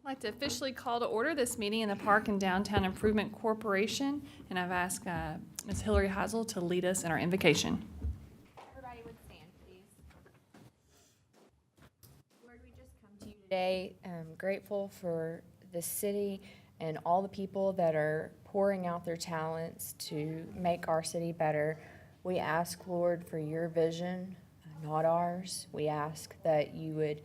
I'd like to officially call to order this meeting in the Park and Downtown Improvement Corporation, and I've asked Ms. Hillary Heisel to lead us in our invocation. Everybody would stand, please. Lord, we just come to you today, grateful for the city and all the people that are pouring out their talents to make our city better. We ask, Lord, for your vision, not ours. We ask that you would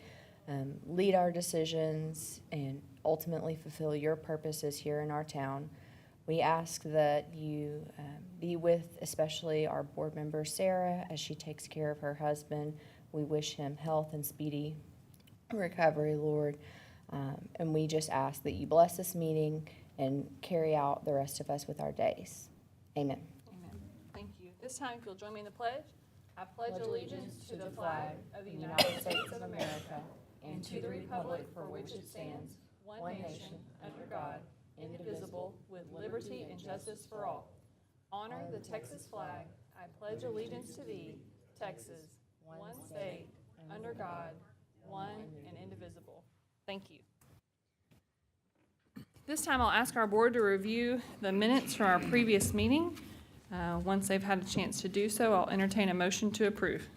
lead our decisions and ultimately fulfill your purposes here in our town. We ask that you be with especially our board member, Sarah, as she takes care of her husband. We wish him health and speedy recovery, Lord. And we just ask that you bless this meeting and carry out the rest of us with our days. Amen. Amen. Thank you. This time, if you'll join me in the pledge. I pledge allegiance to the flag of the United States of America and to the republic for which it stands, one nation, under God, indivisible, with liberty and justice for all. Honor the Texas flag. I pledge allegiance to thee, Texas, one state, under God, one and indivisible. Thank you. This time I'll ask our board to review the minutes from our previous meeting. Once they've had a chance to do so, I'll entertain a motion to approve.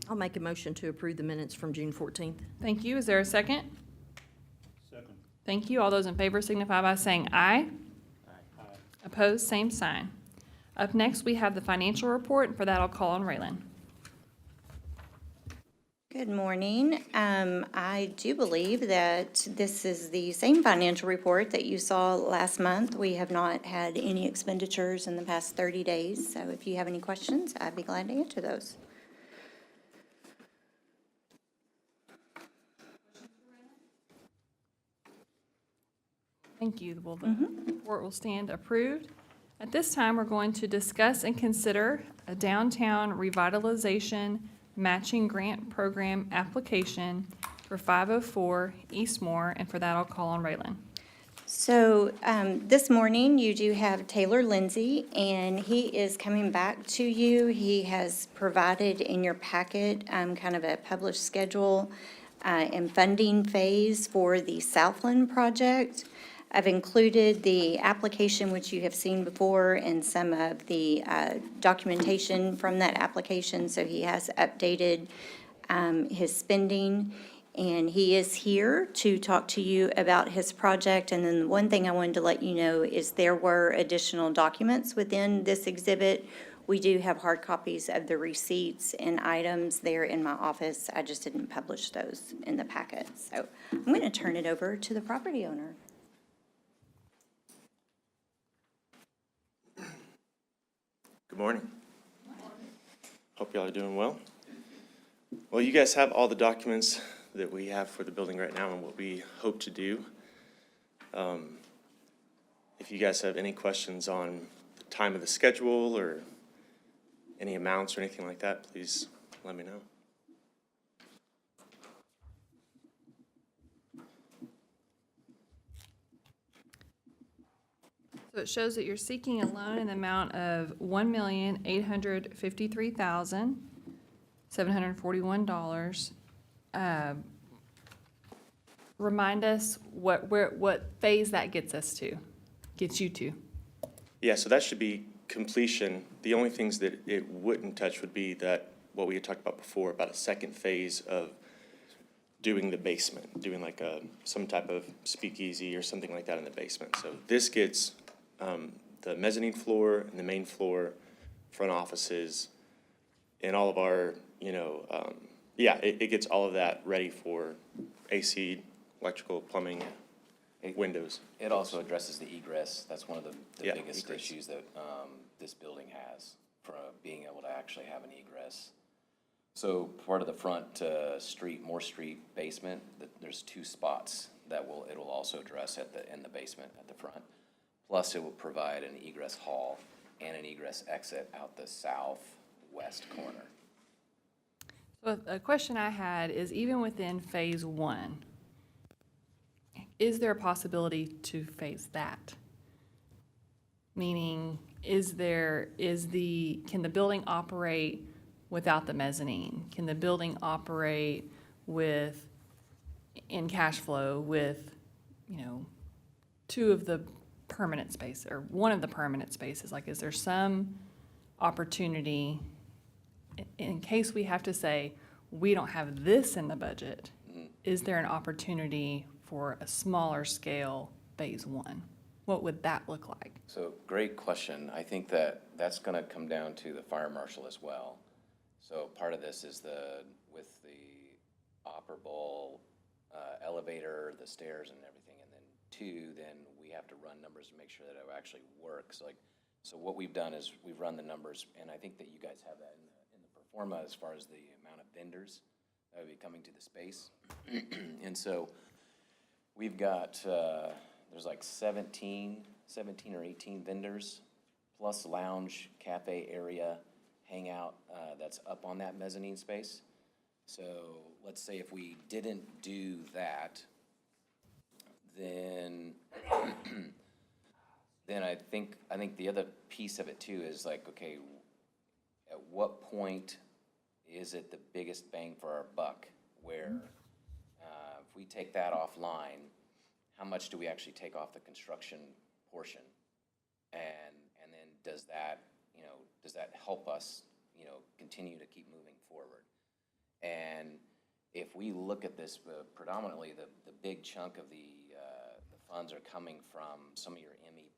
I'll make a motion to approve the minutes from June 14th. Thank you. Is there a second? Second. Thank you. All those in favor signify by saying aye. Aye. Opposed, same sign. Up next, we have the financial report, and for that, I'll call on Raylan. Good morning. I do believe that this is the same financial report that you saw last month. We have not had any expenditures in the past 30 days, so if you have any questions, I'd be glad to answer those. Thank you. Well, the report will stand approved. At this time, we're going to discuss and consider a downtown revitalization matching grant program application for 504 Eastmore, and for that, I'll call on Raylan. So this morning, you do have Taylor Lindsay, and he is coming back to you. He has provided in your packet kind of a published schedule and funding phase for the Southland project. I've included the application, which you have seen before, and some of the documentation from that application. So he has updated his spending, and he is here to talk to you about his project. And then one thing I wanted to let you know is there were additional documents within this exhibit. We do have hard copies of the receipts and items there in my office. I just didn't publish those in the packet. So I'm going to turn it over to the property owner. Good morning. Hope y'all are doing well. Well, you guys have all the documents that we have for the building right now and what we hope to do. If you guys have any questions on the time of the schedule or any amounts or anything like that, please let me know. So it shows that you're seeking a loan in the amount of $1,853,741. Remind us what phase that gets you to. Yeah, so that should be completion. The only things that it wouldn't touch would be that, what we had talked about before, about a second phase of doing the basement, doing like some type of speakeasy or something like that in the basement. So this gets the mezzanine floor and the main floor, front offices, and all of our, it gets all of that ready for AC, electrical, plumbing, windows. It also addresses the egress. That's one of the Yeah, biggest egress. issues that this building has for being able to actually have an egress. So part of the front Moore Street basement, there's two spots that it'll also address in the basement at the front. Plus, it will provide an egress hall and an egress exit out the southwest corner. So a question I had is, even within phase one, is there a possibility to phase that? Meaning, can the building operate without the mezzanine? Can the building operate in cash flow with, two of the permanent space, or one of the permanent spaces? Like, is there some opportunity, in case we have to say, we don't have this in the budget, is there an opportunity for a smaller scale phase one? What would that look like? So, great question. I think that's gonna come down to the fire marshal as well. So part of this is with the operable elevator, the stairs and everything, and then two, then we have to run numbers to make sure that it actually works. So what we've done is we've run the numbers, and I think that you guys have that in the pro forma as far as the amount of vendors that would be coming to the space. And so we've got, there's like 17 or 18 vendors, plus lounge, cafe area, hangout, that's up on that mezzanine space. So let's say if we didn't do that, then then I think the other piece of it too is like, okay, at what point is it the biggest bang for our buck? Where if we take that offline, how much do we actually take off the construction portion? And then does that help us, continue to keep moving forward? And if we look at this predominantly, the big chunk of the funds are coming from some of your MEP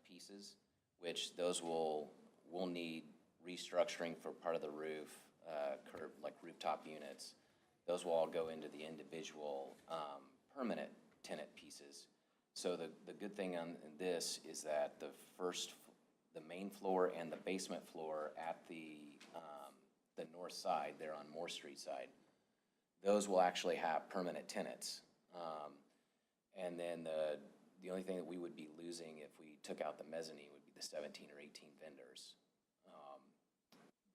pieces, which those will need restructuring for part of the roof, curb, like rooftop units. Those will all go into the individual permanent tenant pieces. So the good thing on this is that the main floor and the basement floor at the north side, there on Moore Street side, those will actually have permanent tenants. And then the only thing that we would be losing if we took out the mezzanine would be the 17 or 18 vendors.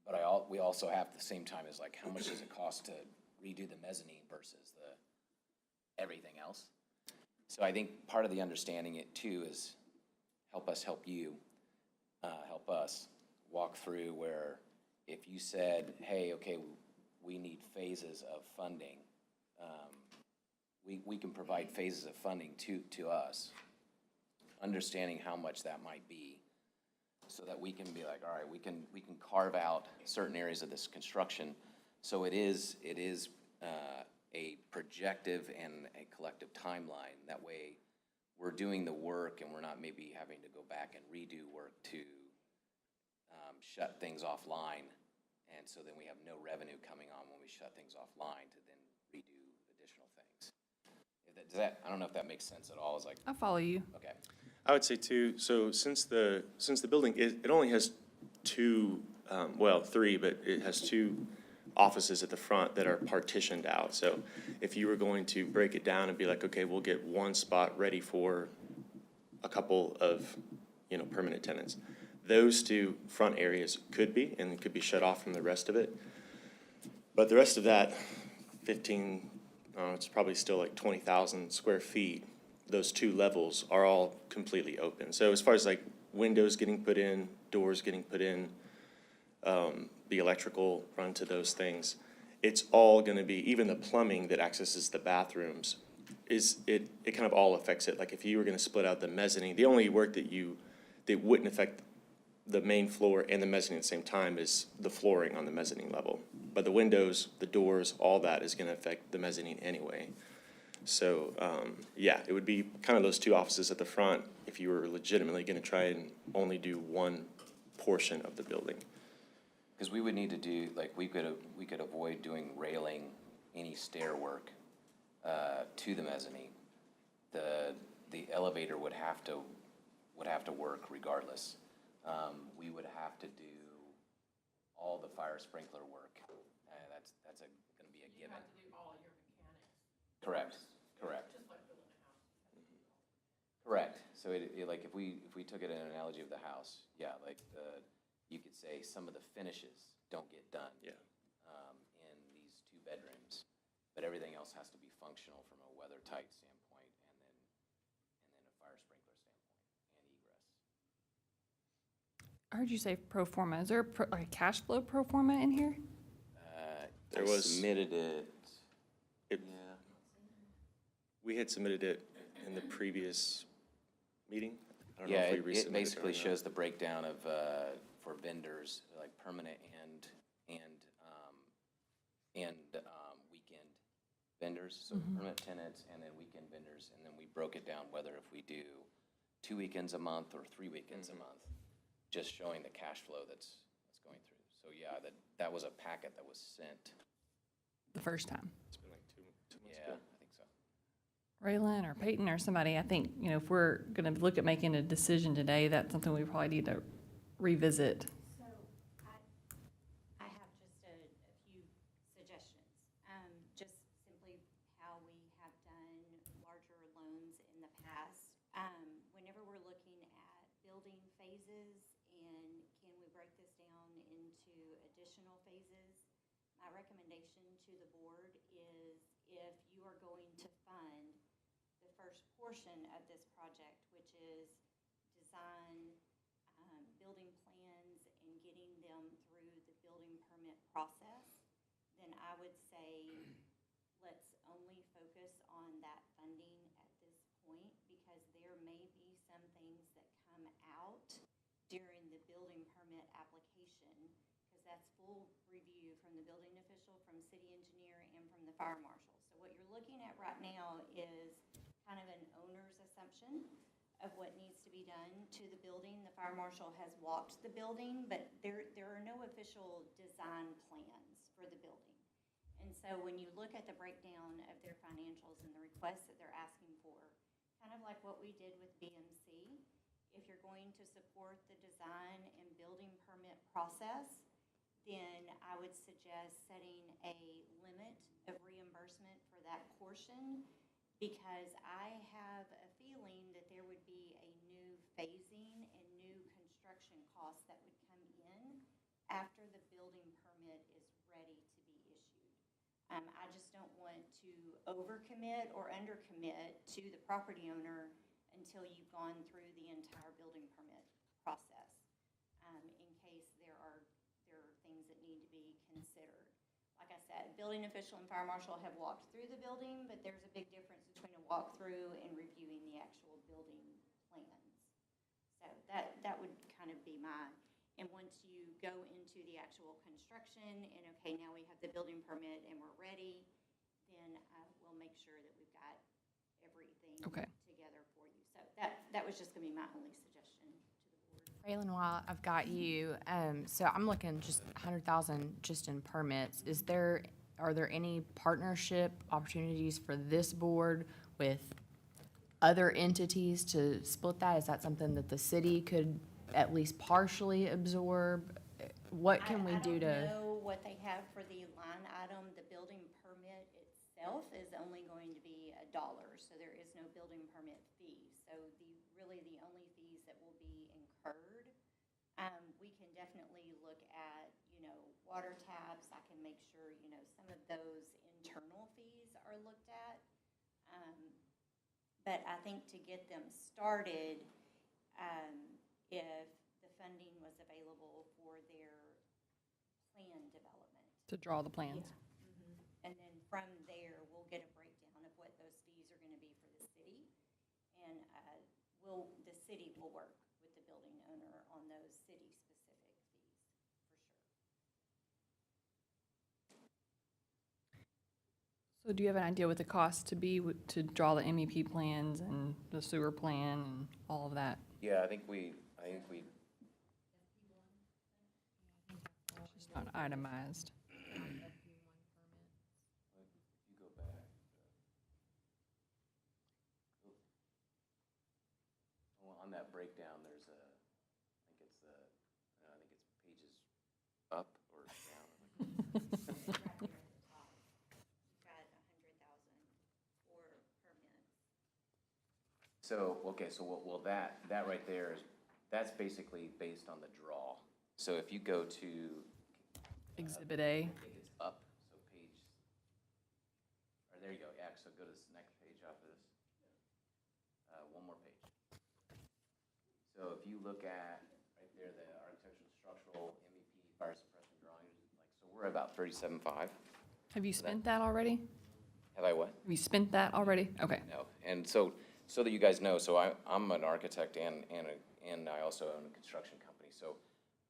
But we also have at the same time is like, how much does it cost to redo the mezzanine versus everything else? So I think part of the understanding it too is help us help you, help us walk through where if you said, hey, okay, we need phases of funding, we can provide phases of funding to us, understanding how much that might be, so that we can be like, all right, we can carve out certain areas of this construction. So it is a projective and a collective timeline. That way we're doing the work and we're not maybe having to go back and redo work to shut things offline. And so then we have no revenue coming on when we shut things offline to then redo additional things. I don't know if that makes sense at all. It's like, I follow you. okay. I would say too, so since the building, it only has two, three, but it has two offices at the front that are partitioned out. So if you were going to break it down and be like, okay, we'll get one spot ready for a couple of, permanent tenants, those two front areas could be shut off from the rest of it. But the rest of that 15, it's probably still like 20,000 square feet. Those two levels are all completely open. So as far as like windows getting put in, doors getting put in, the electrical run to those things, it's all gonna be, even the plumbing that accesses the bathrooms, it kind of all affects it. Like if you were gonna split out the mezzanine, the only work that wouldn't affect the main floor and the mezzanine at the same time is the flooring on the mezzanine level. But the windows, the doors, all that is gonna affect the mezzanine anyway. So, it would be kind of those two offices at the front if you were legitimately gonna try and only do one portion of the building. Because we would need to do, like, we could avoid doing railing, any stair work to the mezzanine. The elevator would have to work regardless. We would have to do all the fire sprinkler work. That's gonna be a given. You have to do all your mechanics. Correct. Just like building a house. Correct. So like if we took it in an analogy of the house, you could say some of the finishes don't get done. Yeah. In these two bedrooms, but everything else has to be functional from a weather tight standpoint and then a fire sprinkler standpoint and egress. I heard you say pro forma. Is there like a cash flow pro forma in here? There I was- submitted it, It- yeah. We had submitted it in the previous meeting. I don't know Yeah, if we resubmitted it or basically not. shows the breakdown of, for vendors, like permanent and weekend vendors. So permanent tenants and then weekend vendors, and then we broke it down whether if we do 2 weekends a month or 3 weekends a month, just showing the cash flow that's going through. So yeah, that was a packet that was sent. The first time. It's been like two months Yeah, ago. I think so. Raylan or Peyton or somebody, I think, if we're gonna look at making a decision today, that's something we probably need to revisit. So I have just a few suggestions. Just simply how we have done larger loans in the past. Whenever we're looking at building phases and can we break this down into additional phases? My recommendation to the board is if you are going to fund the first portion of this project, which is design, building plans and getting them through the building permit process, then I would say let's only focus on that funding at this point because there may be some things that come out during the building permit application because that's full review from the building official, from city engineer, and from the fire marshal. So what you're looking at right now is kind of an owner's assumption of what needs to be done to the building. The fire marshal has walked the building, but there are no official design plans for the building. And so when you look at the breakdown of their financials and the requests that they're asking for, kind of like what we did with BMC, if you're going to support the design and building permit process, then I would suggest setting a limit of reimbursement for that portion because I have a feeling that there would be a new phasing and new construction costs that would come in after the building permit is ready to be issued. I just don't want to overcommit or undercommit to the property owner until you've gone through the entire building permit process, in case there are things that need to be considered. Like I said, building official and fire marshal have walked through the building, but there's a big difference between a walkthrough and reviewing the actual building plans. So that would kind of be and once you go into the actual construction and okay, now we have the building permit and we're ready, then we'll make sure that we've got everything together for you. So that was just gonna be my only suggestion to the board. Raylan, while I've got you, so I'm looking just 100,000 just in permits. Are there any partnership opportunities for this board with other entities to split that? Is that something that the city could at least partially absorb? What can we do I to? don't know what they have for the line item. The building permit itself is only going to be $1, so there is no building permit fee. So really the only fees that will be incurred, we can definitely look at, water taps. I can make sure, some of those internal fees are looked at. But I think to get them started, if the funding was available for their plan development. To draw the plans. And then from there, we'll get a breakdown of what those fees are gonna be for the city. And the city will work with the building owner on those city-specific fees, for sure. So do you have an idea what the cost to be to draw the MEP plans and the sewer plan and all of that? Yeah, I think we, It's not itemized. if you go back. On that breakdown, there's I think it's pages up or down. Right there at the top, you've got 100,000 for permits. So, okay, so that right there that's basically based on the draw. So if you go to. Exhibit A. I think it's up, so there you go, yeah, so go to this next page off of this. One more page. So if you look at, right there, the architectural We're about 37.5. Have you spent that already? Have I what? Have you spent that already? Okay. No. And so that you guys know, so I'm an architect and I also own a construction company. So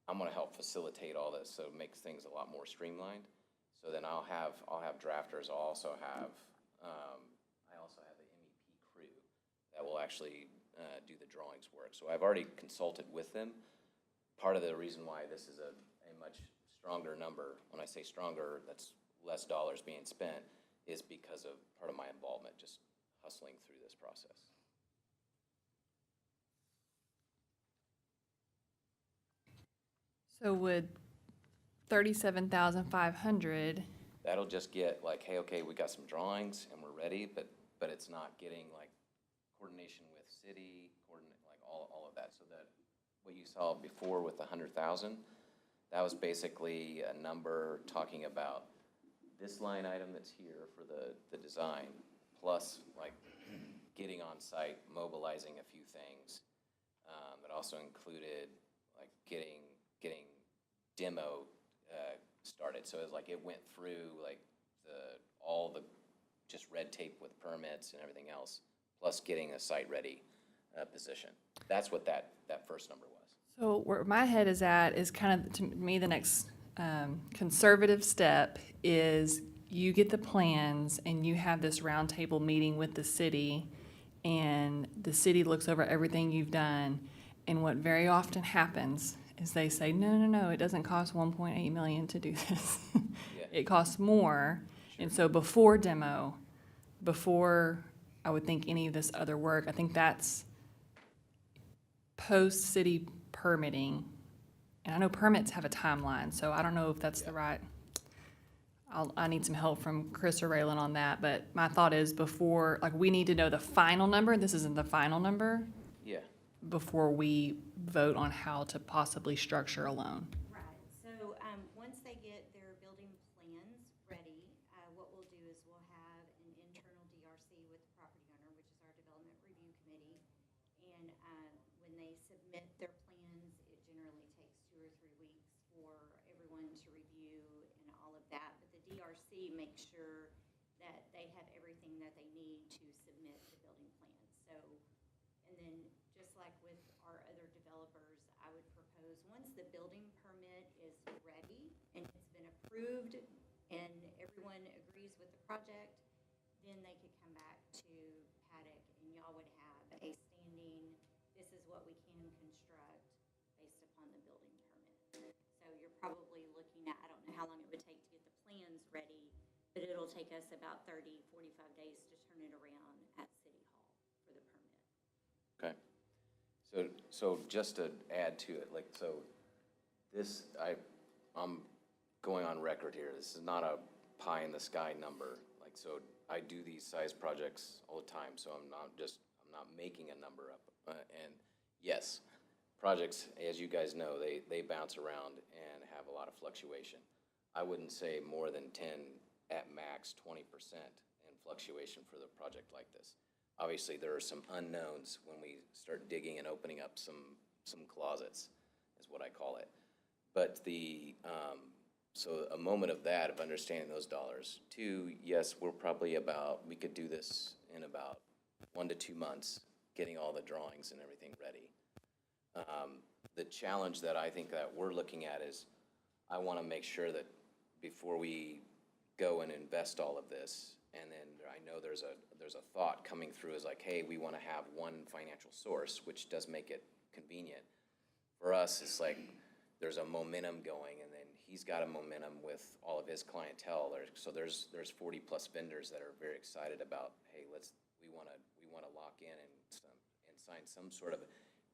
I'm gonna help facilitate all this, so it makes things a lot more streamlined. So then I'll have drafters, I also have the MEP crew that will actually do the drawings work. So I've already consulted with them. Part of the reason why this is a much stronger number, when I say stronger, that's less dollars being spent, is because of part of my involvement, just hustling through this process. So would 37,500, That'll just get like, hey, okay, we got some drawings and we're ready, but it's not getting like coordination with city, like all of that. So that what you saw before with the 100,000, that was basically a number talking about this line item that's here for the design, plus like getting on site, mobilizing a few things. It also included like getting demo started. So it was like it went through like all the just red tape with permits and everything else, plus getting a site ready position. That's what that first number was. so where my head is at is kind of, to me, the next conservative step is you get the plans and you have this roundtable meeting with the city, and the city looks over everything you've done, and what very often happens is they say, no, it doesn't cost 1.8 million to do this. Yeah. It costs more. And so before demo, before I would think any of this other work, I think that's post-city permitting. And I know permits have a timeline, so I don't know if that's the right, I need some help from Chris or Raylan on that, but my thought is before, like, we need to know the final number, this isn't the final number, Yeah. before we vote on how to possibly structure a loan. Right, so, once they get their building plans ready, what we'll do is we'll have an internal DRC with the property owner, which is our development review committee. And, when they submit their plans, it generally takes 2 or 3 weeks for everyone to review and all of that. But the DRC makes sure that they have everything that they need to submit the building plans. So, and then, just like with our other developers, I would propose, once the building permit is ready and it's been approved and everyone agrees with the project, then they could come back to Paddock and y'all would have a standing, this is what we can construct based upon the building permit. So you're probably looking at, I don't know how long it would take to get the plans ready, but it'll take us about 30, 45 days to turn it around at City Hall for the permit. Okay. So just to add to it, like, so this, I'm going on record here. This is not a pie in the sky number. Like, so I do these size projects all the time, so I'm not making a number up. And yes, projects, as you guys know, they bounce around and have a lot of fluctuation. I wouldn't say more than 10, at max 20% in fluctuation for the project like this. Obviously, there are some unknowns when we start digging and opening up some closets, is what I call it. But so a moment of that, of understanding those dollars. 2, yes, we could do this in about 1 to 2 months, getting all the drawings and everything ready. The challenge that I think that we're looking at is, I want to make sure that before we go and invest all of this, and then I know there's a thought coming through is like, hey, we want to have one financial source, which does make it convenient. For us, it's like there's a momentum going, and then he's got a momentum with all of his clientele. So there's 40 plus vendors that are very excited about, hey, we want to lock in and sign some sort of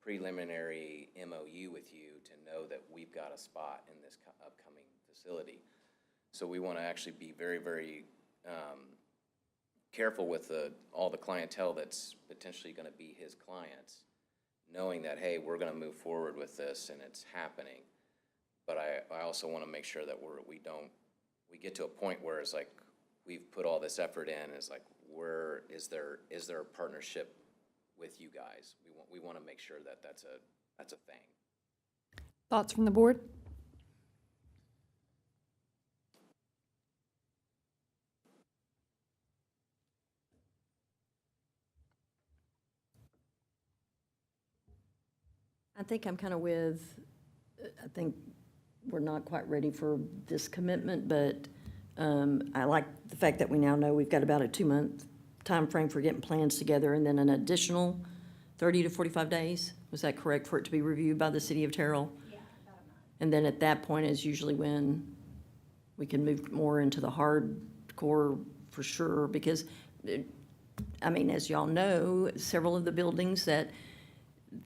preliminary MOU with you to know that we've got a spot in this upcoming facility. So we want to actually be very, very careful with all the clientele that's potentially going to be his clients, knowing that, hey, we're going to move forward with this and it's happening. But I also want to make sure that we get to a point where it's like we've put all this effort in. It's like, is there a partnership with you guys? We want to make sure that that's a thing. Thoughts from the board? think I'm kind of I think we're not quite ready for this commitment, but I like the fact that we now know we've got about a 2-month time frame for getting plans together, and then an additional 30 to 45 days. Was that correct, for it to be reviewed by the city of Terrell? Yeah, about a month. And then at that point is usually when we can move more into the hardcore for sure, because, I mean, as y'all know, several of the buildings that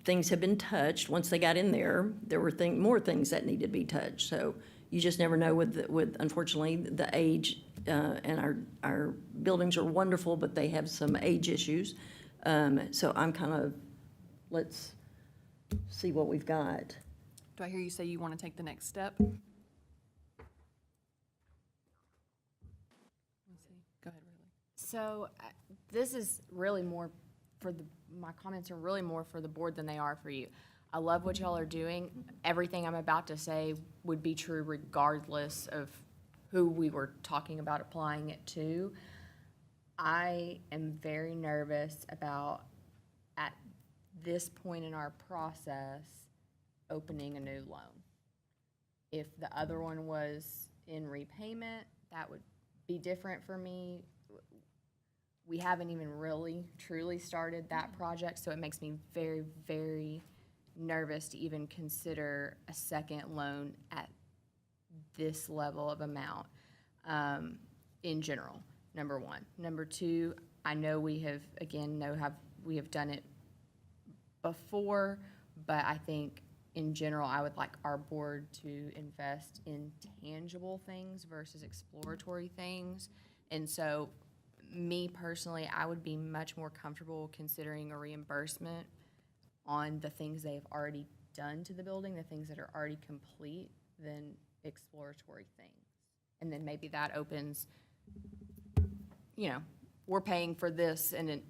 things have been touched, once they got in there, there were more things that needed to be touched. So you just never know with unfortunately, the age, and our buildings are wonderful, but they have some age issues. So I'm kind of, let's see what we've got. Do I hear you say you want to take the next step? Let's see. Go ahead, Riley. So this is really more my comments are really more for the board than they are for you. I love what y'all are doing. Everything I'm about to say would be true regardless of who we were talking about applying it to. I am very nervous about, at this point in our process, opening a new loan. If the other one was in repayment, that would be different for me. We haven't even really truly started that project, so it makes me very, very nervous to even consider a second loan at this level of amount in general, number one. Number two, I know we have, again, we have done it before, but I think in general, I would like our board to invest in tangible things versus exploratory things. And so, me personally, I would be much more comfortable considering a reimbursement on the things they've already done to the building, the things that are already complete, than exploratory things. And then maybe that opens, we're paying for this, and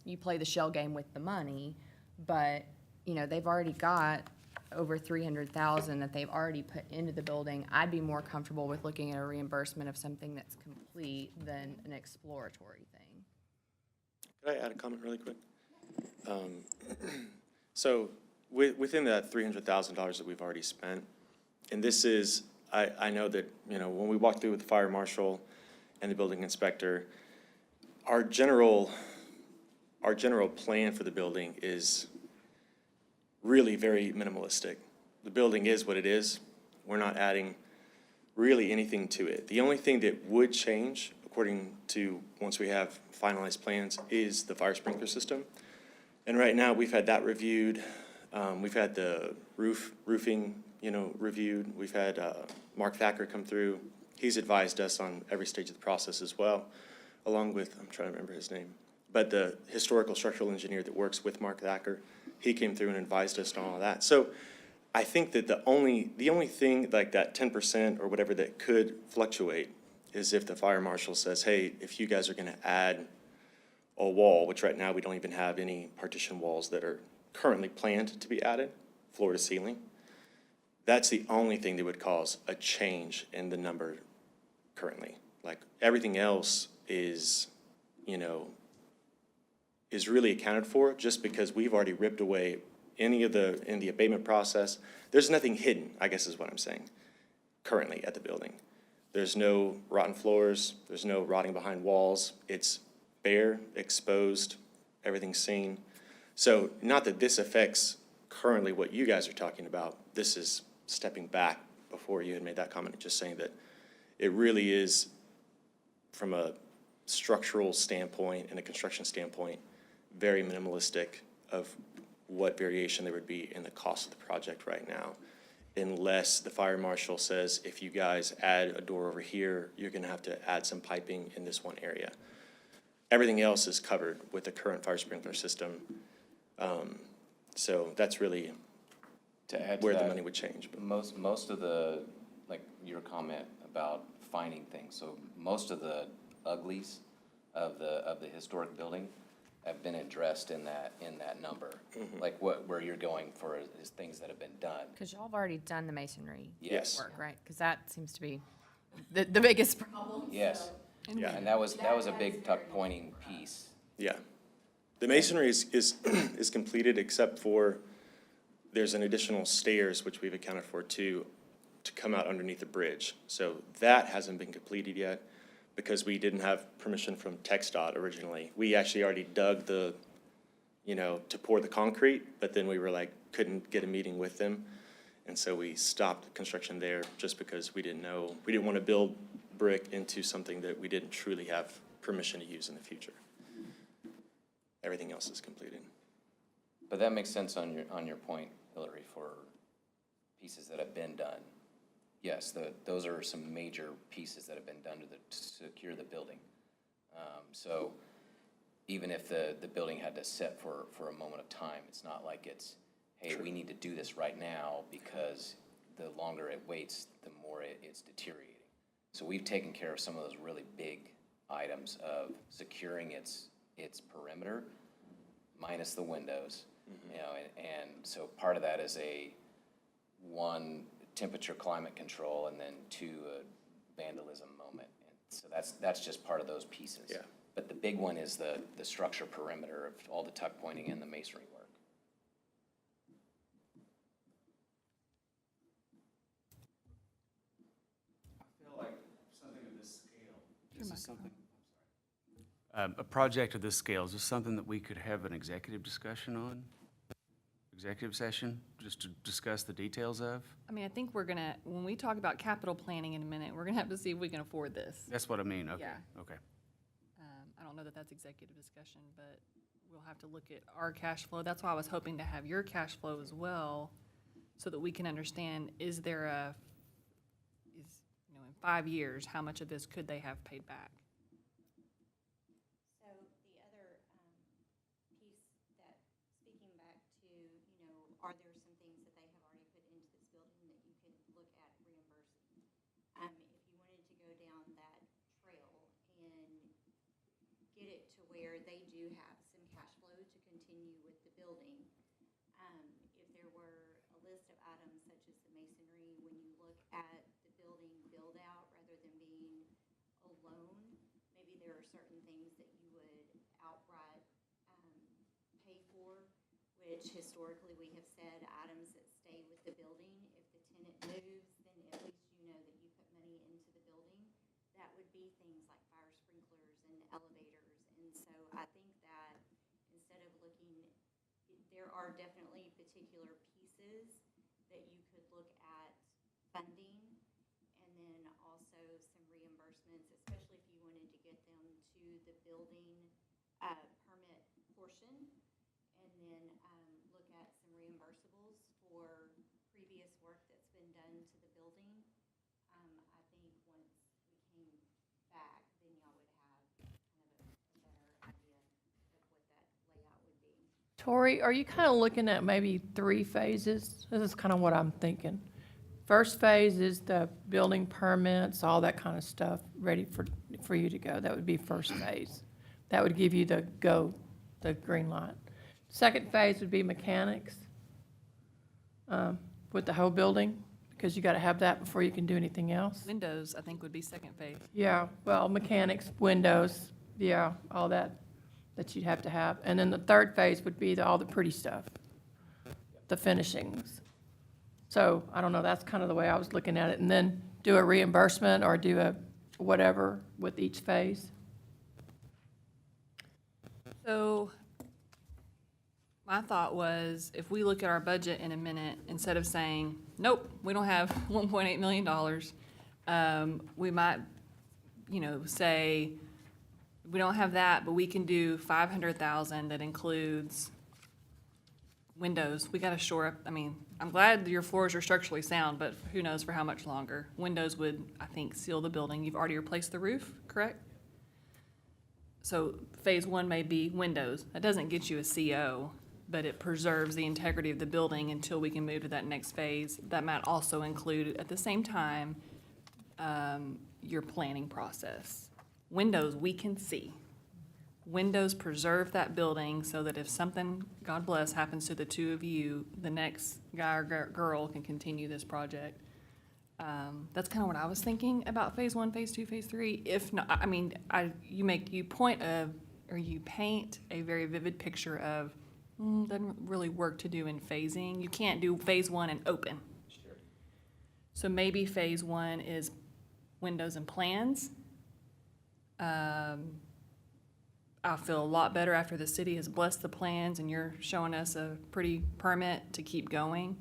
you play the shell game with the money, but, they've already got over $300,000 that they've already put into the building. I'd be more comfortable with looking at a reimbursement of something that's complete than an exploratory thing. Could I add a comment really quick? So within that $300,000 that we've already spent, and this is, I know that, when we walked through with the fire marshal and the building inspector, our general plan for the building is really very minimalistic. The building is what it is. We're not adding really anything to it. The only thing that would change, according to once we have finalized plans, is the fire sprinkler system. And right now, we've had that reviewed. We've had the roofing, reviewed. We've had Mark Thacker come through. He's advised us on every stage of the process as well, along with, I'm trying to remember his name, but the historical structural engineer that works with Mark Thacker, he came through and advised us on all of that. So I think that the only thing like that 10% or whatever that could fluctuate is if the fire marshal says, hey, if you guys are gonna add a wall, which right now we don't even have any partition walls that are currently planned to be added, floor to ceiling, that's the only thing that would cause a change in the number currently. Like everything else is, is really accounted for just because we've already ripped away in the abatement process. There's nothing hidden, I guess is what I'm saying, currently at the building. There's no rotten floors, there's no rotting behind walls. It's bare, exposed, everything's seen. So not that this affects currently what you guys are talking about. This is stepping back before you had made that comment, just saying that it really is, from a structural standpoint and a construction standpoint, very minimalistic of what variation there would be in the cost of the project right now, unless the fire marshal says, if you guys add a door over here, you're gonna have to add some piping in this one area. Everything else is covered with the current fire sprinkler system. So that's really To add to where the that, money would change. But most of the, like your comment about finding things, so most of the uglies of the historic building have been addressed in that number. Like where you're going for is things that have been done. Because y'all have already done the masonry Yes. work, right? Because that seems to be the biggest problem. Yes. yeah, And that was a big tuck pointing piece. yeah. The masonry is completed except for there's an additional stairs, which we've accounted for too, to come out underneath the bridge. So that hasn't been completed yet because we didn't have permission from TxDOT originally. We actually already dug the, to pour the concrete, but then we were like, couldn't get a meeting with them. And so we stopped construction there just because we didn't want to build brick into something that we didn't truly have permission to use in the future. Everything else is completed. But that makes sense on your point, Hillary, for pieces that have been done. Yes, those are some major pieces that have been done to secure the building. So even if the building had to sit for a moment of time, it's not like it's, hey, we need to do this right now, because the longer it waits, the more it's deteriorating. So we've taken care of some of those really big items of securing its perimeter, minus the windows, and so part of that is one, temperature climate control, and then two, vandalism moment. And so that's just part of those pieces. Yeah. But the big one is the structure perimeter of all the tuck pointing and the masonry work. I feel like something of this scale, Turn my phone on. a project of this scale, is this something that we could have an executive discussion on? Executive session, just to discuss the details of? I mean, I think we're gonna, when we talk about capital planning in a minute, we're gonna have to see if we can afford this. That's what I mean, okay, Yeah. okay. I don't know that that's executive discussion, but we'll have to look at our cash flow. That's why I was hoping to have your cash flow as well, so that we can understand, is there in 5 years, how much of this could they have paid back? So the other piece that, speaking back to, are there some things that they have already put into this building that you can look at reimbursing? If you wanted to go down that trail and get it to where they do have some cash flow to continue with the building, if there were a list of items such as the masonry, when you look at the building build out rather than being a loan, maybe there are certain things that you would outright pay for, which historically we have said items that stay with the building. If the tenant moves, then at least you know that you put money into the building. That would be things like fire sprinklers and elevators. And so I think that instead of looking, there are definitely particular pieces that you could look at funding, and then also some reimbursements, especially if you wanted to get them to the building permit portion, and then look at some reimbursables for previous work that's been done to the building. I think once we came back, then y'all would have kind of a better idea of what that layout would be. Tori, are you kind of looking at maybe 3 phases? This is kind of what I'm thinking. First phase is the building permits, all that kind of stuff, ready for you to go. That would be first phase. That would give you the green light. Second phase would be mechanics with the whole building, because you got to have that before you can do anything else. Windows, I think, would be second phase. Yeah, well, mechanics, windows, yeah, all that you'd have to have. And then the third phase would be all the pretty stuff, the finishings. So, I don't know, that's kind of the way I was looking at it. And then do a reimbursement or do a whatever with each phase. So my thought was, if we look at our budget in a minute, instead of saying, nope, we don't have $1.8 million, we might, say, we don't have that, but we can do 500,000 that includes windows. We gotta shore up, I'm glad your floors are structurally sound, but who knows for how much longer. Windows would, I think, seal the building. You've already replaced the roof, correct? So phase 1 may be windows. That doesn't get you a CO, but it preserves the integrity of the building until we can move to that next phase. That might also include, at the same time, your planning process. Windows, we can see. Windows preserve that building so that if something, God bless, happens to the two of you, the next guy or girl can continue this project. That's kind of what I was thinking about phase 1, phase 2, phase 3. If not, you paint a very vivid picture of Doesn't really work to do in phasing. You can't do phase one and open. Sure. So maybe phase one is windows and plans. I feel a lot better after the city has blessed the plans and you're showing us a pretty permit to keep going.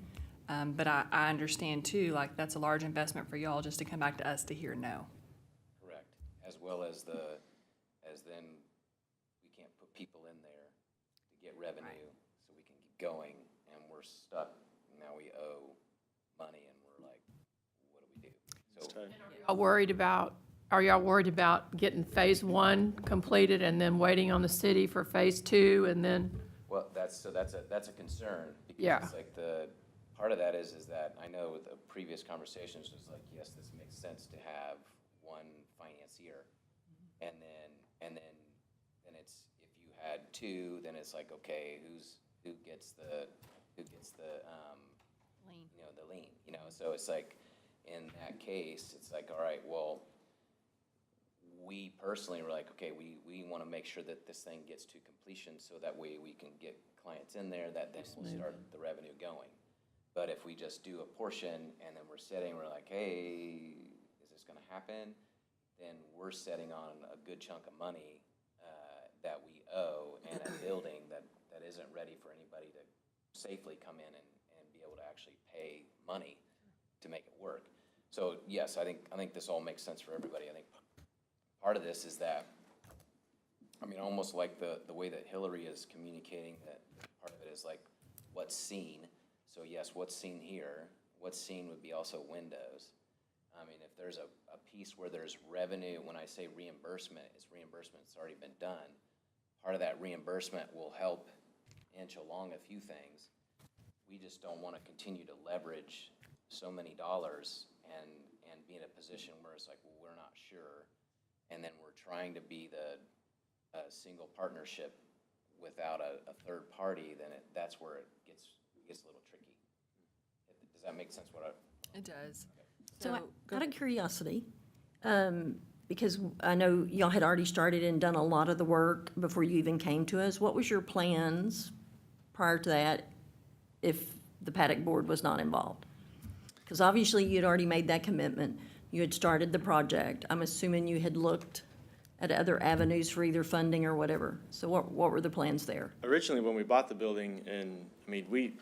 But I understand too, like, that's a large investment for y'all just to come back to us to hear no. Correct, as well as then we can't put people in there to get revenue, so we can keep going, and we're stuck, now we owe money, and we're like, what do we do? So, Are y'all worried about getting phase one completed and then waiting on the city for phase two and then? well, that's a concern, because Yeah. it's like part of that is that I know the previous conversations was like, yes, this makes sense to have one financier, and then it's, if you had two, then it's like, okay, who gets the Lean. the lien, so it's like, in that case, it's like, all right, well, we personally were like, okay, we want to make sure that this thing gets to completion, so that way we can get clients in there, that then we'll start the revenue going. But if we just do a portion, and then we're like, hey, is this gonna happen? Then we're setting on a good chunk of money that we owe, and a building that isn't ready for anybody to safely come in and be able to actually pay money to make it work. So yes, I think this all makes sense for everybody. I think part of this is that, I mean, almost like the way that Hillary is communicating, that part of it is like what's seen. So yes, what's seen here, what's seen would be also windows. I mean, if there's a piece where there's revenue, when I say reimbursement, it's already been done. Part of that reimbursement will help inch along a few things. We just don't want to continue to leverage so many dollars and be in a position where it's like, well, we're not sure. And then we're trying to be a single partnership without a third party, then that's where it gets a little tricky. Does that make sense? It does. So go- out of curiosity, because I know y'all had already started and done a lot of the work before you even came to us, what was your plans prior to that if the paddock board was not involved? Because obviously you'd already made that commitment. You had started the project. I'm assuming you had looked at other avenues for either funding or whatever. So what were the plans there? Originally, when we bought the building, and, I mean,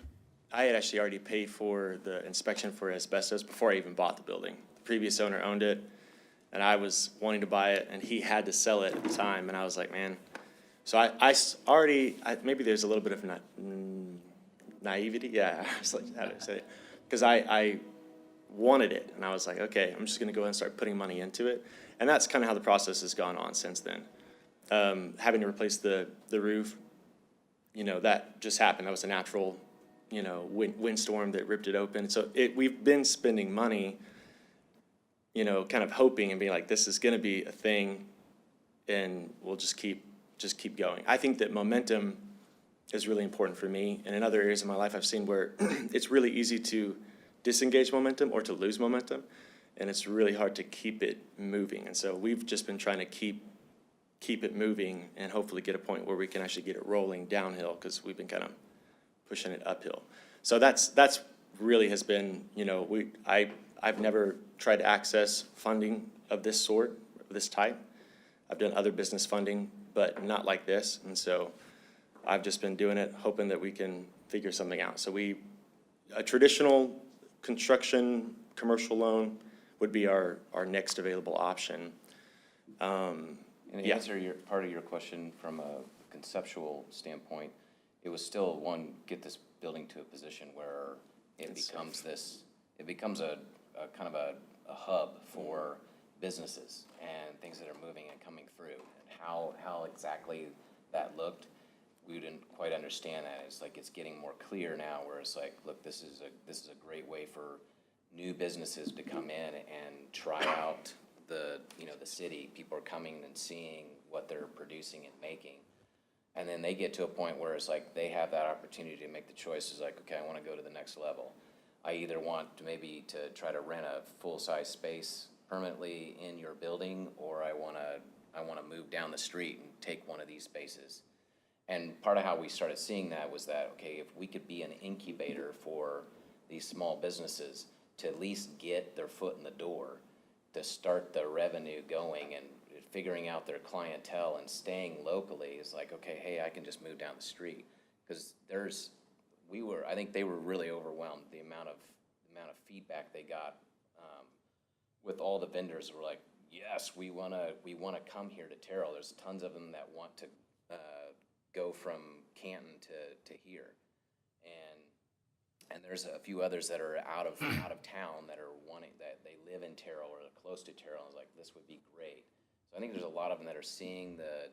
I had actually already paid for the inspection for asbestos before I even bought the building. The previous owner owned it, and I was wanting to buy it, and he had to sell it at the time, and I was like, man. So maybe there's a little bit of naivety, yeah, I was like, how do I say it? Because I wanted it, and I was like, okay, I'm just gonna go ahead and start putting money into it. And that's kind of how the process has gone on since then. Having to replace the roof, that just happened. That was a natural, windstorm that ripped it open. So we've been spending money, kind of hoping and being like, this is gonna be a thing, and we'll just keep going. I think that momentum is really important for me. And in other areas of my life, I've seen where it's really easy to disengage momentum or to lose momentum, and it's really hard to keep it moving. And so we've just been trying to keep it moving and hopefully get a point where we can actually get it rolling downhill, because we've been kind of pushing it uphill. So that's really has been, I've never tried to access funding of this sort, of this type. I've done other business funding, but not like this. And so I've just been doing it, hoping that we can figure something out. So a traditional construction commercial loan would be our next available option. And to Yeah. answer part of your question from a conceptual standpoint, it was still get this building to a position where it becomes a kind of a hub for businesses and things that are moving and coming through. And how exactly that looked, we didn't quite understand that. It's getting more clear now, where it's like, look, this is a great way for new businesses to come in and try out the city. People are coming and seeing what they're producing and making. And then they get to a point where it's like they have that opportunity to make the choices, like, okay, I want to go to the next level. I either want to maybe to try to rent a full-size space permanently in your building, or I want to move down the street and take one of these spaces. And part of how we started seeing that was that, okay, if we could be an incubator for these small businesses to at least get their foot in the door, to start the revenue going and figuring out their clientele and staying locally is like, okay, hey, I can just move down the street. Because I think they were really overwhelmed, the amount of feedback they got with all the vendors were like, yes, we wanna come here to Terrell. There's tons of them that want to go from Canton to here. And there's a few others that are out of town that are wanting, that they live in Terrell or they're close to Terrell, and it's like, this would be great. So I think there's a lot of them that are seeing the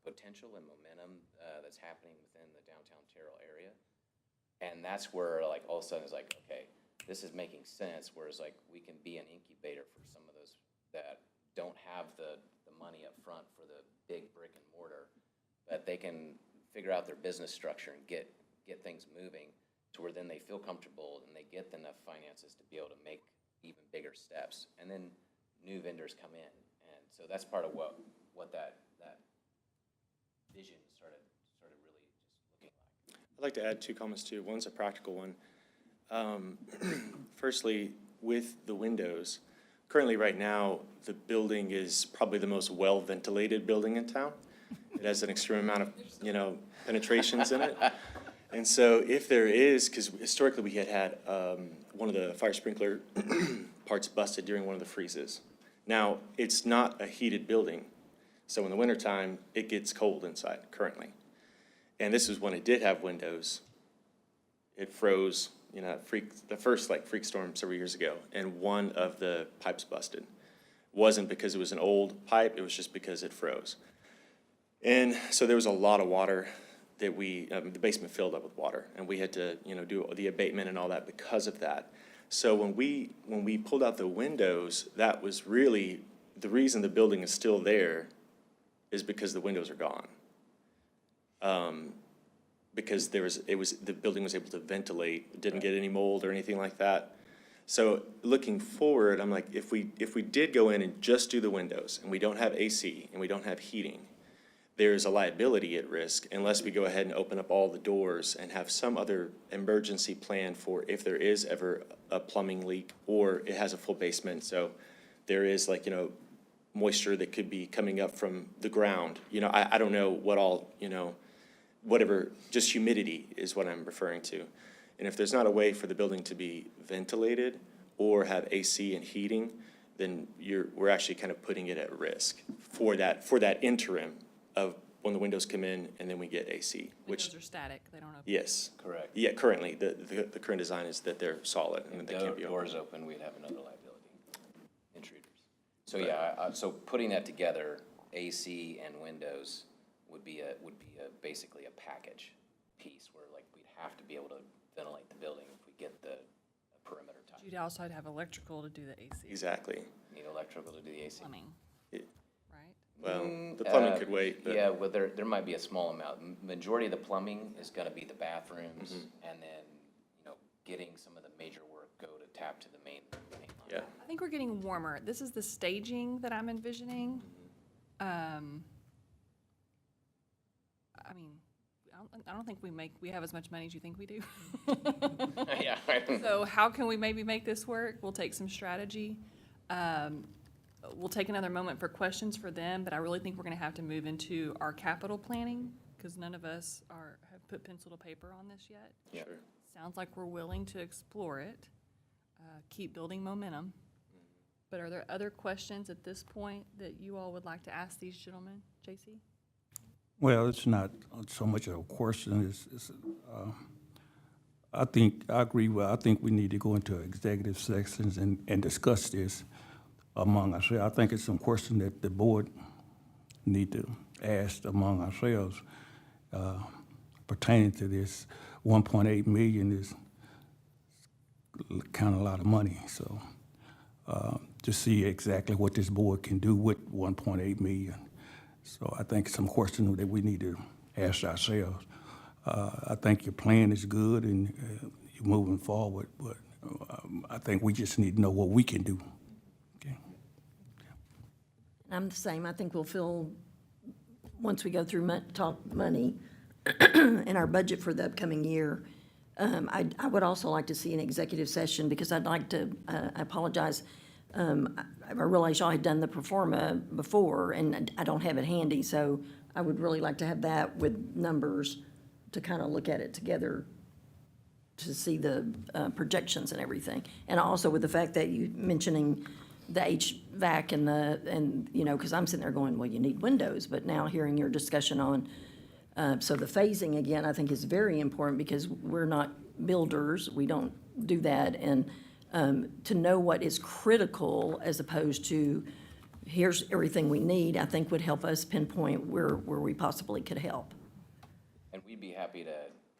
potential and momentum that's happening within the downtown Terrell area. And that's where, like, all of a sudden it's like, okay, this is making sense, whereas like we can be an incubator for some of those that don't have the money up front for the big brick and mortar, but they can figure out their business structure and get things moving to where then they feel comfortable and they get enough finances to be able to make even bigger steps. And then new vendors come in. And so that's part of what that vision started really just looking like. I'd like to add 2 comments too. One's a practical one. Firstly, with the windows, currently right now, the building is probably the most well-ventilated building in town. It has an extreme amount of, penetrations in it. And so if there is, because historically we had one of the fire sprinkler parts busted during one of the freezes. Now, it's not a heated building, so in the wintertime, it gets cold inside currently. And this is when it did have windows. It froze, the first freak storm several years ago, and one of the pipes busted. Wasn't because it was an old pipe, it was just because it froze. And so there was a lot of water that the basement filled up with water, and we had to, do the abatement and all that because of that. So when we pulled out the windows, that was really, the reason the building is still there is because the windows are gone. Because the building was able to ventilate, didn't get any mold or anything like that. So looking forward, I'm like, if we did go in and just do the windows, and we don't have AC, and we don't have heating, there's a liability at risk unless we go ahead and open up all the doors and have some other emergency plan for if there is ever a plumbing leak or it has a full basement. So there is moisture that could be coming up from the ground. I don't know what all, whatever, just humidity is what I'm referring to. And if there's not a way for the building to be ventilated or have AC and heating, then we're actually kind of putting it at risk for that interim of when the windows come in and then we get AC, which. Windows are static, they don't open. Yes. Correct. Yeah, currently, the current design is that they're solid and they can't be opened. Doors open, we'd have another liability, intruders. So yeah, so putting that together, AC and windows would be basically a package piece where we'd have to be able to ventilate the building if we get the perimeter type. You'd also have electrical to do the AC. Exactly. Need electrical to do the AC. Plumbing, It- right? Well, the plumbing could wait, but. Yeah, well, there might be a small amount. Majority of the plumbing is gonna be the bathrooms, and then, getting some of the major work go to tap to the main line. Yeah. I think we're getting warmer. This is the staging that I'm envisioning. I don't think we have as much money as you think we do. Yeah. So how can we maybe make this work? We'll take some strategy. We'll take another moment for questions for them, but I really think we're gonna have to move into our capital planning, because none of us have put pencil to paper on this yet. Yeah. Sure. Sounds like we're willing to explore it, keep building momentum. But are there other questions at this point that you all would like to ask these gentlemen? JC? Well, it's not so much of a question, I agree I think we need to go into executive sections and discuss this among ourselves. I think it's some question that the board need to ask among ourselves pertaining to this. 1.8 million is kind of a lot of money, so to see exactly what this board can do with 1.8 million. So I think some question that we need to ask ourselves. I think your plan is good and you're moving forward, but I think we just need to know what we can do. Okay. I'm the same. I think we'll feel once we go through talk money and our budget for the upcoming year, I would also like to see an executive session, because I'd like to, I apologize, I realize y'all had done the pro forma before, and I don't have it handy, so I would really like to have that with numbers to kind of look at it together, to see the projections and everything. And also with the fact that you mentioning the HVAC and you know, because I'm sitting there going, well, you need windows, but now hearing your discussion on, so the phasing, again, I think is very important, because we're not builders, we don't do that, and to know what is critical as opposed to here's everything we need, I think would help us pinpoint where we possibly could help. And we'd be happy to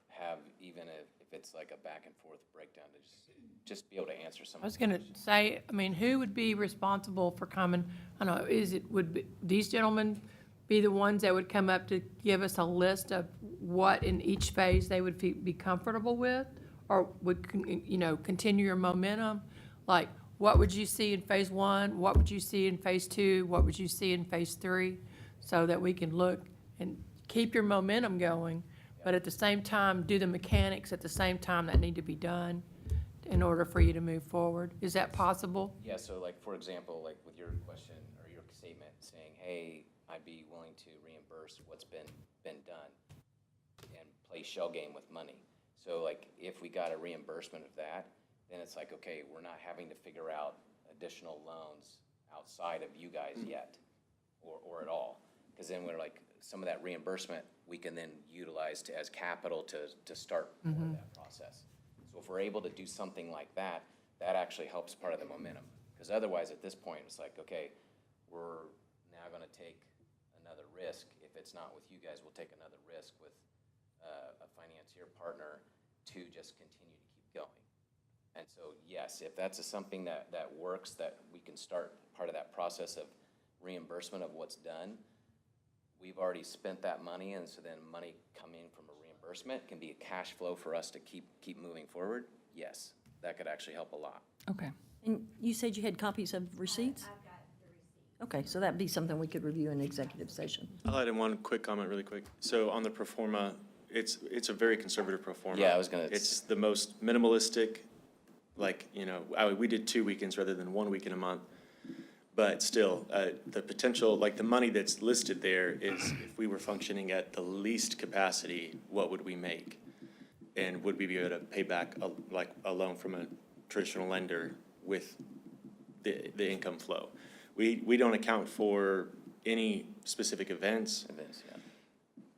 have, even if it's like a back and forth breakdown, to just be able to answer some I of was the gonna say, I mean, who would be responsible for coming, I don't know, would these gentlemen be the ones that would come up to give us a list of what in each phase they would be comfortable with? Or would, you know, continue your momentum? Like, what would you see in phase one? What would you see in phase two? What would you see in phase three? So that we can look and keep your momentum going, but at the same time, do the mechanics at the same time that need to be done in order for you to move forward. Is that possible? Yeah, so like, for example, like with your question or your statement saying, hey, I'd be willing to reimburse what's been done and play shell game with money. So like, if we got a reimbursement of that, then it's like, okay, we're not having to figure out additional loans outside of you guys yet, or at all. Because then we're like, some of that reimbursement, we can then utilize as capital to start more of that process. So if we're able to do something like that, that actually helps part of the momentum. Because otherwise, at this point, it's like, okay, we're now gonna take another risk. If it's not with you guys, we'll take another risk with a financier partner to just continue to keep going. And so, yes, if that's something that works, that we can start part of that process of reimbursement of what's done. We've already spent that money, and so then money coming from a reimbursement can be a cash flow for us to keep moving forward. Yes, that could actually help a lot. Okay. And you said you had copies of receipts? I've got the receipts. Okay, so that'd be something we could review in executive session. I'll add in one quick comment really quick. So on the pro forma, it's a very conservative pro forma. Yeah, I was gonna. It's the most minimalistic, like, you know, we did 2 weekends rather than 1 week in a month. But still, the potential, like the money that's listed there is, if we were functioning at the least capacity, what would we make? And would we be able to pay back like a loan from a traditional lender with the income flow? We don't account for any specific events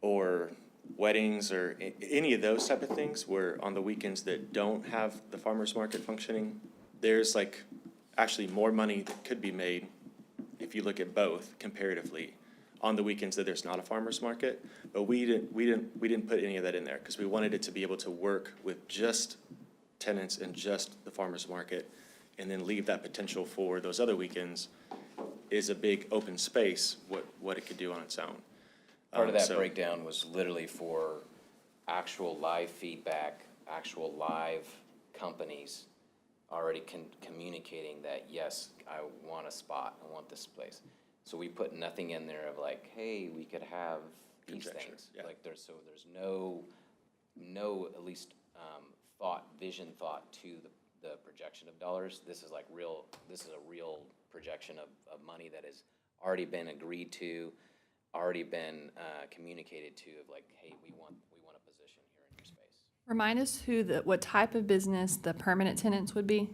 or weddings or any of those type of things, where on the weekends that don't have the farmer's market functioning, there's like actually more money that could be made if you look at both comparatively on the weekends that there's not a farmer's market. But we didn't put any of that in there, because we wanted it to be able to work with just tenants and just the farmer's market, and then leave that potential for those other weekends is a big open space, what it could do on its own. Part of that So- breakdown was literally for actual live feedback, actual live companies already communicating that, yes, I want a spot, I want this place. So we put nothing in there of like, hey, we could have these Conjecture, things. yeah. Like there's no at least vision thought to the projection of dollars. This is a real projection of money that has already been agreed to, already been communicated to, of like, hey, we want a position here in your space. Remind us what type of business the permanent tenants would be?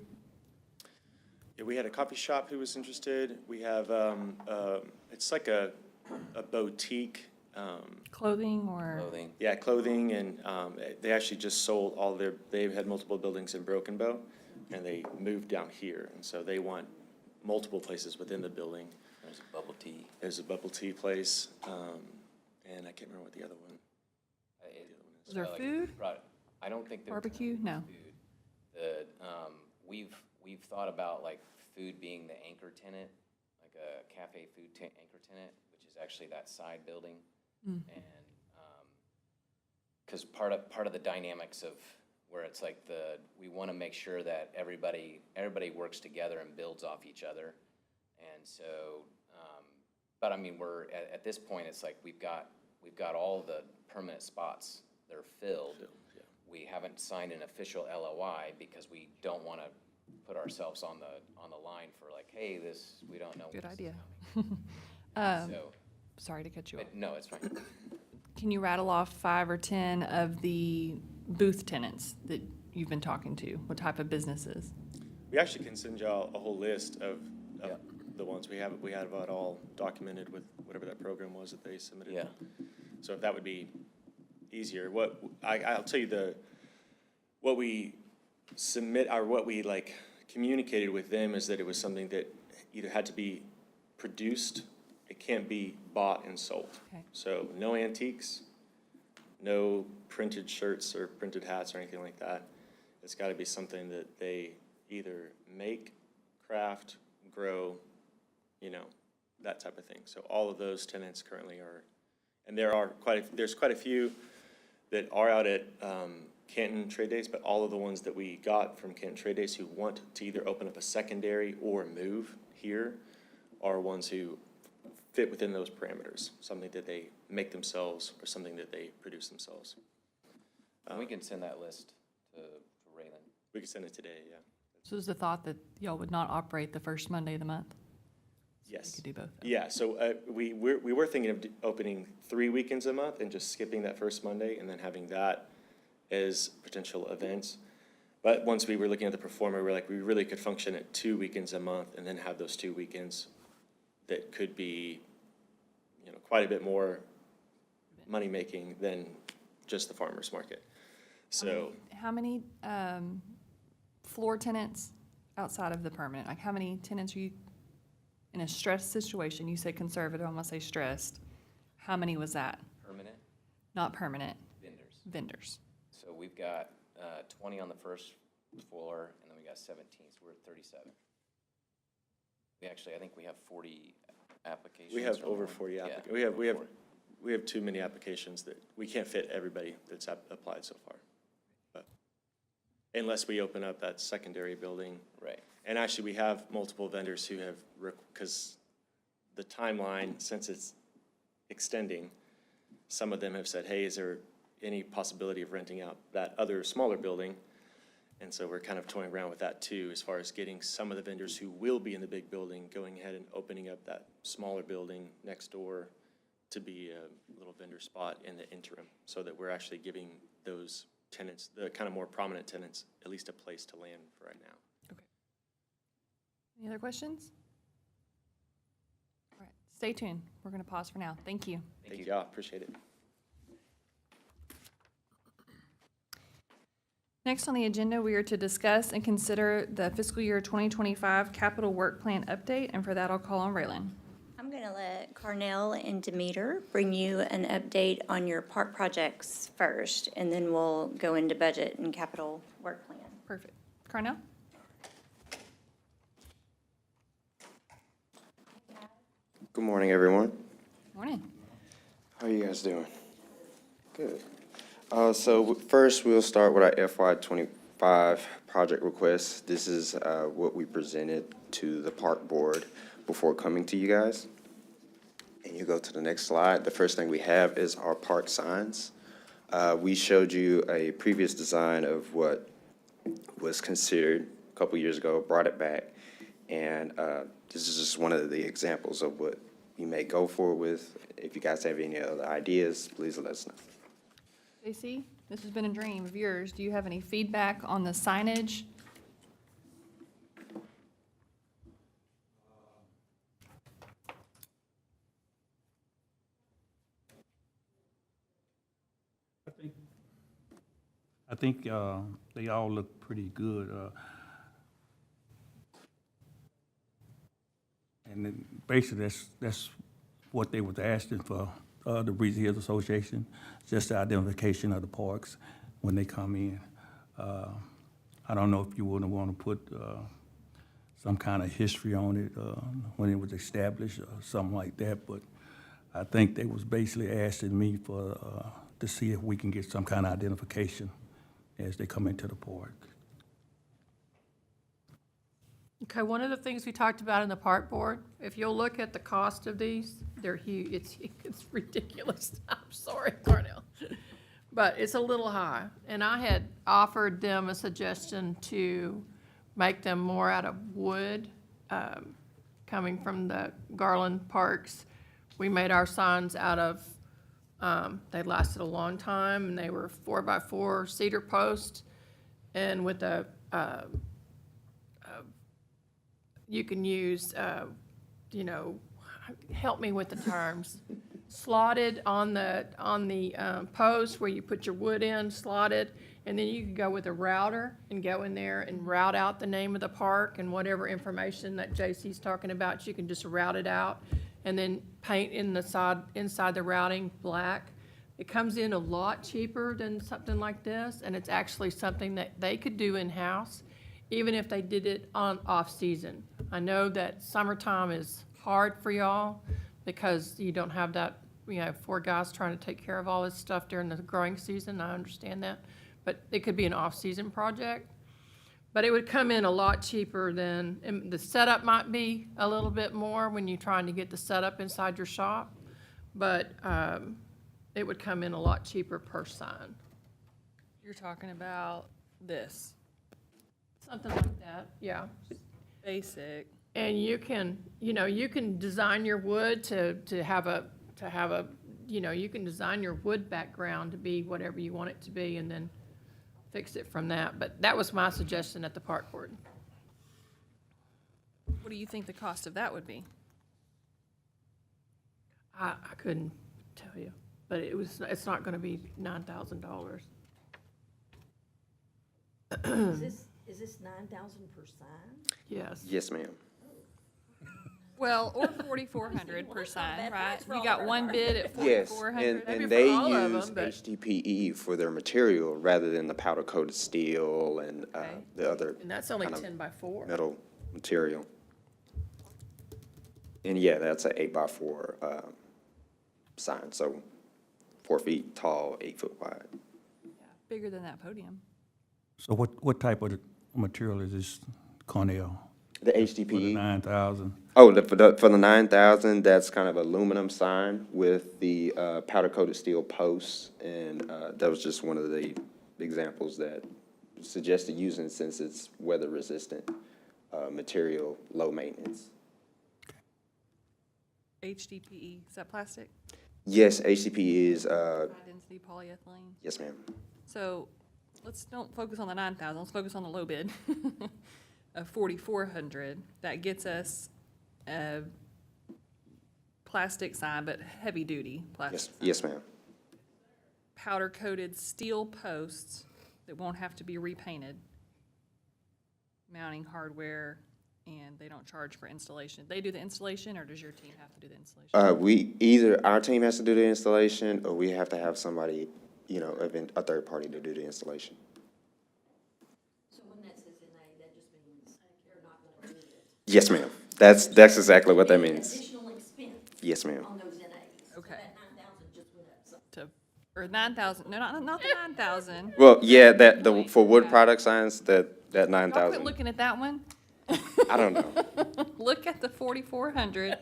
Yeah, we had a coffee shop who was interested. We have, it's like a boutique, Clothing or? Clothing. yeah, clothing, and they actually just sold they had multiple buildings in Broken Bow, and they moved down here, and so they want multiple places within the building. There's a bubble tea. There's a bubble tea place, and I can't remember what the other one. Is there food? I don't think there's Barbecue? No. food. We've thought about like food being the anchor tenant, like a cafe food anchor tenant, which is actually that side building. And because part of the dynamics of where it's like we want to make sure that everybody works together and builds off each other. And so But I mean, we're, at this point, it's like we've got all the permanent spots that are filled. We haven't signed an official LOI because we don't want to put ourselves on the line for like, hey, we don't know. Good when this idea. is coming. So, Sorry to cut you off. but no, it's fine. Can you rattle off 5 or 10 of the booth tenants that you've been talking to? What type of businesses? We actually can send y'all a whole list of Yeah. the ones we have it all documented with whatever that program was that they submitted. Yeah. So if that would be easier, I'll tell you what we submit, or what we like communicated with them is that it was something that either had to be produced, it can't be bought and sold. Okay. So no antiques, no printed shirts or printed hats or anything like that. It's gotta be something that they either make, craft, grow, that type of thing. So all of those tenants currently are, and there's quite a few that are out at Canton Trade Days, but all of the ones that we got from Canton Trade Days who want to either open up a secondary or move here are ones who fit within those parameters, something that they make themselves or something that they produce themselves. We can send that list to Raylan. We could send it today, yeah. So is the thought that y'all would not operate the first Monday of the month? Yes. You could do both. Yeah, so we were thinking of opening 3 weekends a month and just skipping that first Monday and then having that as potential events. But once we were looking at the performer, we were like, we really could function at 2 weekends a month and then have those 2 weekends that could be, quite a bit more money-making than just the farmer's market. So, How many floor tenants outside of the permanent? Like, how many tenants are you in a stressed situation? You said conservative, I'm gonna say stressed. How many was that? Permanent Not permanent, vendors. vendors. So we've got 20 on the first floor, and then we got 17, so we're at 37. I think we have 40 applications. we have or over more. 40 Yeah, applicants. over 40. We have too many applications that we can't fit everybody that's applied so far. But unless we open up that secondary building. Right. And actually, we have multiple vendors who have, because the timeline, since it's extending, some of them have said, hey, is there any possibility of renting out that other smaller building? And so we're kind of toying around with that too, as far as getting some of the vendors who will be in the big building, going ahead and opening up that smaller building next door to be a little vendor spot in the interim, so that we're actually giving those tenants, the kind of more prominent tenants, at least a place to land for right now. Any other questions? All right, stay tuned. We're gonna pause for now. Thank you. Thank you, appreciate it. Next on the agenda, we are to discuss and consider the fiscal year 2025 capital work plan update, and for that, I'll call on Raylan. I'm going to let Carnell and Demeter bring you an update on your park projects first, and then we'll go into budget and capital work plan. Perfect. Carnell? Good morning, everyone. Morning. How are you guys doing? Good. So first, we'll start with our FY25 project request. This is what we presented to the park board before coming to you guys. And you go to the next slide. The first thing we have is our park signs. We showed you a previous design of what was considered a couple years ago, brought it back. And this is just one of the examples of what you may go forward with. If you guys have any other ideas, please let us know. JC, this has been a dream of yours. Do you have any feedback on the signage? I think they all look pretty good. And then basically, that's what they was asking for, the Breezy Hills Association, just the identification of the parks when they come in. I don't know if you wouldn't want to put some kind of history on it when it was established or something like that, but I think they was basically asking me for to see if we can get some kind of identification as they come into the park. Okay, one of the things we talked about in the park board, if you'll look at the cost of these, they're huge, it's ridiculous. I'm sorry, Darnell. But it's a little high. And I had offered them a suggestion to make them more out of wood, coming from the Garland Parks. We made our signs out of, they lasted a long time, and they were 4x4 cedar posts, and with you can use, help me with the terms. Slotted on the post where you put your wood in, slotted, and then you can go with a router and go in there and route out the name of the park and whatever information that JC's talking about, you can just route it out and then paint inside the routing black. It comes in a lot cheaper than something like this, and it's actually something that they could do in-house, even if they did it on off-season. I know that summertime is hard for y'all because you don't have that, 4 guys trying to take care of all this stuff during the growing season. I understand that. But it could be an off-season project. But it would come in a lot cheaper than, and the setup might be a little bit more when you're trying to get the setup inside your shop. But it would come in a lot cheaper per sign. You're talking about this. Something like that, yeah. Basic. And you can, you can design your wood to have a, you can design your wood background to be whatever you want it to be and then fix it from that. But that was my suggestion at the park board. What do you think the cost of that would be? I couldn't tell you, but it's not gonna be $9,000. Is this 9,000 per sign? Yes. Yes, ma'am. Well, or 4,400 per sign, right? You got one bid at Yes, 4,400? That'd be and for they all of use them, but- HDPE for their material rather than the powder coated steel and Okay. the other And that's only kind of 10 by 4. metal material. And yeah, that's an 8x4 sign, so 4 feet tall, 8 foot wide. Bigger than that podium. So what type of material is this, Cornell? The For the HDPE. 9,000? Oh, for the 9,000, that's kind of aluminum sign with the powder coated steel posts, and that was just one of the examples that suggested using since it's weather resistant material, low maintenance. HDPE, is that plastic? Yes, HDPE is, High density polyethylene. yes, ma'am. So let's don't focus on the 9,000, let's focus on the low bid of 4,400. That gets us a plastic sign, but heavy duty plastic Yes, sign. yes, ma'am. Powder coated steel posts that won't have to be repainted. Mounting hardware, and they don't charge for installation. They do the installation, or does your team have to do the installation? Either our team has to do the installation, or we have to have somebody, a third party to do the installation. So when that says NA, that just means you're not gonna do it. Yes, ma'am. That's exactly what that means. Additional expense Yes, ma'am. on those NAs. Okay. So that 9,000 just went up. So Or 9,000, no, not the 9,000. Well, yeah, for wood product signs, that Y'all quit 9,000, looking at that one. I don't know. Look at the 4,400.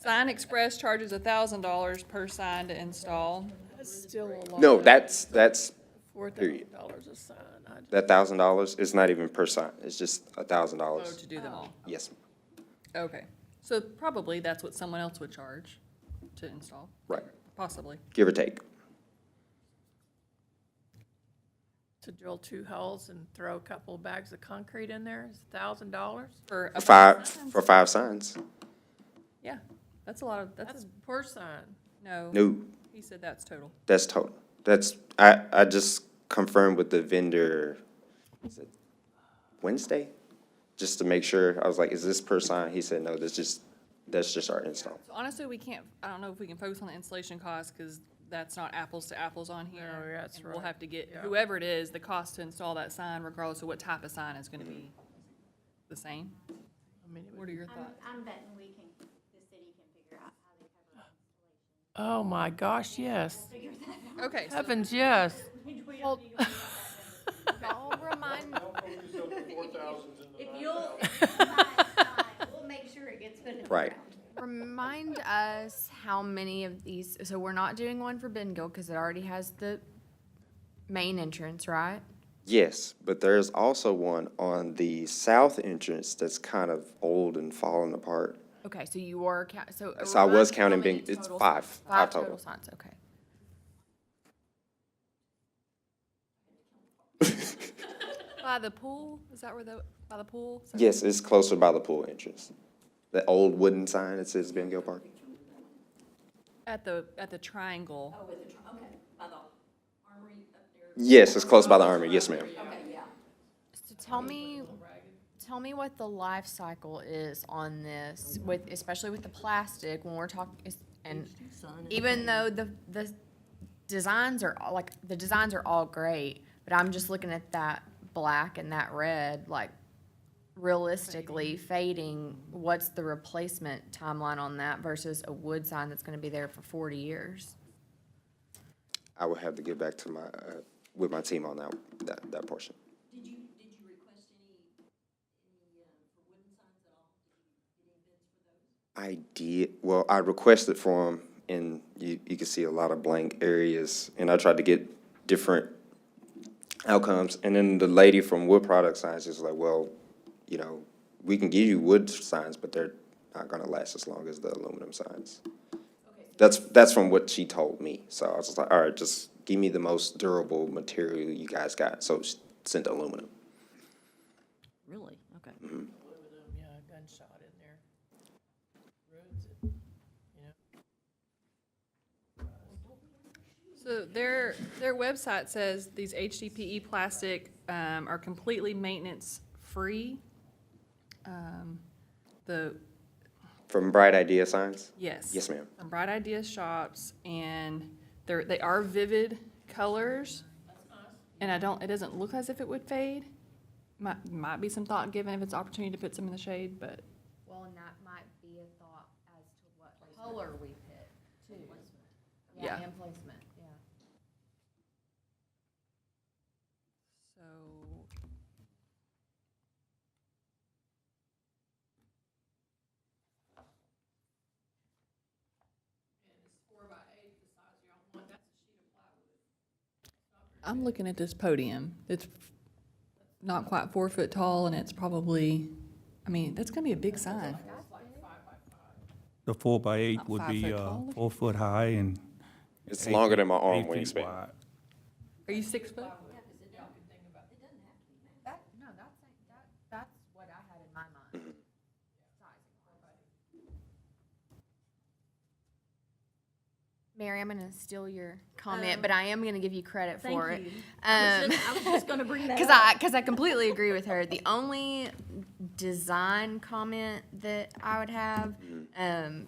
Sign Express charges $1,000 per sign to install. That's still a lot. No, that's, $4,000 a sign. that $1,000 is not even per sign. It's just Oh, $1,000. to do them all. Yes, Okay. So probably that's what someone else would charge to install, right. possibly. Give or take. To drill 2 holes and throw a couple of bags of concrete in there is $1,000? For a For 5 signs. Yeah, that's a lot of, That's per sign. no. No, He said that's total. that's total. I just confirmed with the vendor, is it Wednesday? Just to make sure. I was like, is this per sign? He said, no, that's just our install. So honestly, we can't, I don't know if we can focus on the installation cost, because that's not apples to apples on here. No, yeah, that's And we'll right. have to get, Yeah. whoever it is, the cost to install that sign, regardless of what type of sign, is gonna be the same. I mean, it What are your thoughts? I'm betting the city can figure out how they cover it. Oh, my gosh, yes. Okay, so Heavens, yes. Y'all remind, If you'll Right. Remind us how many of these, so we're not doing one for Bengal because it already has the main entrance, right? Yes, but there's also one on the south entrance that's kind of old and falling apart. Okay, so you were, so. So I was remind me how counting many being, it's total five, signs. five total. Signs, okay. By the pool? Is that where by the pool? Yes, it's closer by the pool entrance. The old wooden sign that says Bengal Park. At the triangle. Yes, it's close by the Armory, yes, ma'am. So tell me what the life cycle is on this, with, especially with the plastic, when we're talking, and even though the designs are, the designs are all great, but I'm just looking at that black and that red, like, realistically fading, what's the replacement timeline on that versus a wood sign that's gonna be there for 40 years? I would have to get back to my, with my team on that portion. Did you request any for wooden signs at all? Did you get any bids for those? I did, well, I requested for them, and you can see a lot of blank areas, and I tried to get different outcomes, and then the lady from Wood Product Signs is like, well, you know, we can give you wood signs, but they're not gonna last as long as the aluminum signs. That's from what she told me, so I was just like, all right, just give me the most durable material you guys got, so she sent aluminum. Really? Okay. Yeah, gunshot in there. Ruins it, you know? So their website says these HDPE plastic are completely maintenance-free. The, From Bright Idea Signs? yes. Yes, ma'am. From Bright Ideas Shops, and they are vivid colors. And it doesn't look as if it would fade. Might be some thought given if it's opportunity to put some in the shade, but Well, and that might be a thought as to what color we pick, too. Yeah. And placement, yeah. so. I'm looking at this podium. It's not quite 4 foot tall, and it's probably, I mean, that's gonna be a big sign. The 4x8 About would 5 be foot tall. 4 foot high and. It's longer than my arm 8 feet wingspan. wide. Are you 6 foot? That's what I had in my mind. Mary, I'm gonna steal your comment, but I am gonna give you credit for it. I was just gonna bring that Because up. I completely agree with her. The only design comment that I would have,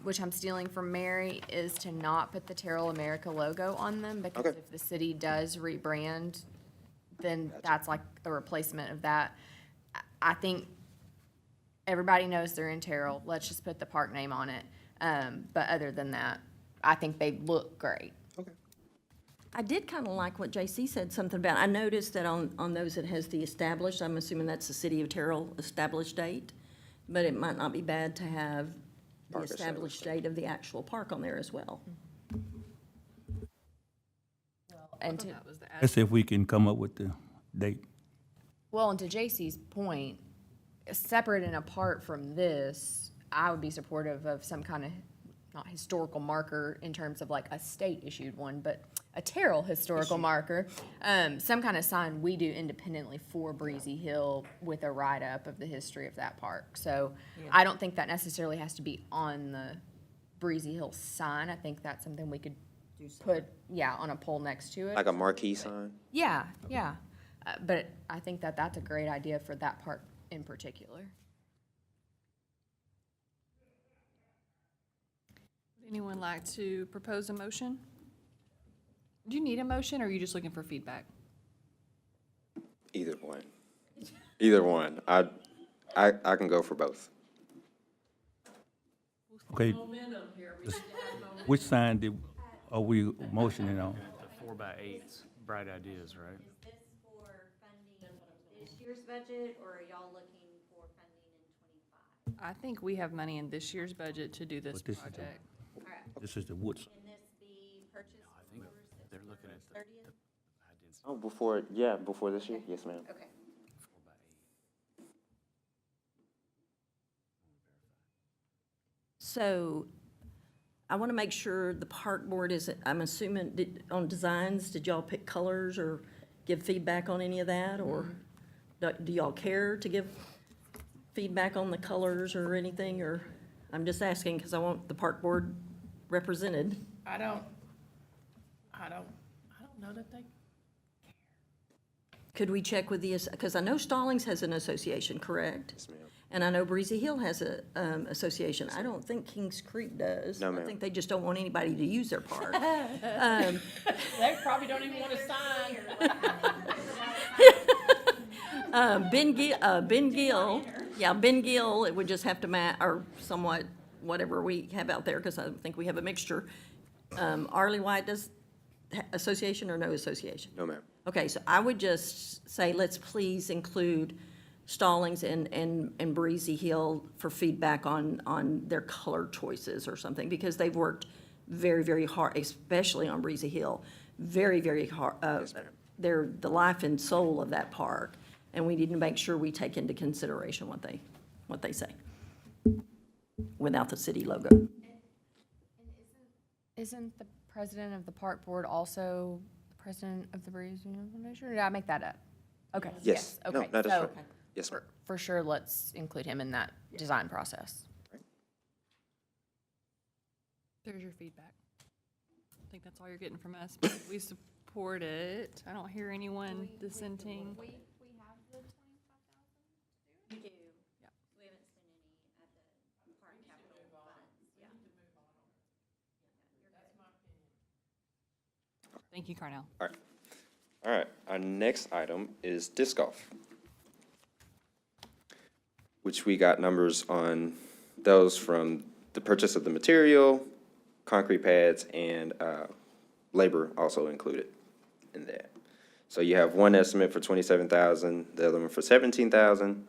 which I'm stealing from Mary, is to not put the Terrell America logo on them, because Okay. if the city does rebrand, then that's like the replacement of that. I think everybody knows they're in Terrell. Let's just put the park name on it. But other than that, I think they look great. I did kind of like what JC said something about. I noticed that on those it has the established, I'm assuming that's the City of Terrell established date, but it might not be bad to have the Park established date of the actual park on there as well. And to, That was the Let's see if we can come up with the date. well, and to JC's point, separate and apart from this, I would be supportive of some kind of, not historical marker in terms of like a state-issued one, but a Terrell historical marker, some kind of sign we do independently for Breezy Hill with a write-up of the history of that park. So I don't think that necessarily has to be on the Breezy Hill sign. I think that's something we could put, on a pole next to it. Like a marquee sign? Yeah. But I think that that's a great idea for that park in particular. Would anyone like to propose a motion? Do you need a motion, or are you just looking for feedback? Either one. Either one. I can go for both. Okay. Which sign are we motioning on? The 4x8s, Bright Ideas, right? Is this for funding this year's budget, or are y'all looking for funding in I think we have money in this year's budget to do this But this is the- project. This is the Woods. Can this be purchased think they're looking at the 30th? high density Oh, before this year? Yes, ma'am. Okay. 4x8. So I want to make sure the park board is, I'm assuming, on designs, did y'all pick colors or give feedback on any of that? Or do y'all care to give feedback on the colors or anything? Or, I'm just asking because I want the park board represented. I don't know that they, Could we check with the, because I know Stallings has an association, correct? Yes, ma'am. And I know Breezy Hill has a association. I don't think Kings Creek does. No, I ma'am. think they just don't want anybody to use their park. they probably don't even want to sign. Ben Gill, it would just have to or somewhat, whatever we have out there, because I think we have a mixture. Arlie White does association or no association? No, ma'am. Okay, so I would just say, let's please include Stallings and Breezy Hill for feedback on their color choices or something, because they've worked very, very hard, especially on Breezy Hill, very, very hard. They're the life and soul of that park, and we need to make sure we take into consideration what they say, without the city logo. Isn't the president of the park board also the president of the Breeze Union Foundation? Or did I make that up? Okay. Yes. No, Okay. that is So right. Yes, ma'am. for sure, let's include him in that design process. There's your feedback. I think that's all you're getting from us, but we support it. I don't hear anyone dissenting. We have the 25,000? You do. Yeah. We haven't spent any at the park capital funds, yeah. Thank you, Carnell. All right, our next item is disc golf, which we got numbers on those from the purchase of the material, concrete pads, and labor also included in that. So you have one estimate for 27,000, the other one for 17,000.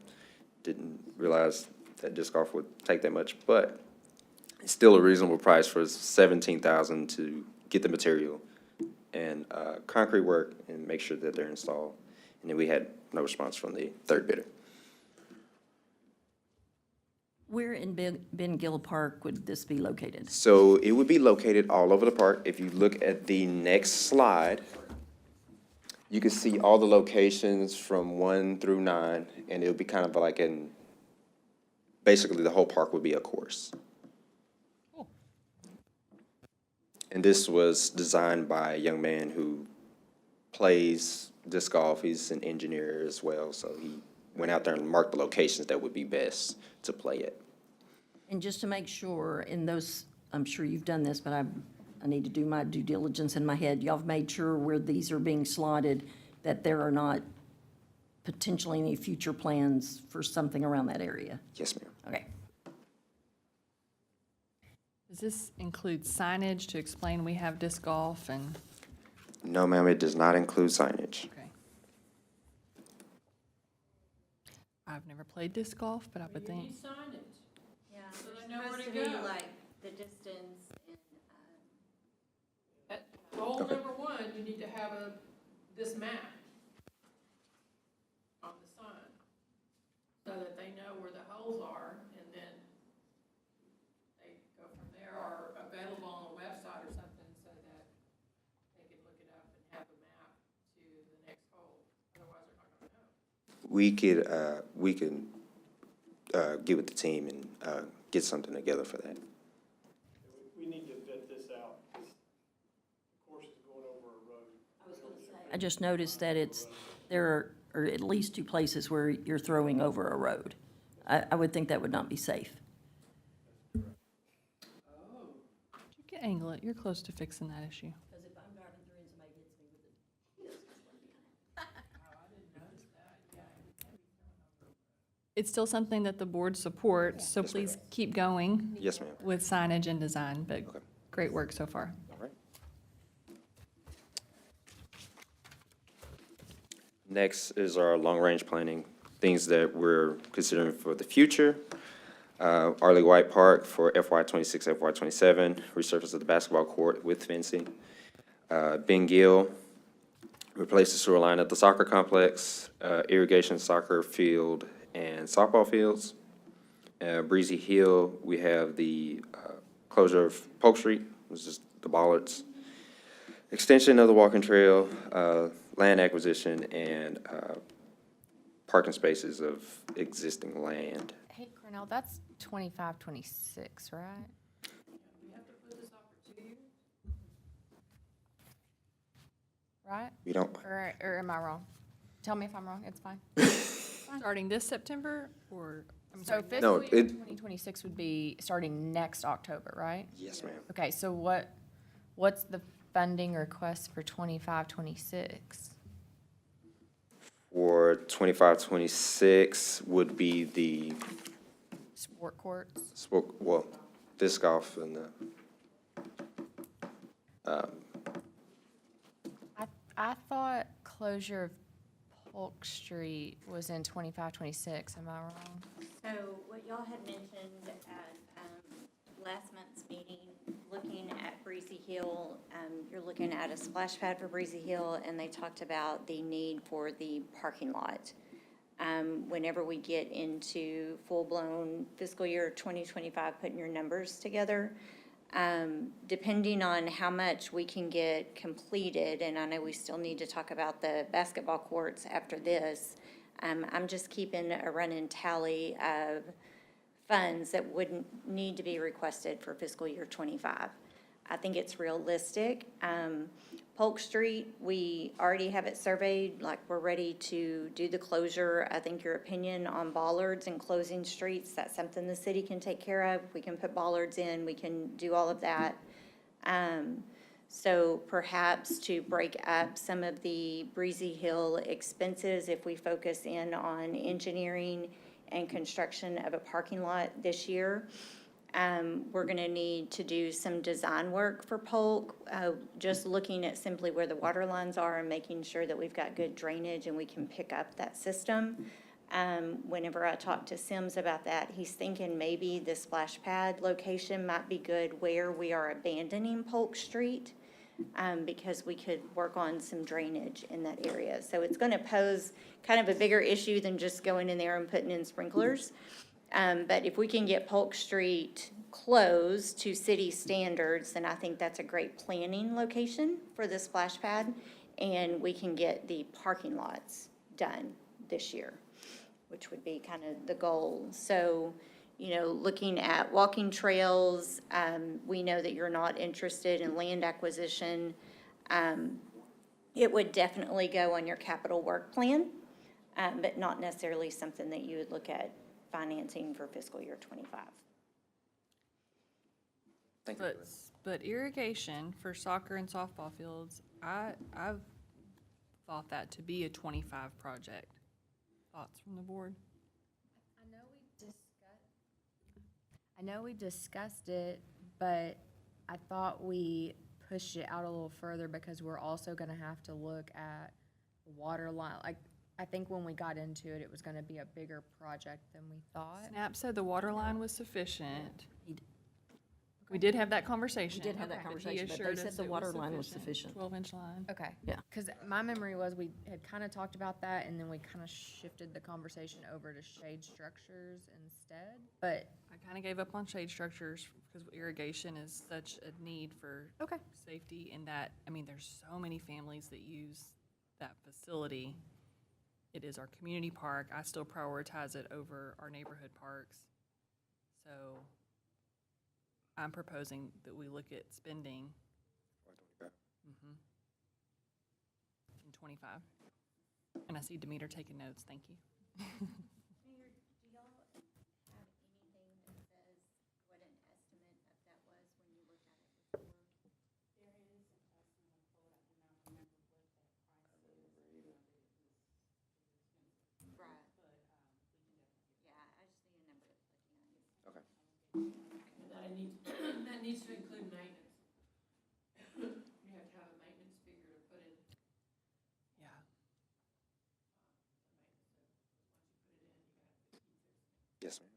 Didn't realize that disc golf would take that much, but it's still a reasonable price for 17,000 to get the material and concrete work and make sure that they're installed. And then we had no response from the third bidder. Where in Ben Gill Park would this be located? So it would be located all over the park. If you look at the next slide, you can see all the locations from 1 through 9, and it would be kind of like basically the whole park would be a course. Cool. And this was designed by a young man who plays disc golf. He's an engineer as well, so he went out there and marked the locations that would be best to play at. And just to make sure, in those, I'm sure you've done this, but I need to do my due diligence in my head. Y'all have made sure where these are being slotted, that there are not potentially any future plans for something around that area? Yes, ma'am. Okay. Does this include signage to explain we have disc golf and, No, ma'am, it does not include signage. okay. I've never played disc golf, but I would think, signage. Yeah, So there's they know where to supposed to be go. like the distance and, Goal number one, you need to have this map on the sign, so that they know where the holes are, and then they go from there, or available on the website or something, so that they can look it up and have a map to the next hole, otherwise they're not gonna know. We can get with the team and get something together for that. We need to vet this out, because the course is going over a road. I just noticed that there are at least 2 places where you're throwing over a road. I would think that would not be safe. you can angle it. You're close to fixing that issue. Because if I'm driving through and somebody hits me with a It's still something that the board supports, so Yes, ma'am. please keep going Yes, ma'am. with signage and design, but Okay. great work so far. All right. Next is our long-range planning, things that we're considering for the future. Arlie White Park for FY '26, FY '27, resurface of the basketball court with fencing. Ben Gill, replace the sewer line at the soccer complex, irrigation soccer field and softball fields. Breezy Hill, we have the closure of Polk Street, which is the bollards. Extension of the walking trail, land acquisition, and parking spaces of existing land. Hey, Cornell, that's 25, 26, right? Right? We don't, Or am I wrong? Tell me if I'm wrong, it's fine. Starting this September, or, I'm So sorry, No, fiscal year it- 2026 would be starting next October, right? yes, ma'am. Okay, so what's the funding request for 25, 26? For 25, 26 would be the, Sport courts? well, disc golf and the, I thought closure of Polk Street was in 25, 26, am I wrong? So what y'all had mentioned at last month's meeting, looking at Breezy Hill, you're looking at a splash pad for Breezy Hill, and they talked about the need for the parking lot. Whenever we get into full-blown fiscal year 2025, putting your numbers together, depending on how much we can get completed, and I know we still need to talk about the basketball courts after this, I'm just keeping a running tally of funds that wouldn't need to be requested for fiscal year '25. I think it's realistic. Polk Street, we already have it surveyed, like we're ready to do the closure. I think your opinion on bollards and closing streets, that's something the city can take care of. We can put bollards in, we can do all of that. So perhaps to break up some of the Breezy Hill expenses, if we focus in on engineering and construction of a parking lot this year. We're gonna need to do some design work for Polk, just looking at simply where the water lines are and making sure that we've got good drainage and we can pick up that system. Whenever I talked to Sims about that, he's thinking maybe the splash pad location might be good where we are abandoning Polk Street, because we could work on some drainage in that area. So it's gonna pose kind of a bigger issue than just going in there and putting in sprinklers. But if we can get Polk Street closed to city standards, then I think that's a great planning location for the splash pad. And we can get the parking lots done this year, which would be kind of the goal. So, you know, looking at walking trails, we know that you're not interested in land acquisition. It would definitely go on your capital work plan, but not necessarily something that you would look at financing for fiscal year '25. thank you. but irrigation for soccer and softball fields, I've thought that to be a '25 project. Thoughts from the board? I know we discussed it, but I thought we pushed it out a little further because we're also gonna have to look at water line. Like, I think when we got into it, it was gonna be a bigger project than we thought. Snap said the water line was sufficient. We did have that conversation. We did have that but he conversation, but they assured said us the it water line was sufficient. 12-inch line. Okay. Yeah. Because my memory was we had kind of talked about that, and then we kind of shifted the conversation over to shade structures instead, but. I kind of gave up on shade structures because irrigation is such a need for Okay. safety in that, I mean, there's so many families that use that facility. It is our community park. I still prioritize it over our neighborhood parks. So I'm proposing that we look at spending in '25. And I see Demeter taking notes. Thank you. That needs to include maintenance. You have to have a maintenance figure to put in. Yeah. Yes, ma'am.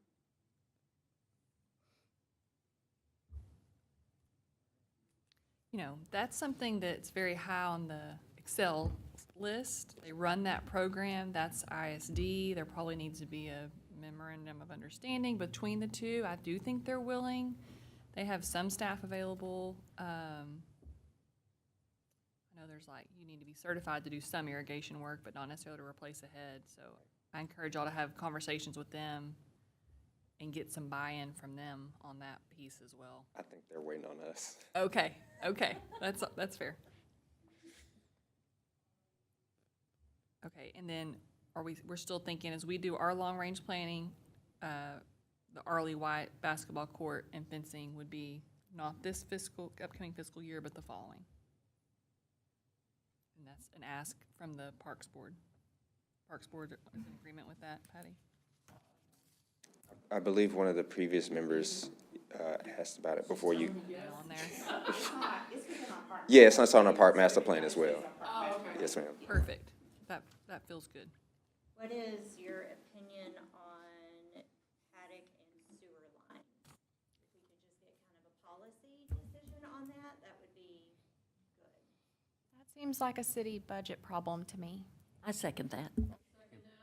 that's something that's very high on the Excel list. They run that program, that's ISD. There probably needs to be a memorandum of understanding between the two. I do think they're willing. They have some staff available. I know there's like, you need to be certified to do some irrigation work, but not necessarily to replace a head. So I encourage y'all to have conversations with them and get some buy-in from them on that piece as well. I think they're waiting on us. Okay, that's fair. Okay, and then we're still thinking as we do our long-range planning, the Arlie White basketball court and fencing would be not this upcoming fiscal year, but the following. And that's an ask from the Parks Board. Parks Board is in agreement with that, Patty? I believe one of the previous members asked about it before you. On there. Yeah, it's on our park master plan as well. Oh, okay. Yes, ma'am. Perfect. That feels good. What is your opinion on paddock and sewer lines? If we could just get kind of a policy decision on that, that would be good. That seems like a city budget problem to me. I second that.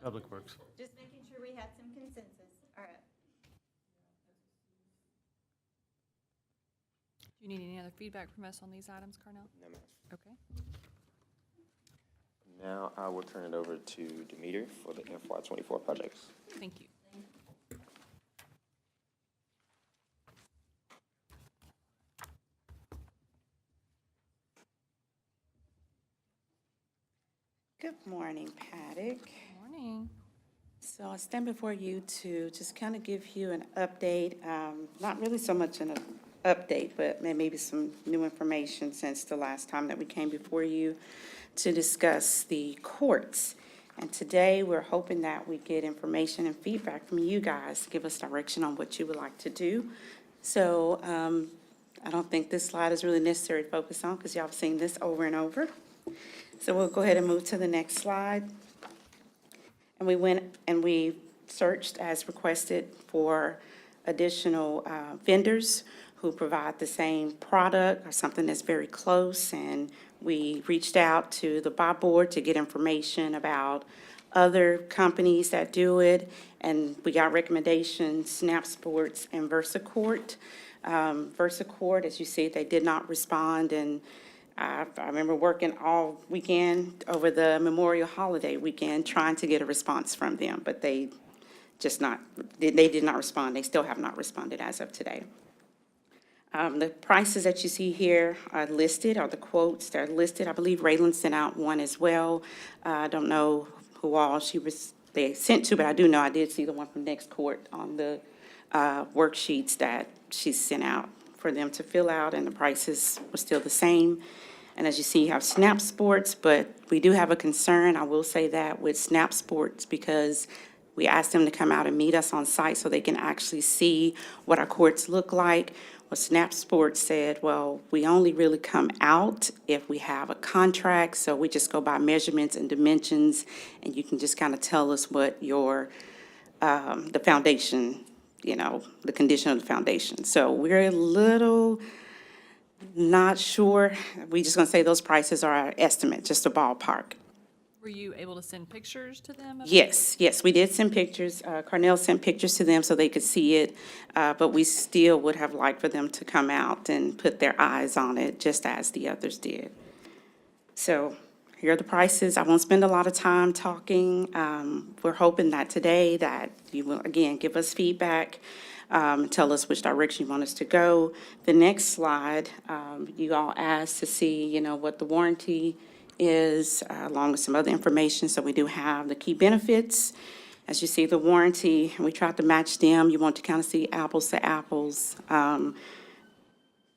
Public Works. Just making sure we had some consensus. All right. Do you need any other feedback from us on these items, Carnell? No, ma'am. Okay. Now I will turn it over to Demeter for the FY24 projects. Thank you. Good morning, Paddock. Good morning. So I stand before you to just kind of give you an update, not really so much an update, but maybe some new information since the last time that we came before you to discuss the courts. And today, we're hoping that we get information and feedback from you guys to give us direction on what you would like to do. So I don't think this slide is really necessary to focus on because y'all have seen this over and over. So we'll go ahead and move to the next slide. And we went and we searched as requested for additional vendors who provide the same product or something that's very close. And we reached out to the buy board to get information about other companies that do it. And we got recommendations, Snap Sports and VersaCourt. VersaCourt, as you see, they did not respond. And I remember working all weekend over the Memorial Holiday weekend trying to get a response from them, but they did not respond. They still have not responded as of today. The prices that you see here are listed, or the quotes, they're listed. I believe Raylan sent out one as well. I don't know who all they sent to, but I do know I did see the one from Next Court on the worksheets that she sent out for them to fill out, and the prices were still the same. And as you see, you have Snap Sports, but we do have a concern, I will say that, with Snap Sports, because we asked them to come out and meet us on site so they can actually see what our courts look like. Well, Snap Sports said, well, we only really come out if we have a contract, so we just go by measurements and dimensions, and you can just kind of tell us what your, the foundation, the condition of the foundation. So we're a little not sure. We're just going to say those prices are our estimate, just a ballpark. Were you able to send pictures to them? Yes, we did send pictures. Carnell sent pictures to them so they could see it, but we still would have liked for them to come out and put their eyes on it, just as the others did. So here are the prices. I won't spend a lot of time talking. We're hoping that today that you will, again, give us feedback, tell us which direction you want us to go. The next slide, you all asked to see, what the warranty is, along with some other information. So we do have the key benefits. As you see, the warranty, we tried to match them. You want to kind of see apples to apples.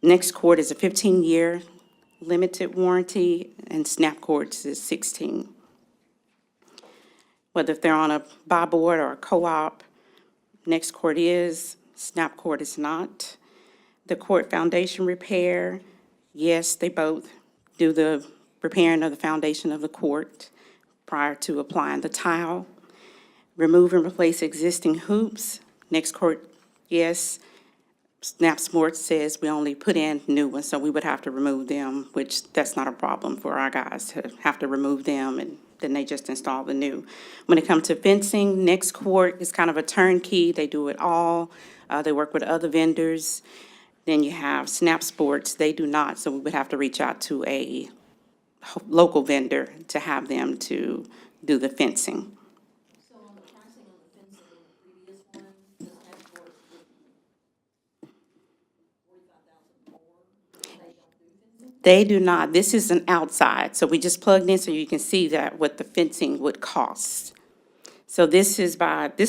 Next Court is a 15-year limited warranty, and Snap Courts is 16. Whether if they're on a buy board or a co-op, Next Court is, Snap Court is not. The court foundation repair, yes, they both do the repairing of the foundation of the court prior to applying the tile. Remove and replace existing hoops, Next Court, yes. Snap Sports says we only put in new ones, so we would have to remove them, which that's not a problem for our guys to have to remove them, and then they just install the new. When it comes to fencing, Next Court is kind of a turnkey. They do it all. They work with other vendors. Then you have Snap Sports. They do not, so we would have to reach out to a local vendor to have them to do the fencing. So on the pricing on the fencing on the previous one, the Snap Court would be 45,000 more, and they don't do fencing? They do not. This is an outside, so we just plugged in so you can see that what the fencing would cost. So this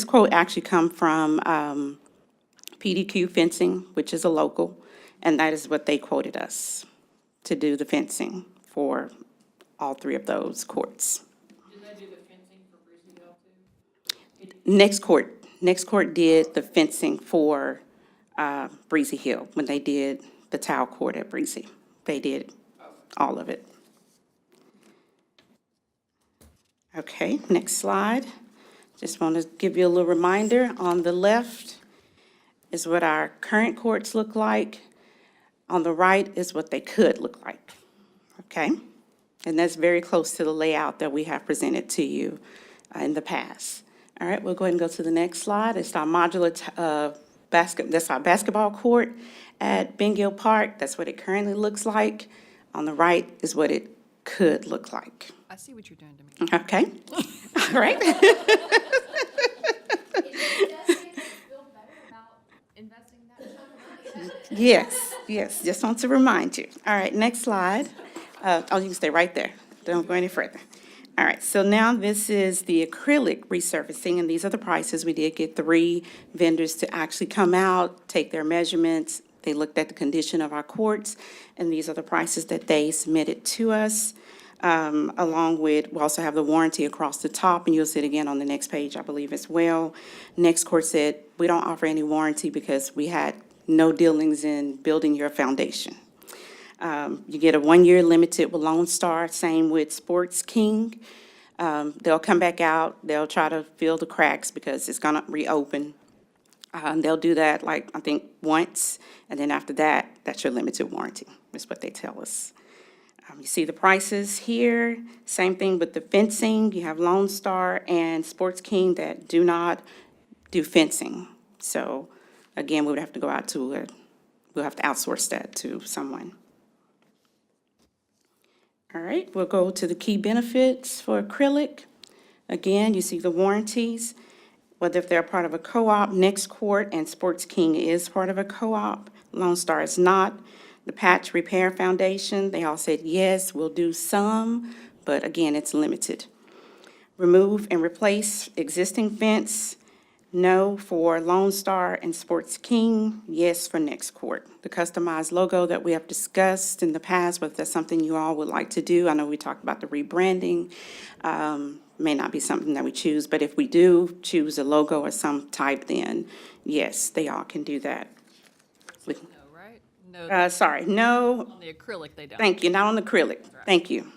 quote actually come from PDQ Fencing, which is a local, and that is what they quoted us to do the fencing for all three of those courts. Did they do the fencing for Breezy Hill too? Next court did the fencing for Breezy Hill when they did the towel court at Breezy. They did all of it. Okay, next slide. Just want to give you a little reminder. On the left is what our current courts look like. On the right is what they could look like. Okay? And that's very close to the layout that we have presented to you in the past. All right, we'll go ahead and go to the next slide. It's our modular that's our basketball court at Bengill Park. That's what it currently looks like. On the right is what it could look like. I see what you're doing to me. Okay? All right. It does make us feel better about investing that much money. Yes, just want to remind you. All right, next slide. You can stay right there. Don't go any further. All right, so now this is the acrylic resurfacing, and these are the prices. We did get 3 vendors to actually come out, take their measurements. They looked at the condition of our courts, and these are the prices that they submitted to us. Along with, we also have the warranty across the top, and you'll see it again on the next page, I believe, as well. Next court said, we don't offer any warranty because we had no dealings in building your foundation. You get a 1-year limited with Lone Star, same with Sports King. They'll come back out, they'll try to fill the cracks because it's gonna reopen. They'll do that like, I think, once, and then after that, that's your limited warranty, is what they tell us. You see the prices here, same thing with the fencing. You have Lone Star and Sports King that do not do fencing. So again, we would have to go out to we'll have to outsource that to someone. All right, we'll go to the key benefits for acrylic. Again, you see the warranties, whether if they're part of a co-op. Next Court and Sports King is part of a co-op. Lone Star is not. The Patch Repair Foundation, they all said, yes, we'll do some, but again, it's limited. Remove and replace existing fence, no for Lone Star and Sports King, yes for Next Court. The customized logo that we have discussed in the past, whether that's something you all would like to do. I know we talked about the rebranding. May not be something that we choose, but if we do choose a logo or some type, then yes, they all can do that. No, right? No, Sorry, no, on the acrylic they don't. thank you, not on acrylic. Thank you.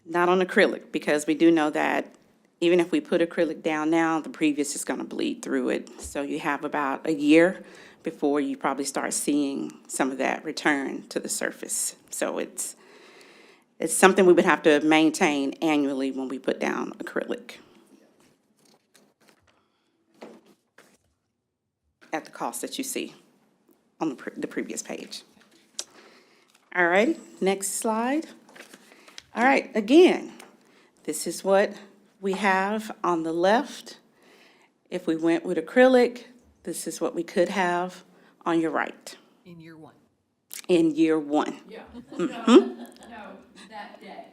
Not on acrylic, because we do know that even if we put acrylic down now, the previous is going to bleed through it. So you have about a year before you probably start seeing some of that return to the surface. So it's something we would have to maintain annually when we put down acrylic at the cost that you see on the previous page. All right, next slide. All right, again, this is what we have on the left. If we went with acrylic, this is what we could have on your right In year 1. in year 1. Yeah. Mhm. No, that day.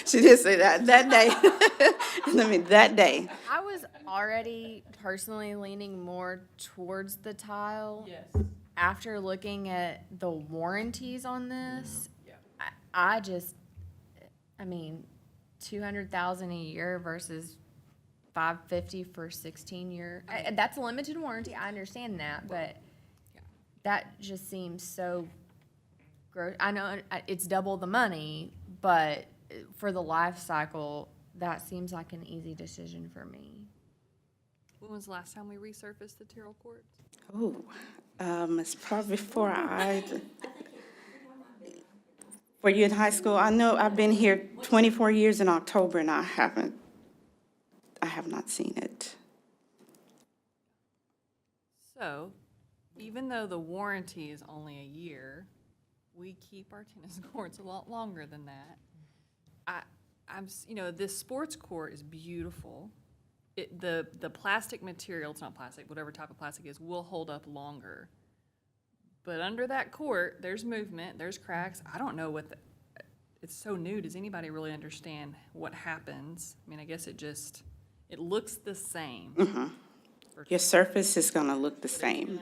She did say that day. I mean, that day. I was already personally leaning more towards the tile. Yes. After looking at the warranties on this, Yeah. I mean, 200,000 a year versus 550 for 16-year. That's a limited warranty. I understand that, but that just seems so gross. I know it's double the money, but for the life cycle, that seems like an easy decision for me. When was the last time we resurfaced the Terrell courts? Oh, it's probably were you in high school? I know I've been here 24 years in October, and I have not seen it. So, even though the warranty is only a year, we keep our tennis courts a lot longer than that. This sports court is beautiful. The plastic material, it's not plastic, whatever type of plastic is, will hold up longer. But under that court, there's movement, there's cracks. I don't know it's so new. Does anybody really understand what happens? I mean, I guess it looks the same. Your surface is going to look the same.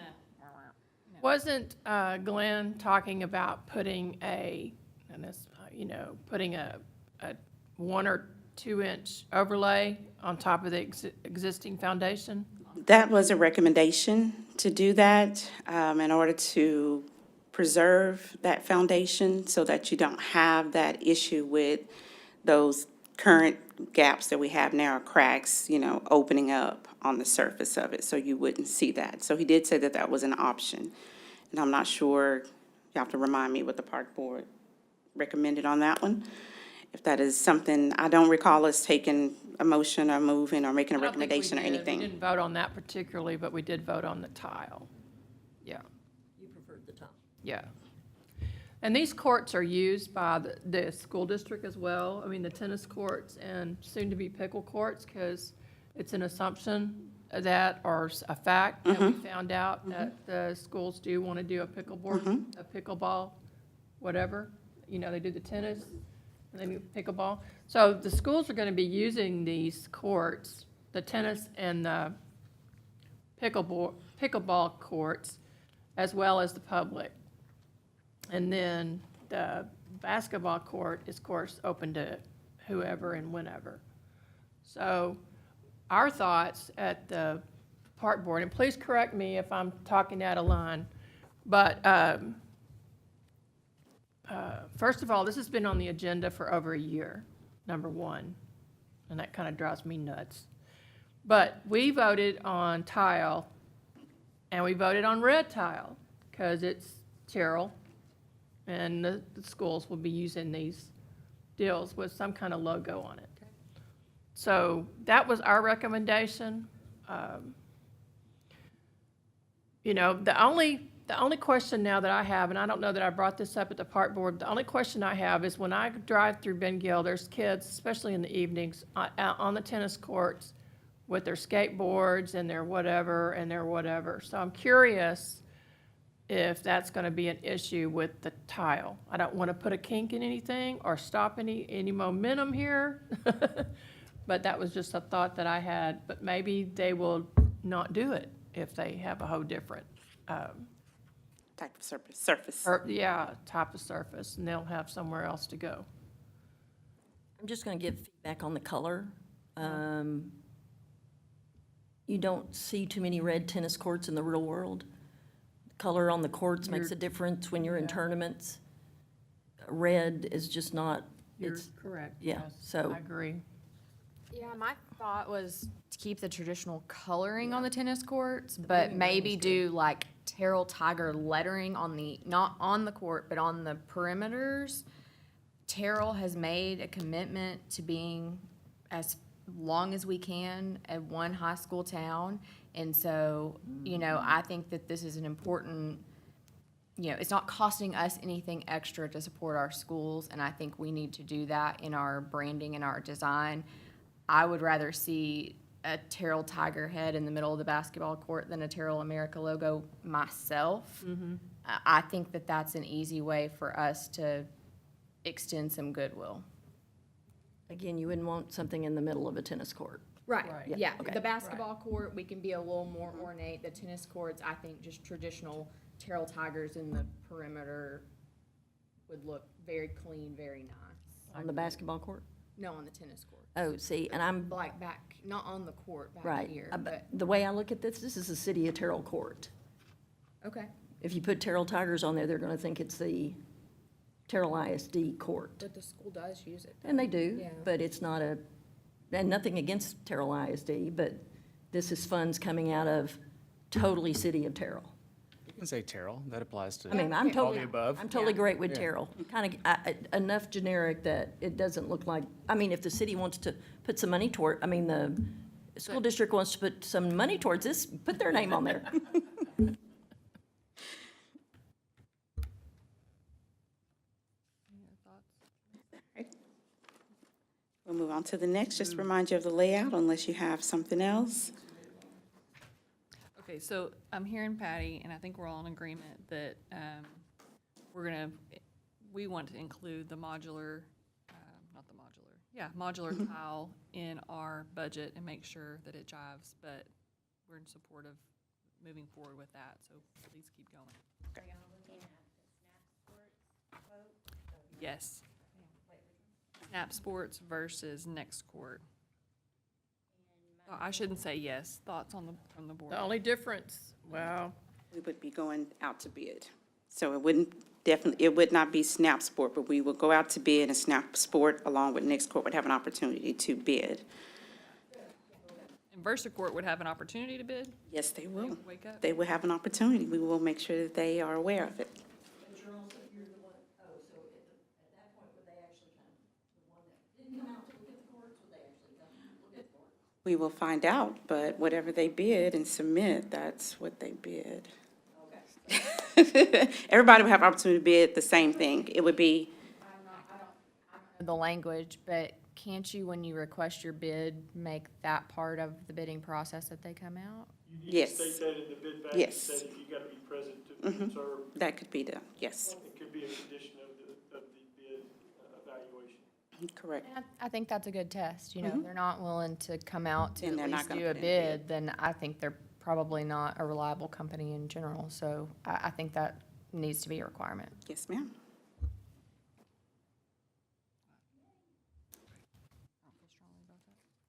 Wasn't Glenn talking about putting putting a 1 or 2 inch overlay on top of the existing foundation? That was a recommendation to do that in order to preserve that foundation so that you don't have that issue with those current gaps that we have now, or cracks, opening up on the surface of it, so you wouldn't see that. So he did say that that was an option. And I'm not sure, you have to remind me what the park board recommended on that one. If that is something, I don't recall us taking a motion or moving or making a I don't think we recommendation or did. anything. We didn't vote on that particularly, but we did vote on the tile. Yeah. You preferred the top. Yeah. And these courts are used by the school district as well. I mean, the tennis courts and soon-to-be pickle courts, because it's an assumption that, or a fact that we found out that the schools do want to do a pickleball, whatever. They do the tennis, and they do pickleball. So the schools are going to be using these courts, the tennis and the pickleball courts, as well as the public. And then the basketball court is, of course, open to whoever and whenever. So our thoughts at the park board, and please correct me if I'm talking out of line, but first of all, this has been on the agenda for over a year, number one, and that kind of drives me nuts. But we voted on tile, and we voted on red tile, because it's Terrell, and the schools will be using these deals with some kind of logo on it. So that was our recommendation. The only question now that I have, and I don't know that I brought this up at the park board, the only question I have is when I drive through Ben Gill, there's kids, especially in the evenings, out on the tennis courts with their skateboards and their whatever. So I'm curious if that's going to be an issue with the tile. I don't want to put a kink in anything or stop any momentum here. But that was just a thought that I had. But maybe they will not do it if they have a whole different Type of surface. type of surface, and they'll have somewhere else to go. I'm just going to give feedback on the color. You don't see too many red tennis courts in the real world. Color on the courts makes a difference when you're in tournaments. Red is just not, You're it's, correct. yeah, Yes, so- I agree. Yeah, my thought was to keep the traditional coloring on the tennis courts, but maybe do like Terrell Tiger lettering on not on the court, but on the perimeters. Terrell has made a commitment to being as long as we can at one high school town. And so, I think that this is an important, it's not costing us anything extra to support our schools, and I think we need to do that in our branding and our design. I would rather see a Terrell Tiger head in the middle of the basketball court than a Terrell America logo myself. I think that that's an easy way for us to extend some goodwill. again, you wouldn't want something in the middle of a tennis court. Right, Right. yeah, Okay. the basketball court, we can be a little more ornate, the tennis courts, I think just traditional Terrell Tigers in the perimeter would look very clean, very nice. On the basketball court? No, on the tennis court, Oh, see, and I'm, like back, not on the court, back right. here, But but, the way I look at this is the city of Terrell Court. okay. If you put Terrell Tigers on there, they're gonna think it's the Terrell ISD court. But the school does use it. And they do, Yeah. but it's not and nothing against Terrell ISD, but this is funds coming out of totally City of Terrell. You can say Terrell, that applies to I mean, I'm all totally, the above. I'm totally great with Terrell. Kind of, enough generic that it doesn't look like, I mean, if the city wants to put some money toward, I mean, the school district wants to put some money towards this, put their name on there. We'll move on to the next. Just remind you of the layout unless you have something else. Okay, so I'm hearing Patty, and I think we're all in agreement that we want to include the modular, modular tile in our budget and make sure that it jives, but we're in support of moving forward with that, so please keep going. Yes. Snap Sports versus Next Court. Oh, I shouldn't say yes. Thoughts from the board? The only difference, well, We would be going out to bid. So it would not be Snap Sport, but we will go out to bid, and Snap Sport along with Next Court would have an opportunity to bid. And Versa Court would have an opportunity to bid? Yes, they will. Wake up. They will have an opportunity. We will make sure that they are aware of it. We will find out, but whatever they bid and submit, that's what they bid. Everybody would have opportunity to bid the same thing. It would be, The language, but can't you, when you request your bid, make that part of the bidding process that they come out? Yes. You state that in the bid package, Yes. that if you gotta be present to observe, that could be done, yes, it could be a condition of the bid evaluation. correct. And I think that's a good test, you know, they're not willing to come out to Then at they're not least gonna do a put in a bid, then I think they're probably not a reliable company in general, so I think that needs to be a requirement. Yes, ma'am.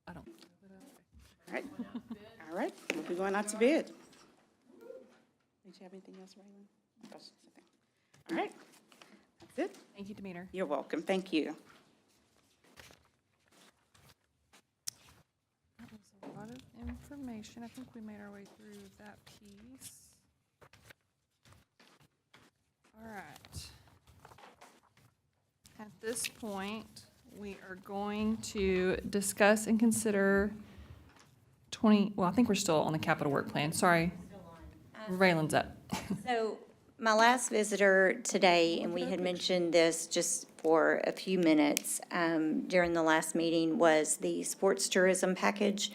I don't. All right, all right, we'll be going out to bid. Did you have anything else, Raymond? All right, that's it. Thank you, Demeter. You're welcome, thank you. That was a lot of information. I think we made our way through that piece. All right. At this point, we are going to discuss and consider I think we're still on the capital work plan. Sorry. Raylan's up. So my last visitor today, and we had mentioned this just for a few minutes during the last meeting, was the sports tourism package.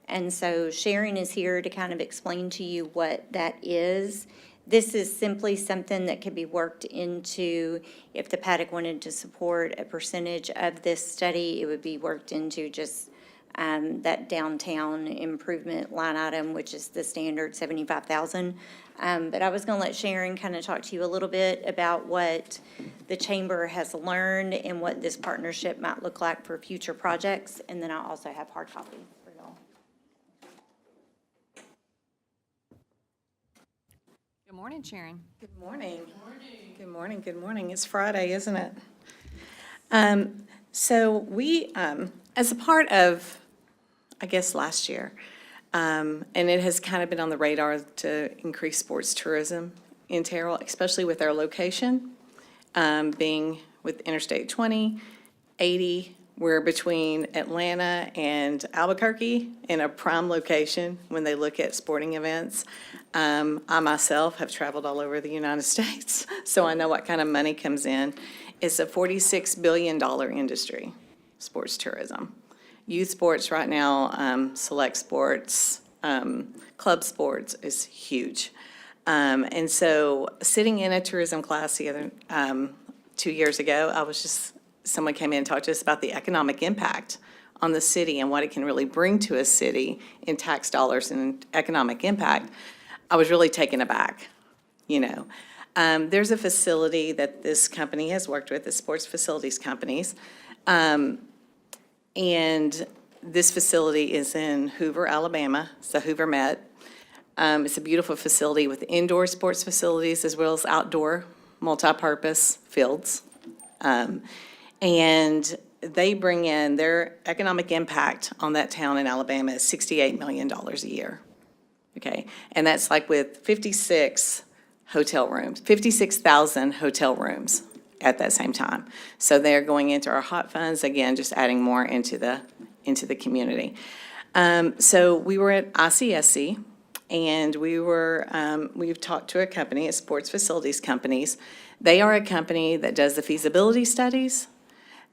And so Sharon is here to kind of explain to you what that is. This is simply something that could be worked into, if the paddock wanted to support a percentage of this study, it would be worked into just that downtown improvement line item, which is the standard 75,000. But I was gonna let Sharon kind of talk to you a little bit about what the chamber has learned and what this partnership might look like for future projects. And then I also have hard copies for y'all. Good morning, Sharon. Good morning. Good morning, good morning. It's Friday, isn't it? So we, as a part of, I guess, last year, and it has kind of been on the radar to increase sports tourism in Terrell, especially with our location, being with Interstate 20, 80, we're between Atlanta and Albuquerque in a prime location when they look at sporting events. I myself have traveled all over the United States, so I know what kind of money comes in. It's a $46 billion industry, sports tourism. Youth sports right now, select sports, club sports is huge. And so sitting in a tourism class the other, 2 years ago, someone came in and talked to us about the economic impact on the city and what it can really bring to a city in tax dollars and economic impact. I was really taken aback, you know. There's a facility that this company has worked with, the sports facilities companies. And this facility is in Hoover, Alabama. It's the Hoover Met. It's a beautiful facility with indoor sports facilities as well as outdoor multi-purpose fields. And they bring in, their economic impact on that town in Alabama is $68 million a year. Okay, and that's like with 56 hotel rooms, 56,000 hotel rooms at that same time. So they're going into our hot funds, again, just adding more into the community. So we were at ICSC, and we've talked to a company, a sports facilities companies. They are a company that does the feasibility studies.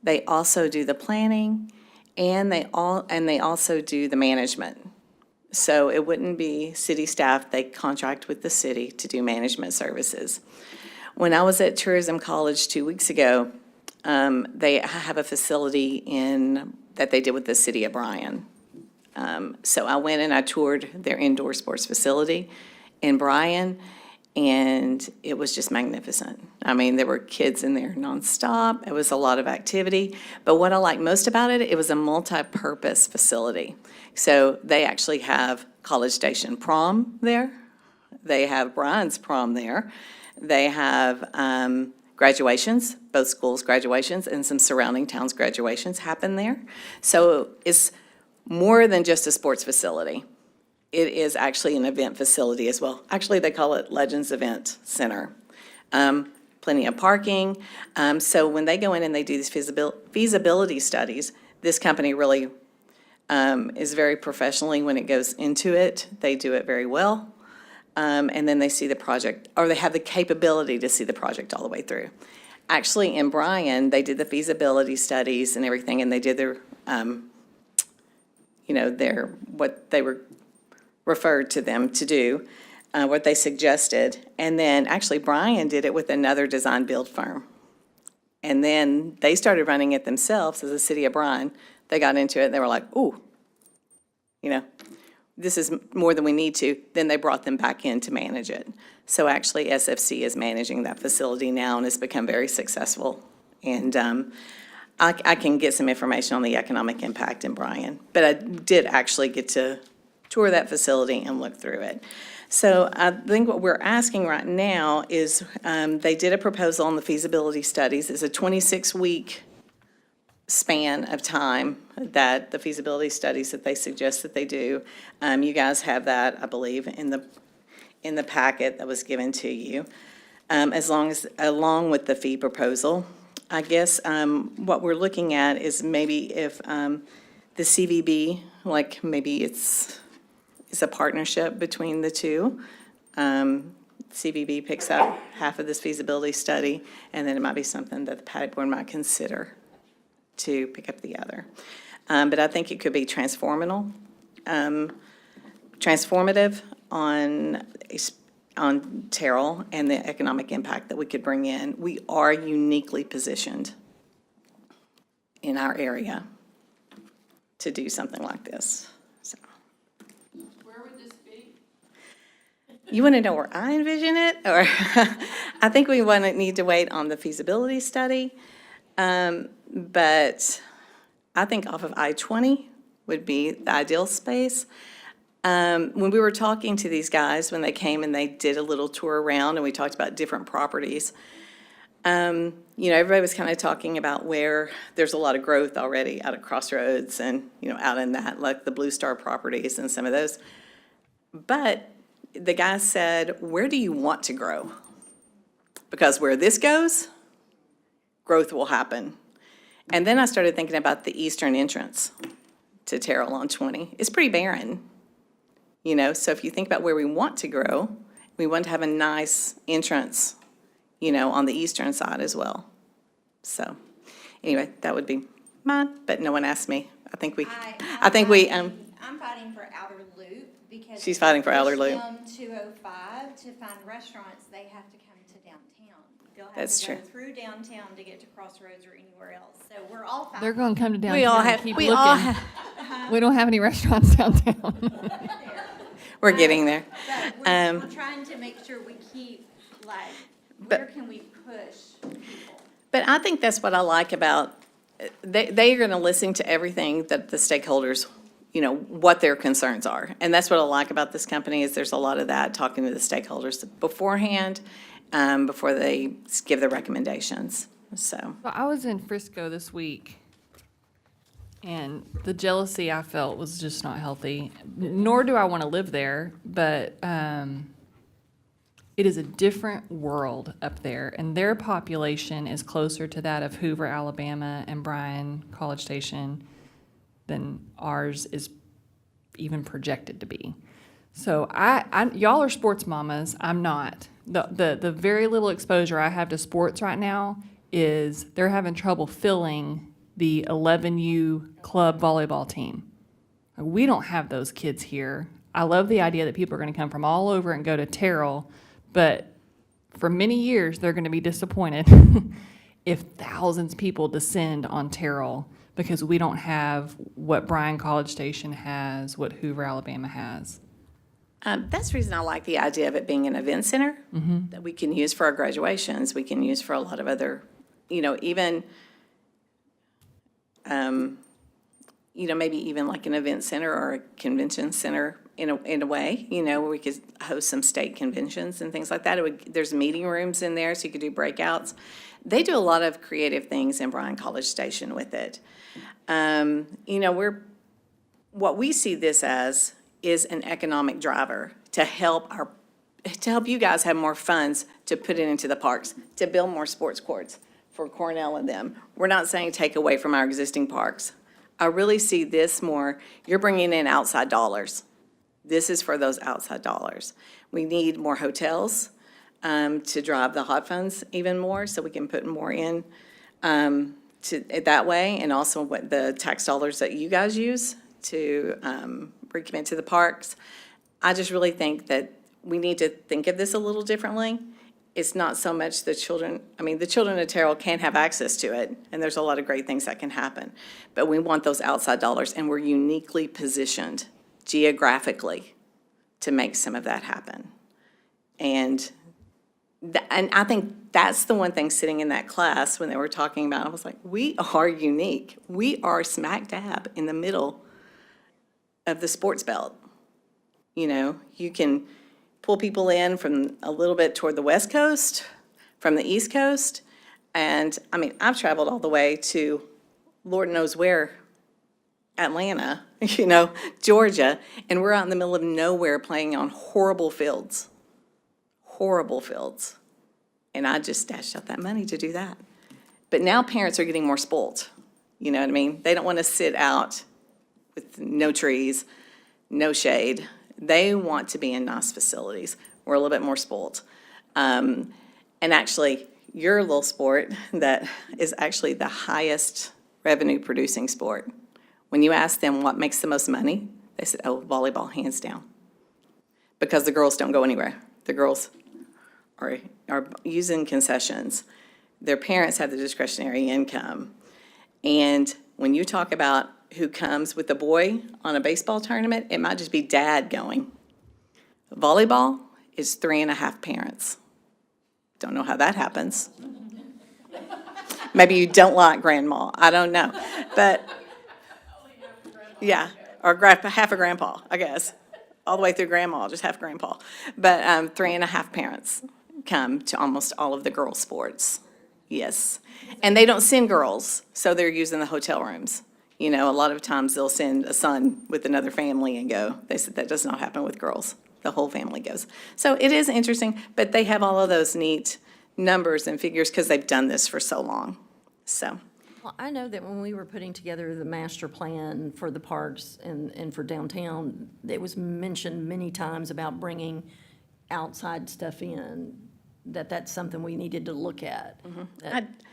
They also do the planning, and they also do the management. So it wouldn't be city staff, they contract with the city to do management services. When I was at Tourism College 2 weeks ago, they have a facility that they did with the city of Bryan. So I went and I toured their indoor sports facility in Bryan, and it was just magnificent. I mean, there were kids in there nonstop. It was a lot of activity. But what I liked most about it, it was a multi-purpose facility. So they actually have College Station prom there. They have Bryan's prom there. They have graduations, both schools' graduations, and some surrounding towns' graduations happen there. So it's more than just a sports facility. It is actually an event facility as well. Actually, they call it Legends Event Center. Plenty of parking. So when they go in and they do these feasibility studies, this company really is very professionally when it goes into it. They do it very well. And then they see the project, or they have the capability to see the project all the way through. Actually, in Bryan, they did the feasibility studies and everything, and they did their, what they were referred to them to do, what they suggested. And then actually Bryan did it with another design build firm. And then they started running it themselves as a city of Bryan. They got into it and they were like, ooh, this is more than we need to. Then they brought them back in to manage it. So actually SFC is managing that facility now and has become very successful. And I can get some information on the economic impact in Bryan. But I did actually get to tour that facility and look through it. So I think what we're asking right now is they did a proposal on the feasibility studies. It's a 26-week span of time that the feasibility studies that they suggest that they do. You guys have that, I believe, in the packet that was given to you, along with the fee proposal. I guess what we're looking at is maybe if the CVB, like maybe it's a partnership between the two. CVB picks up half of this feasibility study, and then it might be something that the Paddock Board might consider to pick up the other. But I think it could be transformative on Terrell and the economic impact that we could bring in. We are uniquely positioned in our area to do something like this. You want to know where I envision it? Or I think we need to wait on the feasibility study. But I think off of I-20 would be the ideal space. When we were talking to these guys, when they came and they did a little tour around and we talked about different properties, everybody was kind of talking about where there's a lot of growth already out at Crossroads and, out in that, like the Blue Star properties and some of those. But the guy said, where do you want to grow? Because where this goes, growth will happen. And then I started thinking about the eastern entrance to Terrell on 20. It's pretty barren, so if you think about where we want to grow, we want to have a nice entrance, on the eastern side as well. So anyway, that would be mine, but no one asked me. I'm fighting for outer loop because. She's fighting for outer loop. Down 205 to find restaurants, they have to come to downtown. They'll have That's to true. go through downtown to get to Crossroads or anywhere else. So we're all fighting. They're going to come to downtown We all and have, keep we looking. all have, We don't have any restaurants downtown. we're getting there. But we're trying to make sure we keep, where can we push people? But I think that's what I like about, they are going to listen to everything that the stakeholders, what their concerns are. And that's what I like about this company is there's a lot of that, talking to the stakeholders beforehand, before they give their recommendations, so. Well, I was in Frisco this week, And the jealousy I felt was just not healthy, nor do I want to live there, but it is a different world up there, and their population is closer to that of Hoover, Alabama, and Bryan, College Station, than ours is even projected to be. So y'all are sports mamas. I'm not. The very little exposure I have to sports right now is they're having trouble filling the 11U club volleyball team. We don't have those kids here. I love the idea that people are going to come from all over and go to Terrell, but for many years, they're going to be disappointed if thousands of people descend on Terrell because we don't have what Bryan College Station has, what Hoover, Alabama has. That's the reason I like the idea of it being an event center that we can use for our graduations. We can use for a lot of other, even, maybe even like an event center or a convention center in a way, where we could host some state conventions and things like that. There's meeting rooms in there, so you could do breakouts. They do a lot of creative things in Bryan College Station with it. What we see this as is an economic driver to help you guys have more funds to put it into the parks, to build more sports courts for Cornell and them. We're not saying take away from our existing parks. I really see this more, you're bringing in outside dollars. This is for those outside dollars. We need more hotels to drive the hot funds even more, so we can put more in that way, and also what the tax dollars that you guys use to recommit to the parks. I just really think that we need to think of this a little differently. It's not so much the children of Terrell can have access to it, and there's a lot of great things that can happen. But we want those outside dollars, and we're uniquely positioned geographically to make some of that happen. And I think that's the one thing sitting in that class when they were talking about, I was like, we are unique. We are smack dab in the middle of the sports belt. You can pull people in from a little bit toward the West Coast, from the East Coast. And I've traveled all the way to Lord knows where, Atlanta, Georgia, and we're out in the middle of nowhere playing on horrible fields. And I just stashed out that money to do that. But now parents are getting more spoiled. You know what I mean? They don't want to sit out with no trees, no shade. They want to be in nice facilities. We're a little bit more spoiled. And actually, your little sport that is actually the highest revenue producing sport. When you ask them what makes the most money, they said, oh, volleyball, hands down. Because the girls don't go anywhere. The girls are using concessions. Their parents have the discretionary income. And when you talk about who comes with a boy on a baseball tournament, it might just be dad going. Volleyball is 3.5 parents. Don't know how that happens. Maybe you don't like grandma, I don't know. But, yeah, or half a grandpa, I guess. All the way through grandma, just half grandpa. But 3.5 parents come to almost all of the girls' sports, yes. And they don't send girls, so they're using the hotel rooms. A lot of times they'll send a son with another family and go. They said that does not happen with girls. The whole family goes. So it is interesting, but they have all of those neat numbers and figures because they've done this for so long, so. Well, I know that when we were putting together the master plan for the parks and for downtown, it was mentioned many times about bringing outside stuff in, that's something we needed to look at.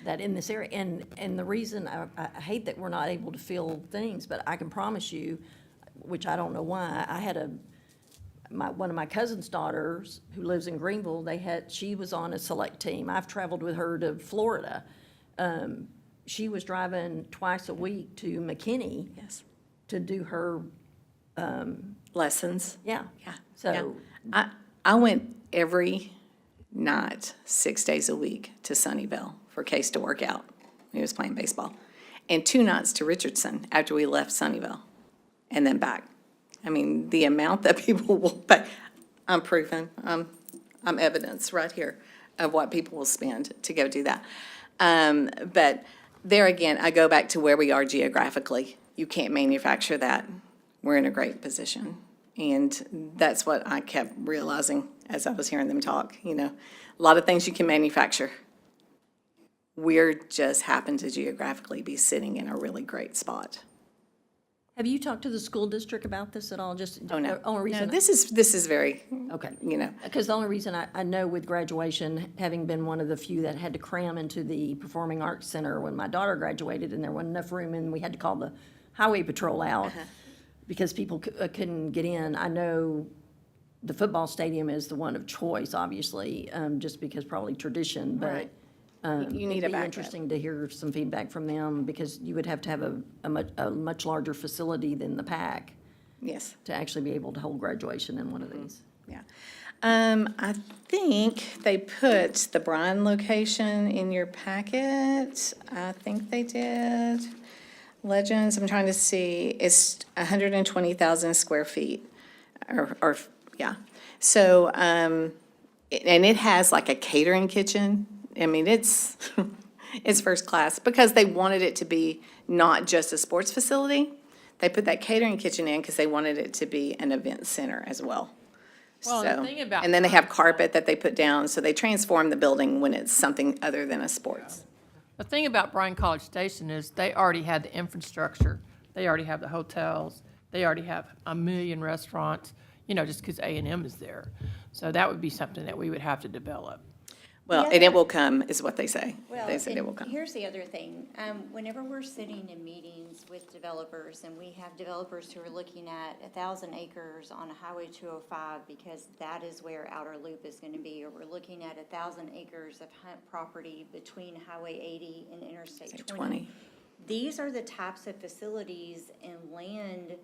That in this area, and the reason I hate that we're not able to fill things, but I can promise you, which I don't know why, I had one of my cousin's daughters who lives in Greenville, she was on a select team. I've traveled with her to Florida. She was driving twice a week to McKinney. Yes. To do her, lessons. yeah. Yeah. So, Yeah. I went every night, 6 days a week, to Sunnyvale for Case to work out when he was playing baseball. And 2 nights to Richardson after we left Sunnyvale, and then back. The amount that people will pay, I'm proven, I'm evidence right here of what people will spend to go do that. But there again, I go back to where we are geographically. you can't manufacture that, we're in a great position. And that's what I kept realizing as I was hearing them talk, you know. A lot of things you can manufacture. We're just happen to geographically be sitting in a really great spot. Have you talked to the school district about this at all? Just Oh, no. the only No, reason. this is very, Okay. you know, Because the only reason I know with graduation, having been one of the few that had to cram into the Performing Arts Center when my daughter graduated, and there wasn't enough room, and we had to call the highway patrol out because people couldn't get in. I know the football stadium is the one of choice, obviously, just because probably tradition, but Right. You need it'd a be backup. interesting to hear some feedback from them, because you would have to have a much larger facility than the PAC yes. to actually be able to hold graduation in one of these. Yeah. I think they put the Bryan location in your packet. I think they did. Legends, I'm trying to see, it's 120,000 square feet, or, yeah. So, and it has like a catering kitchen. I mean, it's, it's first class, because they wanted it to be not just a sports facility. They put that catering kitchen in because they wanted it to be an event center as well. Well, the So, thing about and then they have carpet that they put down, so they transform the building when it's something other than a sports. The thing about Bryan College Station is they already had the infrastructure. They already have the hotels. They already have a million restaurants, you know, just because A&M is there. So that would be something that we would have to develop. Well, The and it other- will come, is what they say. Well, They said it will and come. here's the other thing. Whenever we're sitting in meetings with developers, and we have developers who are looking at 1,000 acres on Highway 205, because that is where Outer Loop is gonna be, or we're looking at 1,000 acres of hunt property between Highway 80 and Interstate Say 20. 20. These are the types of facilities and land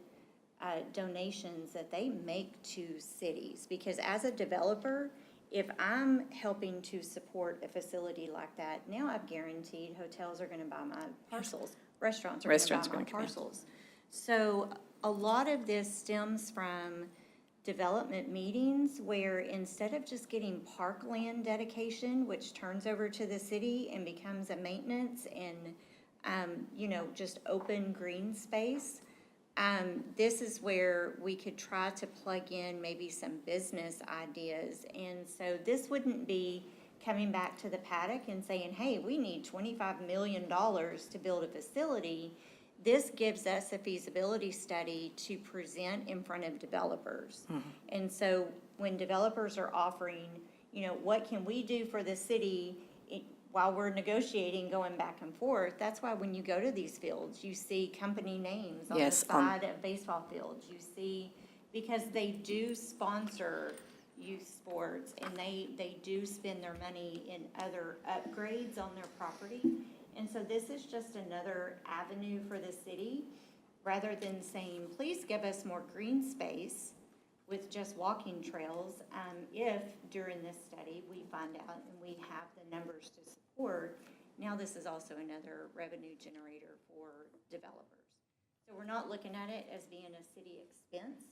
donations that they make to cities. Because as a developer, if I'm helping to support a facility like that, now I've guaranteed hotels are gonna buy my parcels, restaurants are Restaurants gonna buy are my gonna come in. parcels. So a lot of this stems from development meetings where instead of just getting parkland dedication, which turns over to the city and becomes a maintenance and, you know, just open green space, this is where we could try to plug in maybe some business ideas. And so this wouldn't be coming back to the paddock and saying, hey, we need $25 million to build a facility. This gives us a feasibility study to present in front of developers. And so when developers are offering, you know, what can we do for the city while we're negotiating, going back and forth, that's why when you go to these fields, you see company names on the Yes, side of baseball fields. You see, because they do sponsor youth sports, and they do spend their money in other upgrades on their property. And so this is just another avenue for the city, rather than saying, please give us more green space with just walking trails. If during this study, we find out and we have the numbers to support, now this is also another revenue generator for developers. So we're not looking at it as being a city expense,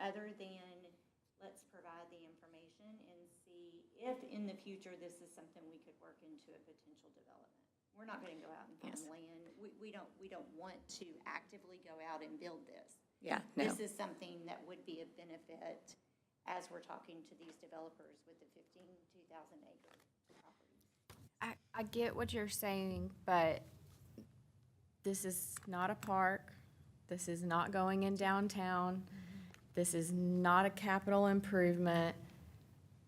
other than let's provide the information and see if in the future this is something we could work into a potential development. We're not gonna go out and find Yes. land. We don't want to actively go out and build this. Yeah, no. This is something that would be a benefit as we're talking to these developers with the 52,000 acre properties. I get what you're saying, but this is not a park. This is not going in downtown. This is not a capital improvement.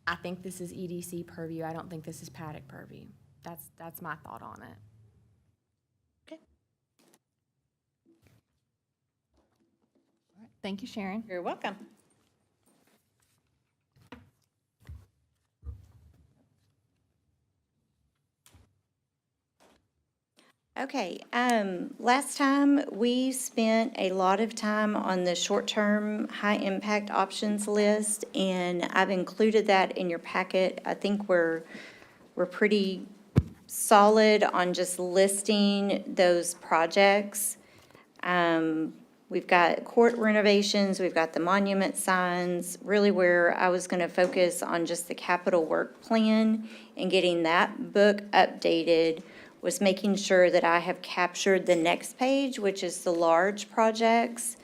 I think this is EDC purview. I don't think this is paddock purview. That's my thought on it. Thank you, Sharon. You're welcome. Okay, last time we spent a lot of time on the short-term high-impact options list, and I've included that in your packet. I think we're pretty solid on just listing those projects. We've got court renovations, we've got the monument signs. Really where I was gonna focus on just the capital work plan and getting that book updated was making sure that I have captured the next page, which is the large projects.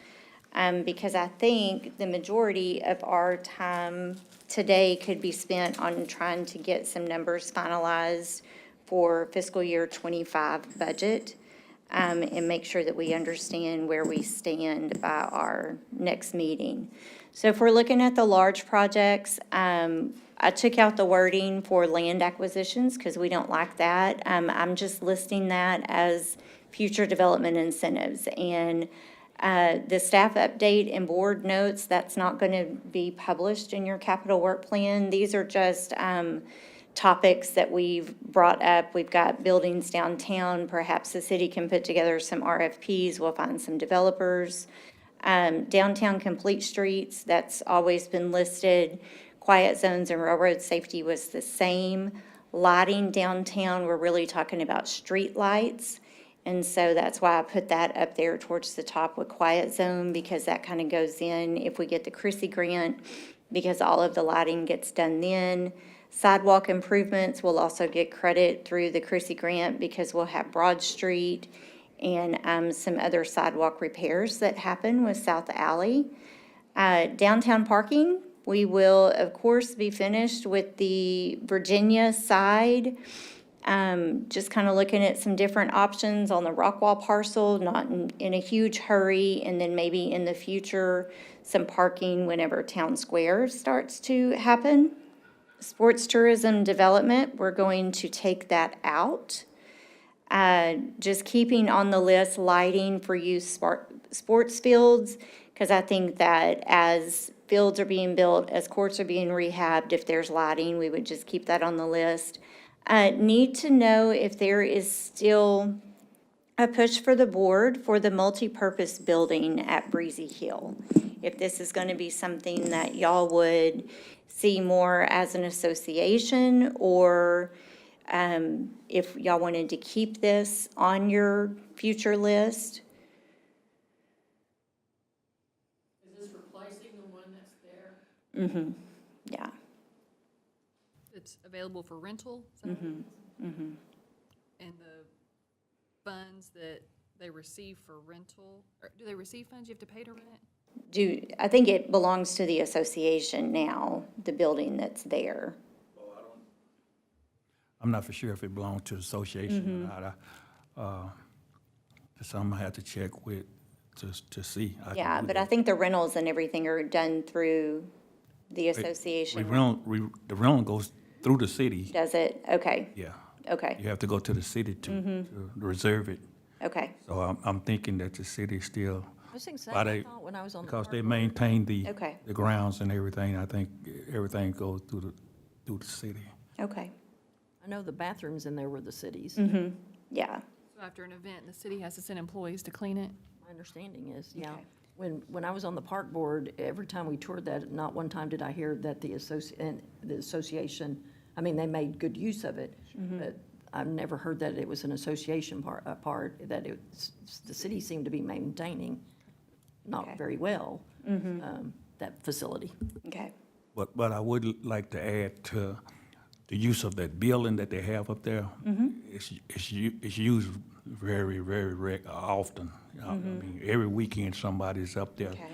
Because I think the majority of our time today could be spent on trying to get some numbers finalized for fiscal year '25 budget, and make sure that we understand where we stand by our next meeting. So if we're looking at the large projects, I took out the wording for land acquisitions because we don't like that. I'm just listing that as future development incentives. And the staff update and board notes, that's not going to be published in your capital work plan. These are just topics that we've brought up. We've got buildings downtown. Perhaps the city can put together some RFPs. We'll find some developers. Downtown complete streets, that's always been listed. Quiet zones and railroad safety was the same. Lighting downtown, we're really talking about street lights. And so that's why I put that up there towards the top with quiet zone, because that kind of goes in if we get the Chrissy grant, because all of the lighting gets done then. Sidewalk improvements will also get credit through the Chrissy grant because we'll have Broad Street and some other sidewalk repairs that happen with South Alley. Downtown parking, we will, of course, be finished with the Virginia side. Just kind of looking at some different options on the Rockwall parcel, not in a huge hurry, and then maybe in the future, some parking whenever Town Square starts to happen. Sports tourism development, we're going to take that out. Just keeping on the list lighting for youth sports fields, because I think that as fields are being built, as courts are being rehabbed, if there's lighting, we would just keep that on the list. Need to know if there is still a push for the board for the multipurpose building at Breezy Hill. If this is going to be something that y'all would see more as an association, or if y'all wanted to keep this on your future list. Is this replacing the one that's there? Mm-hmm, yeah. It's available for rental, is that what it is? And the funds that they receive for rental, or do they receive funds you have to pay to rent it? I think it belongs to the association now, the building that's there. I'm not for sure if it belongs to the association or not. That's something I have to check with to see. Yeah, but I think the rentals and everything are done through the association. The rental goes through the city. Does it? Okay, Yeah. okay, You have to go to the city to reserve it. okay, So I'm thinking that the city still, I was thinking, Why I they- thought when I was on the because park they board- maintain the Okay. the grounds and everything, I think everything goes through the city. okay. I know the bathrooms in there were the city's. Yeah, So after an event, the city has to send employees to clean it? My understanding is, yeah. Okay. When I was on the park board, every time we toured that, not one time did I hear that the association, I mean, they made good use of it, but I've never heard that it was an association part, that the city seemed to be maintaining not Okay. very well, that facility. okay, But I would like to add to the use of that building that they have up there. It's used very, very often. I mean, every weekend somebody's up there. okay,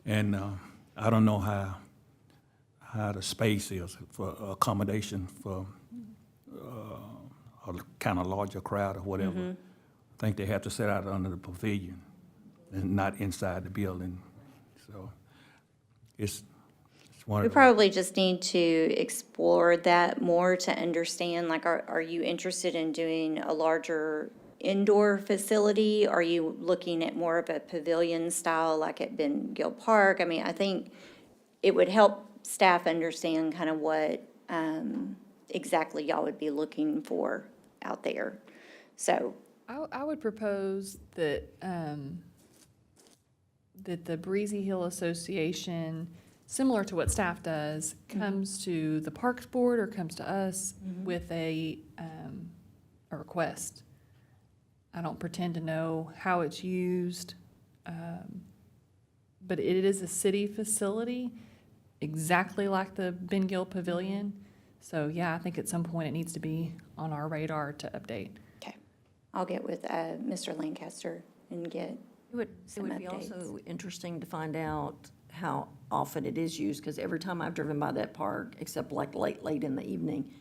And I don't know how the space is for accommodation for a kind of larger crowd or whatever. I think they have to set out under the pavilion and not inside the building. So it's one we of the. probably just need to explore that more to understand, like, are you interested in doing a larger indoor facility? Are you looking at more of a pavilion style like at Ben Gill Park? I mean, I think it would help staff understand kind of what exactly y'all would be looking for out there. So, I would propose that, that the Breezy Hill Association, similar to what staff does, comes to the Parks Board or comes to us with a request. I don't pretend to know how it's used, but it is a city facility, exactly like the Ben Gill Pavilion. So, yeah, I think at some point it needs to be on our radar to update. okay, I'll get with Mr. Lancaster and get It some would be updates. also interesting to find out how often it is used, because every time I've driven by that park, except like late in the evening,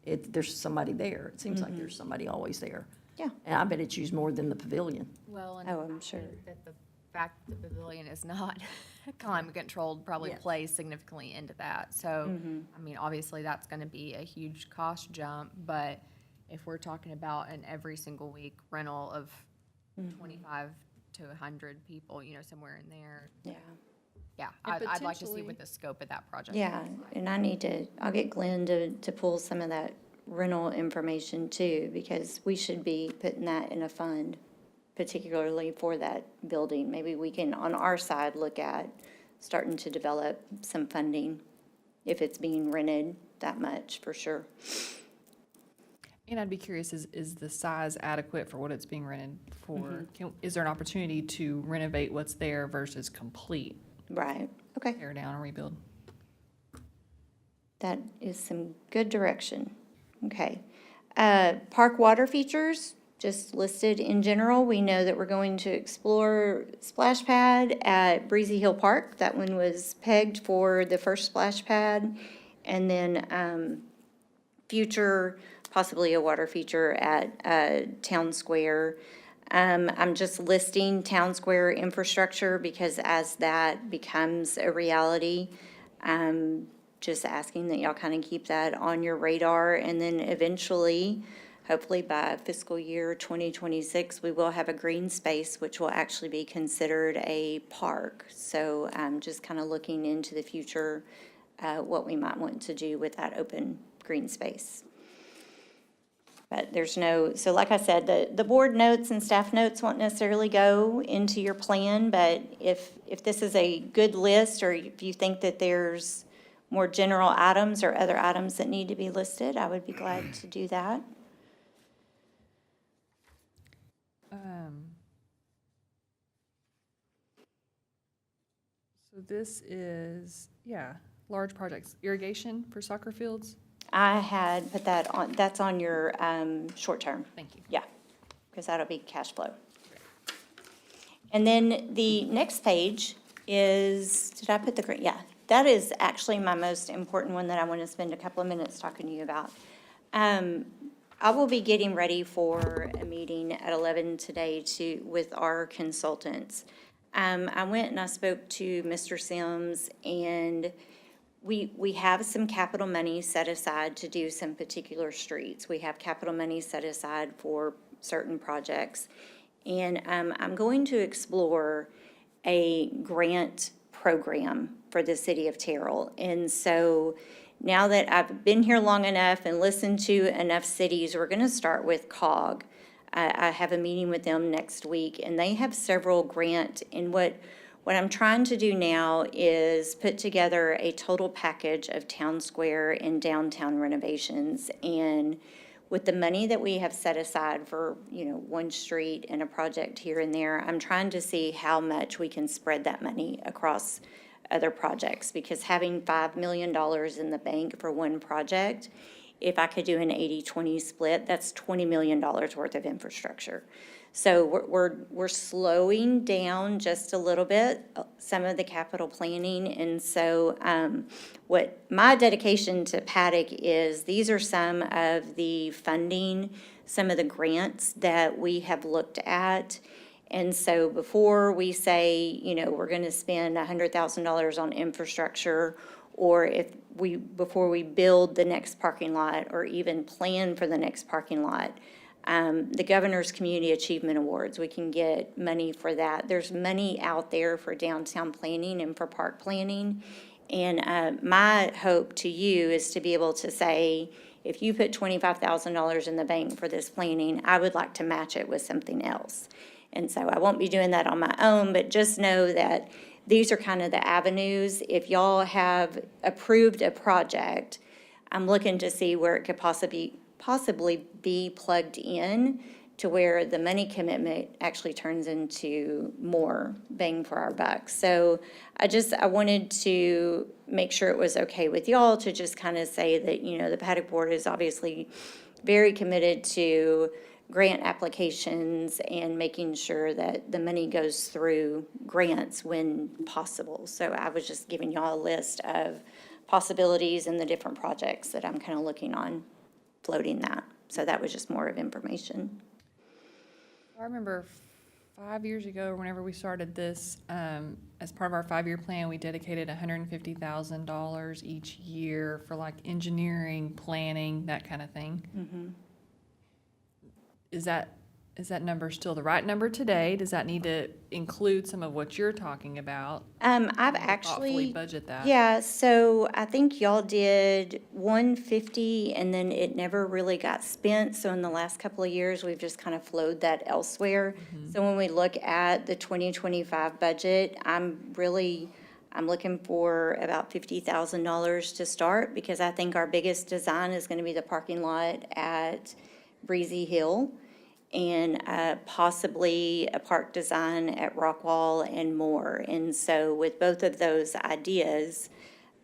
there's somebody there. It seems like there's somebody always there. Yeah. And I bet it's used more than the pavilion. Well, and Oh, I'm sure. that the fact that the pavilion is not climate controlled probably Yes. plays significantly into that. So, I mean, obviously, that's gonna be a huge cost jump, but if we're talking about an every single week rental of 25 to 100 people, you know, somewhere in there, Yeah. yeah, And I'd like to see potentially- what the scope of that project is. Yeah, and I'll get Glenn to pull some of that rental information too, because we should be putting that in a fund, particularly for that building. Maybe we can, on our side, look at starting to develop some funding if it's being rented that much, for sure. And I'd be curious, is the size adequate for what it's being rented for? Is there an opportunity to renovate what's there versus complete, Right, okay. tear down and rebuild? That is some good direction. Okay. Park water features, just listed in general. We know that we're going to explore splash pad at Breezy Hill Park. That one was pegged for the first splash pad. And then future, possibly a water feature at Town Square. I'm just listing Town Square infrastructure because as that becomes a reality, just asking that y'all kind of keep that on your radar. And then eventually, hopefully by fiscal year 2026, we will have a green space, which will actually be considered a park. So just kind of looking into the future, what we might want to do with that open green space. But there's no, so like I said, the board notes and staff notes won't necessarily go into your plan, but if this is a good list, or if you think that there's more general items or other items that need to be listed, I would be glad to do that. So this is, yeah, large projects, irrigation for soccer fields? I had put that on, that's on your short term. Thank you. Yeah, because that'll be cash flow. And then the next page is, did I put the green? Yeah, that is actually my most important one that I want to spend a couple of minutes talking to you about. I will be getting ready for a meeting at 11 today with our consultants. I went and I spoke to Mr. Sims, and we have some capital money set aside to do some particular streets. We have capital money set aside for certain projects. And I'm going to explore a grant program for the city of Terrell. And so now that I've been here long enough and listened to enough cities, we're going to start with COG. I have a meeting with them next week, and they have several grant. And what I'm trying to do now is put together a total package of town square and downtown renovations. And with the money that we have set aside for, one street and a project here and there, I'm trying to see how much we can spread that money across other projects. Because having $5 million in the bank for one project, if I could do an 80-20 split, that's $20 million worth of infrastructure. So we're slowing down just a little bit, some of the capital planning. And so what my dedication to Paddock is, these are some of the funding, some of the grants that we have looked at. And so before we say, we're going to spend $100,000 on infrastructure, or before we build the next parking lot or even plan for the next parking lot, the Governor's Community Achievement Awards, we can get money for that. There's money out there for downtown planning and for park planning. And my hope to you is to be able to say, if you put $25,000 in the bank for this planning, I would like to match it with something else. And so I won't be doing that on my own, but just know that these are kind of the avenues. If y'all have approved a project, I'm looking to see where it could possibly be plugged in to where the money commitment actually turns into more bang for our buck. So I wanted to make sure it was okay with y'all to just kind of say that, the Paddock Board is obviously very committed to grant applications and making sure that the money goes through grants when possible. So I was just giving y'all a list of possibilities and the different projects that I'm kind of looking on floating that. So that was just more of information. I remember 5 years ago, whenever we started this, as part of our 5-year plan, we dedicated $150,000 each year for like engineering, planning, that kind of thing. Is that number still the right number today? Does that need to include some of what you're talking about? I've Thoughtfully actually, budget that. yeah, so I think y'all did 150 and then it never really got spent. So in the last couple of years, we've just kind of flowed that elsewhere. So when we look at the 2025 budget, I'm looking for about $50,000 to start because I think our biggest design is going to be the parking lot at Breezy Hill and possibly a park design at Rockwall and more. And so with both of those ideas,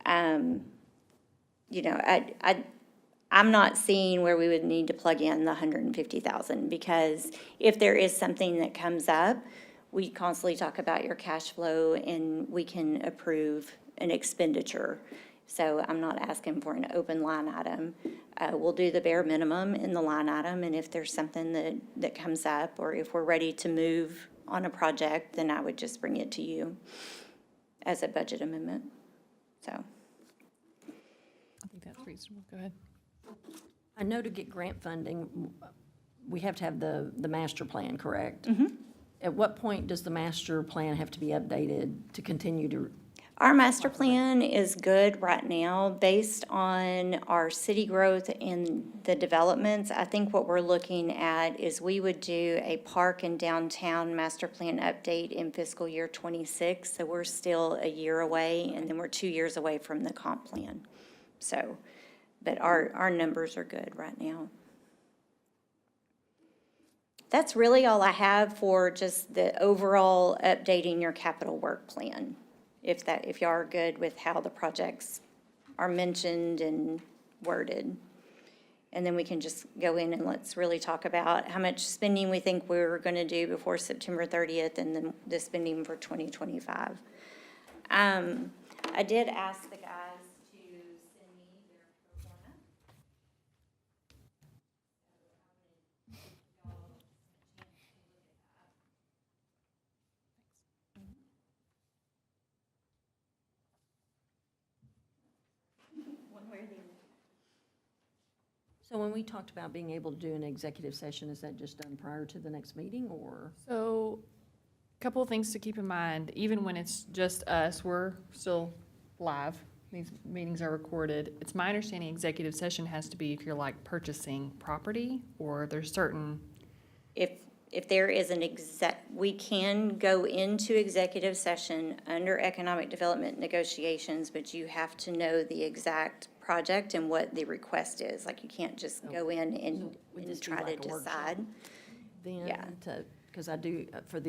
you know, I'm not seeing where we would need to plug in the 150,000 because if there is something that comes up, we constantly talk about your cash flow and we can approve an expenditure. So I'm not asking for an open line item. We'll do the bare minimum in the line item, and if there's something that comes up, or if we're ready to move on a project, then I would just bring it to you as a budget amendment, so. I think that's reasonable. Go ahead. I know to get grant funding, we have to have the master plan, correct? At what point does the master plan have to be updated to continue to? Our master plan is good right now, based on our city growth and the developments. I think what we're looking at is we would do a park and downtown master plan update in fiscal year '26. So we're still a year away, and then we're 2 years away from the comp plan. So, but our numbers are good right now. That's really all I have for just the overall updating your capital work plan. If y'all are good with how the projects are mentioned and worded. And then we can just go in and let's really talk about how much spending we think we're gonna do before September 30th and then the spending for 2025. I did ask the guys to send me their pro forma. So when we talked about being able to do an executive session, is that just done prior to the next meeting, or? So, a couple of things to keep in mind. Even when it's just us, we're still live. These meetings are recorded. It's my understanding executive session has to be if you're like purchasing property or there's certain. If there is we can go into executive session under economic development negotiations, but you have to know the exact project and what the request is. Like, you can't just go in and try to decide. Then, Yeah. because I do, for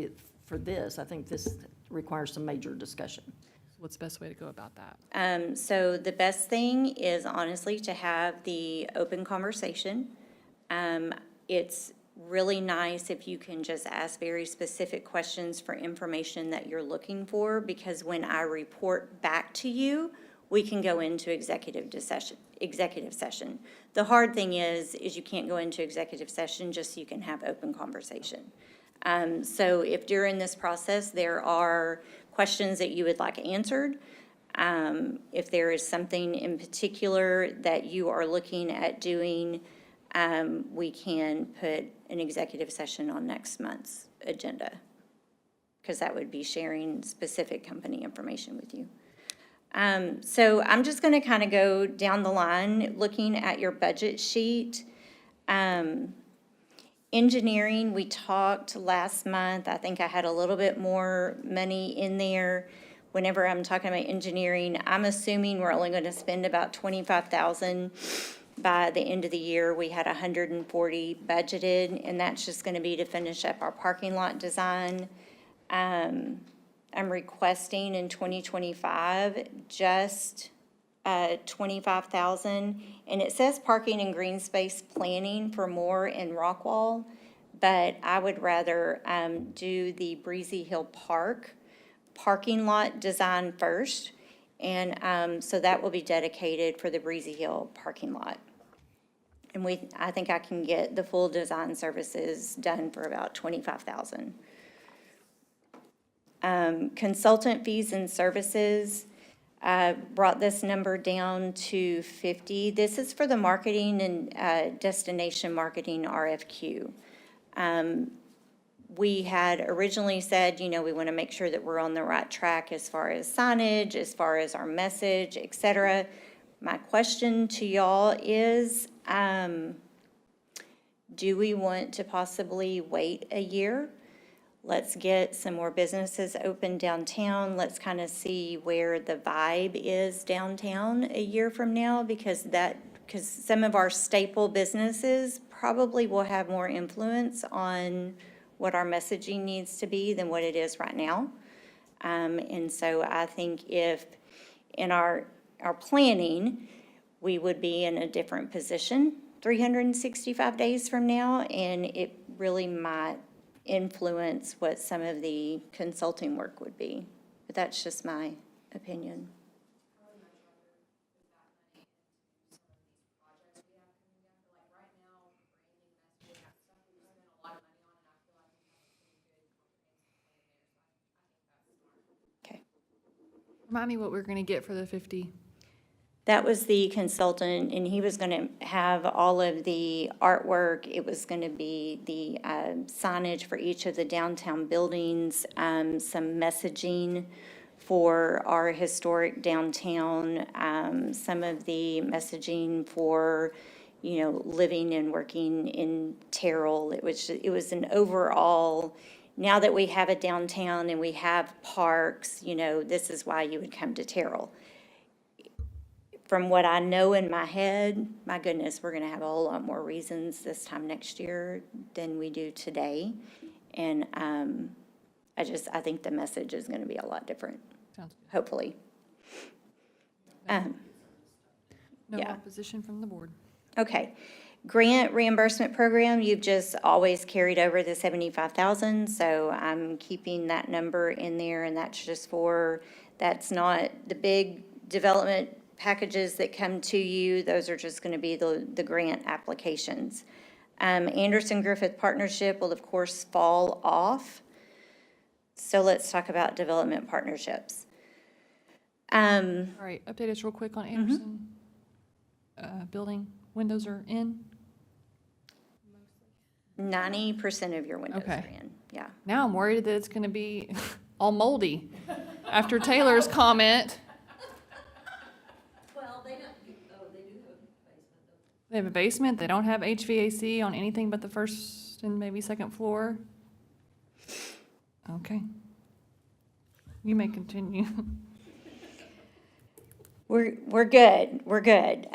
this, I think this requires some major discussion. What's the best way to go about that? So the best thing is honestly to have the open conversation. It's really nice if you can just ask very specific questions for information that you're looking for, because when I report back to you, we can go into executive session. The hard thing is you can't go into executive session just so you can have open conversation. So if during this process there are questions that you would like answered, if there is something in particular that you are looking at doing, we can put an executive session on next month's agenda, because that would be sharing specific company information with you. So I'm just going to kind of go down the line looking at your budget sheet. Engineering, we talked last month. I think I had a little bit more money in there. Whenever I'm talking about engineering, I'm assuming we're only going to spend about $25,000 by the end of the year. We had 140 budgeted, and that's just going to be to finish up our parking lot design. I'm requesting in 2025 just $25,000, and it says parking and green space planning for more in Rockwall, but I would rather do the Breezy Hill Park parking lot design first. And so that will be dedicated for the Breezy Hill parking lot. And I think I can get the full design services done for about $25,000. Consultant fees and services, brought this number down to 50. This is for the marketing and destination marketing RFQ. We had originally said, we want to make sure that we're on the right track as far as signage, as far as our message, et cetera. My question to y'all is, do we want to possibly wait a year? Let's get some more businesses open downtown. Let's kind of see where the vibe is downtown a year from now, because some of our staple businesses probably will have more influence on what our messaging needs to be than what it is right now. And so I think if in our planning, we would be in a different position 365 days from now, and it really might influence what some of the consulting work would be. But that's just my opinion. Okay. Remind me what we're gonna get for the 50. That was the consultant, and he was going to have all of the artwork. It was going to be the signage for each of the downtown buildings, some messaging for our historic downtown, some of the messaging for, living and working in Terrell. It was an overall, now that we have a downtown and we have parks, this is why you would come to Terrell. From what I know in my head, my goodness, we're gonna have a whole lot more reasons this time next year than we do today. And I think the message is gonna be a lot different, Sounds good. hopefully. No yeah. opposition from the board. Okay. Grant reimbursement program, you've just always carried over the 75,000, so I'm keeping that number in there, and that's not the big development packages that come to you. Those are just going to be the grant applications. Anderson Griffith Partnership will, of course, fall off. So let's talk about development partnerships. All right, update us real quick on Anderson. Building, windows are in. 90% of your windows Okay. are in, yeah. Now I'm worried that it's gonna be all moldy after Taylor's comment. They have a basement, they don't have HVAC on anything but the first and maybe second floor. Okay. You may continue. We're good, we're good.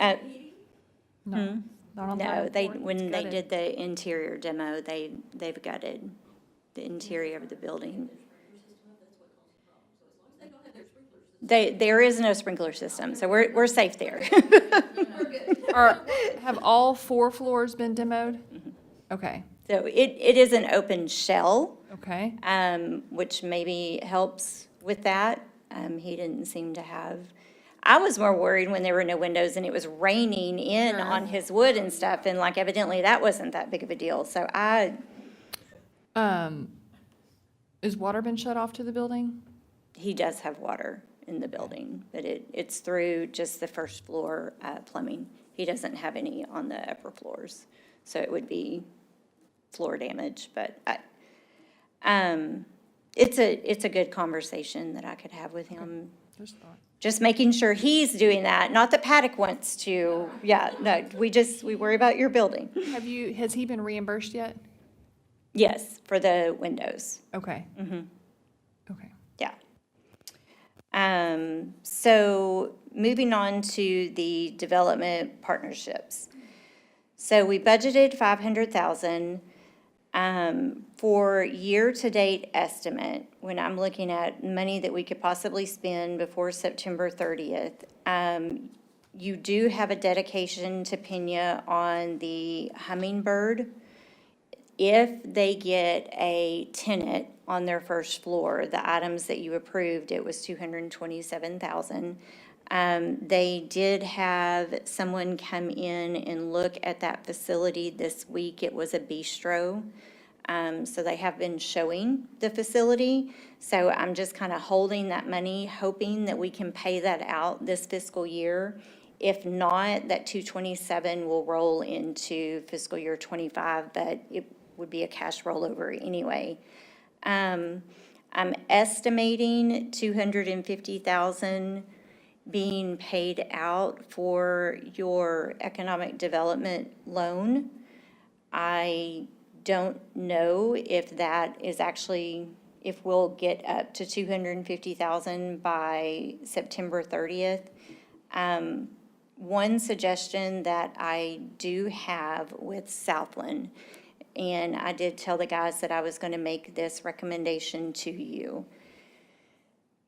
No, not on the No, third floor. when It's they gutted. did the interior demo, they've gutted the interior of the building. There is no sprinkler system, so we're safe there. Have all 4 floors been demoed? Okay, So it is an open shell, okay. which maybe helps with that. He didn't seem to have, I was more worried when there were no windows and it was raining in Sure. on his wood and stuff, and like evidently that wasn't that big of a deal. So Is water been shut off to the building? he does have water in the building, but it's through just the first floor plumbing. He doesn't have any on the upper floors, so it would be floor damage, but it's a good conversation that I could have with him. There's thought. Just making sure he's doing that, not that Paddock wants to, no, we worry about your building. Has he been reimbursed yet? Yes, for the windows, Okay. Okay. yeah. So moving on to the development partnerships. So we budgeted 500,000 for year-to-date estimate. When I'm looking at money that we could possibly spend before September 30th, you do have a dedication to Pena on the Hummingbird. If they get a tenant on their first floor, the items that you approved, it was 227,000. They did have someone come in and look at that facility this week. It was a bistro. So they have been showing the facility. So I'm just kind of holding that money, hoping that we can pay that out this fiscal year. If not, that 227 will roll into fiscal year '25, but it would be a cash rollover anyway. I'm estimating 250,000 being paid out for your economic development loan. I don't know if that is actually, if we'll get up to 250,000 by September 30th. One suggestion that I do have with Southland, and I did tell the guys that I was going to make this recommendation to you.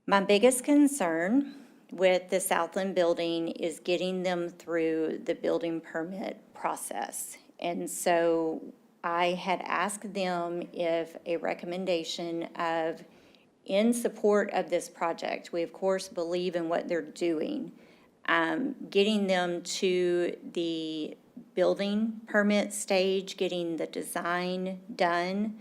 My biggest concern with the Southland building is getting them through the building permit process. And so I had asked them if a recommendation of, in support of this project, we of course believe in what they're doing, getting them to the building permit stage, getting the design done,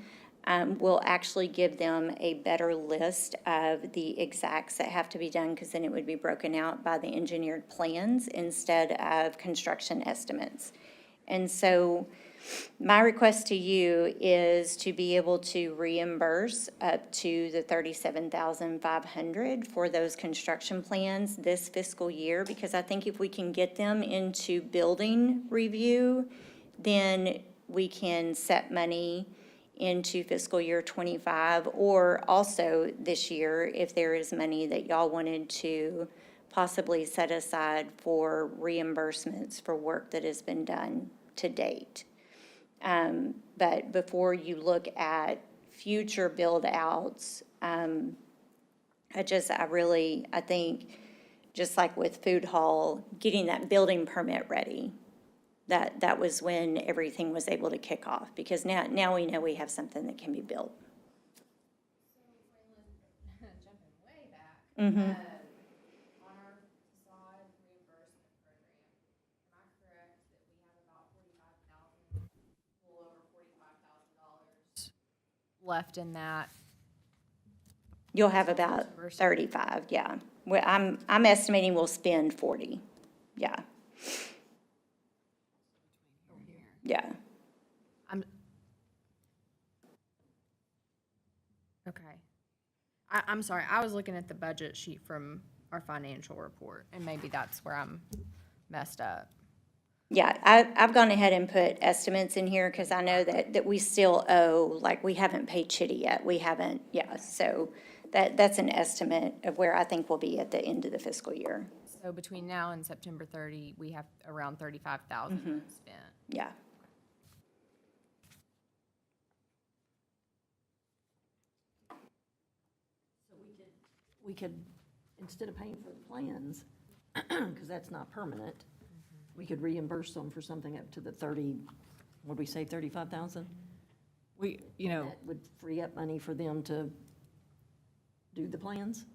will actually give them a better list of the exacts that have to be done, because then it would be broken out by the engineered plans instead of construction estimates. And so my request to you is to be able to reimburse up to the $37,500 for those construction plans this fiscal year, because I think if we can get them into building review, then we can set money into fiscal year '25, or also this year, if there is money that y'all wanted to possibly set aside for reimbursements for work that has been done to date. But before you look at future build-outs, I think, just like with Food Hall, getting that building permit ready, that was when everything was able to kick off, because now we know we have something that can be built. Jumping way back. Mm-hmm. On our facade reimbursement program, am I correct that we have about $45,000, a little over $45,000 left in that? You'll have about 35, yeah. Well, I'm estimating we'll spend 40, yeah. Yeah. Okay. I'm sorry, I was looking at the budget sheet from our financial report, and maybe that's where I'm messed up. Yeah, I've gone ahead and put estimates in here because I know that we still owe, like, we haven't paid Chitty yet. We haven't, yeah, so that's an estimate of where I think we'll be at the end of the fiscal year. So between now and September 30, we have around 35,000 spent. Yeah. We could, instead of paying for the plans, because that's not permanent, we could reimburse them for something up to the 30, what'd we say, 35,000? That would free up money for them to do the plans?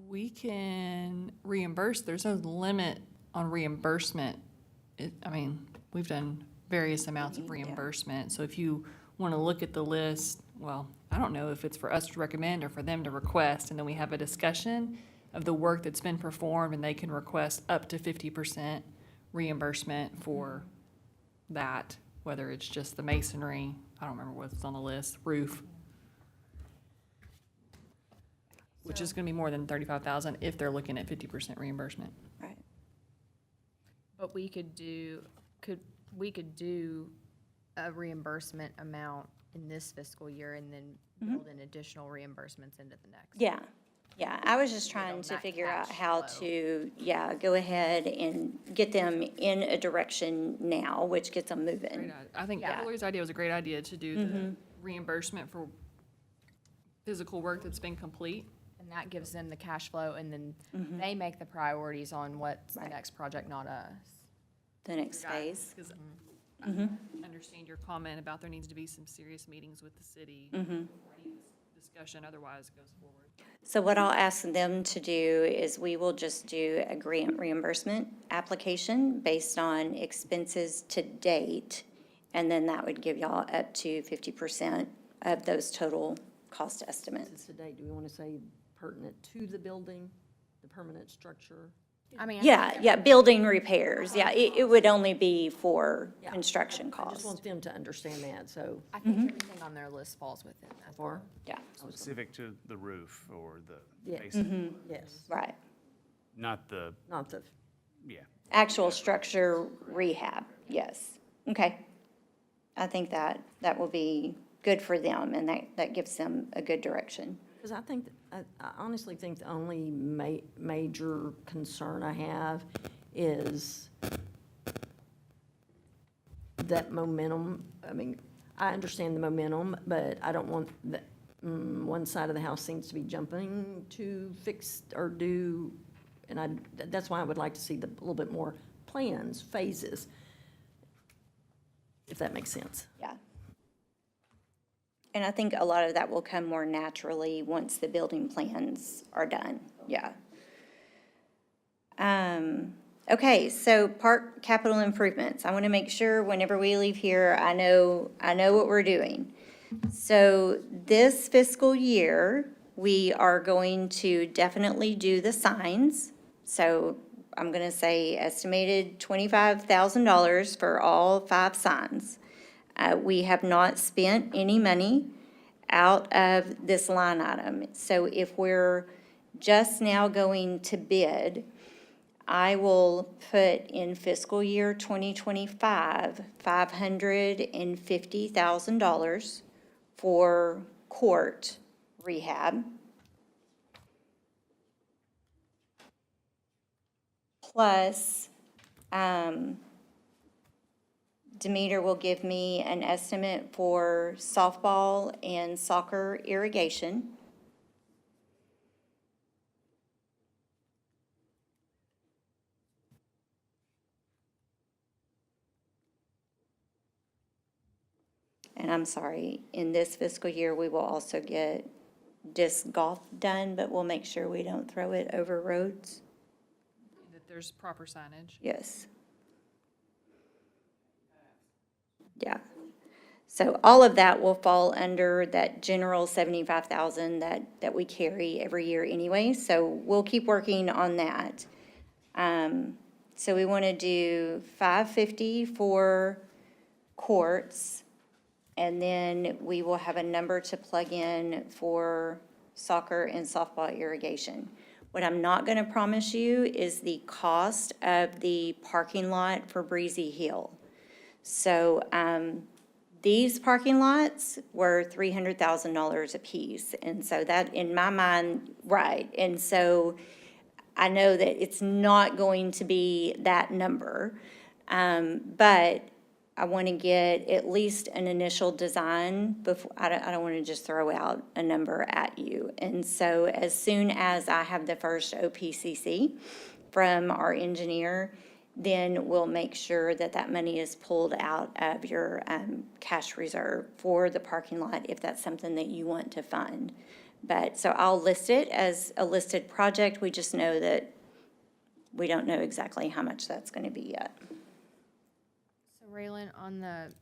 We can reimburse, there's no limit on reimbursement. We've done various amounts of reimbursement, so if you want to look at the list, well, I don't know if it's for us to recommend or for them to request, and then we have a discussion of the work that's been performed, and they can request up to 50% reimbursement for that, whether it's just the masonry, I don't remember what's on the list, roof, which is gonna be more than 35,000 if they're looking at 50% reimbursement. Right. But we could do a reimbursement amount in this fiscal year and then build in additional reimbursements into the next. Yeah, yeah, I was just trying to that figure out cash how flow. to, go ahead and get them in a direction now, which gets them moving. Great I think Yeah. Hillary's idea was a great idea to do the reimbursement for physical work that's been complete. And that gives them the cash flow, and then they make the priorities on what's the next project, not us. The next phase. 'Cause understand your comment about there needs to be some serious meetings with the city. Discussion, otherwise it goes forward. So what I'll ask them to do is we will just do a grant reimbursement application based on expenses to date. And then that would give y'all up to 50% of those total cost estimates. Today, do we want to say pertinent to the building, the permanent structure? I mean, Yeah, building repairs. Yeah, it would only be for Yeah. construction I just costs. want them to understand that, so. I think everything on their list falls within that. Or, Yeah, Specific to the roof or the Yes. basement, yes, right. not the, not the, yeah. Actual structure rehab, yes. Okay. I think that will be good for them, and that gives them a good direction. because I think, I honestly think the only major concern I have is that momentum. I mean, I understand the momentum, but I don't want that, one side of the house seems to be jumping to fix or do, and that's why I would like to see a little bit more plans, phases, if that makes sense. Yeah. And I think a lot of that will come more naturally once the building plans are done, yeah. Okay, so park capital improvements. I want to make sure whenever we leave here, I know what we're doing. So this fiscal year, we are going to definitely do the signs. So I'm going to say estimated $25,000 for all 5 signs. We have not spent any money out of this line item. So if we're just now going to bid, I will put in fiscal year 2025, $550,000 for court rehab. Plus, Demeter will give me an estimate for softball and soccer irrigation. And I'm sorry, in this fiscal year, we will also get disc golf done, but we'll make sure we don't throw it over roads. That there's proper signage. Yes. Yeah. So all of that will fall under that general 75,000 that we carry every year anyway. So we'll keep working on that. So we want to do 550 for courts, and then we will have a number to plug in for soccer and softball irrigation. What I'm not going to promise you is the cost of the parking lot for Breezy Hill. So these parking lots were $300,000 apiece. And so that, in my mind, right. And so I know that it's not going to be that number. But I want to get at least an initial design before, I don't want to just throw out a number at you. And so as soon as I have the first OPCC from our engineer, then we'll make sure that that money is pulled out of your cash reserve for the parking lot if that's something that you want to fund. But, so I'll list it as a listed project. We just know that we don't know exactly how much that's going to be yet. So Raylan, on the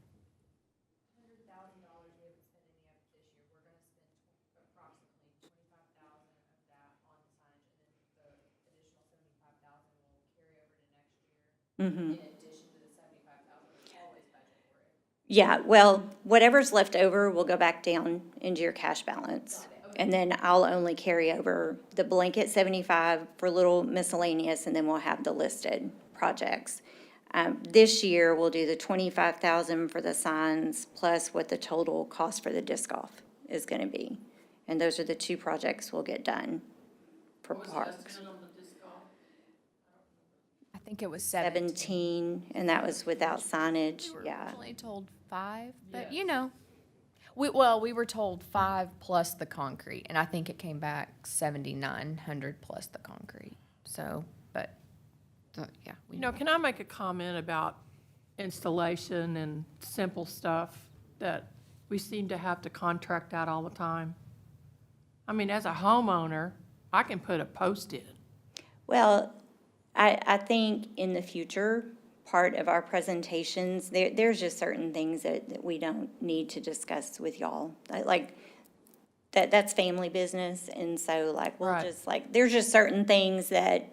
In addition to the 75,000, always budget for it. Yeah, well, whatever's left over will go back down into your cash balance. And then I'll only carry over the blanket 75 for little miscellaneous, and then we'll have the listed projects. This year, we'll do the 25,000 for the signs, plus what the total cost for the disc golf is gonna be. And those are the 2 projects we'll get done for parks. I think it was 17. 17, and that was without signage, yeah. Originally told 5, but you know, we were told 5 plus the concrete, and I think it came back 7,900 plus the concrete. So, but yeah, we You know, can I make a comment about installation and simple stuff that we seem to have to contract out all the time. I mean, as a homeowner, I can put a post in. Well, I think in the future, part of our presentations, there's just certain things that we don't need to discuss with y'all. Like, that's family business, and so like, we'll Right. just like, there's just certain things that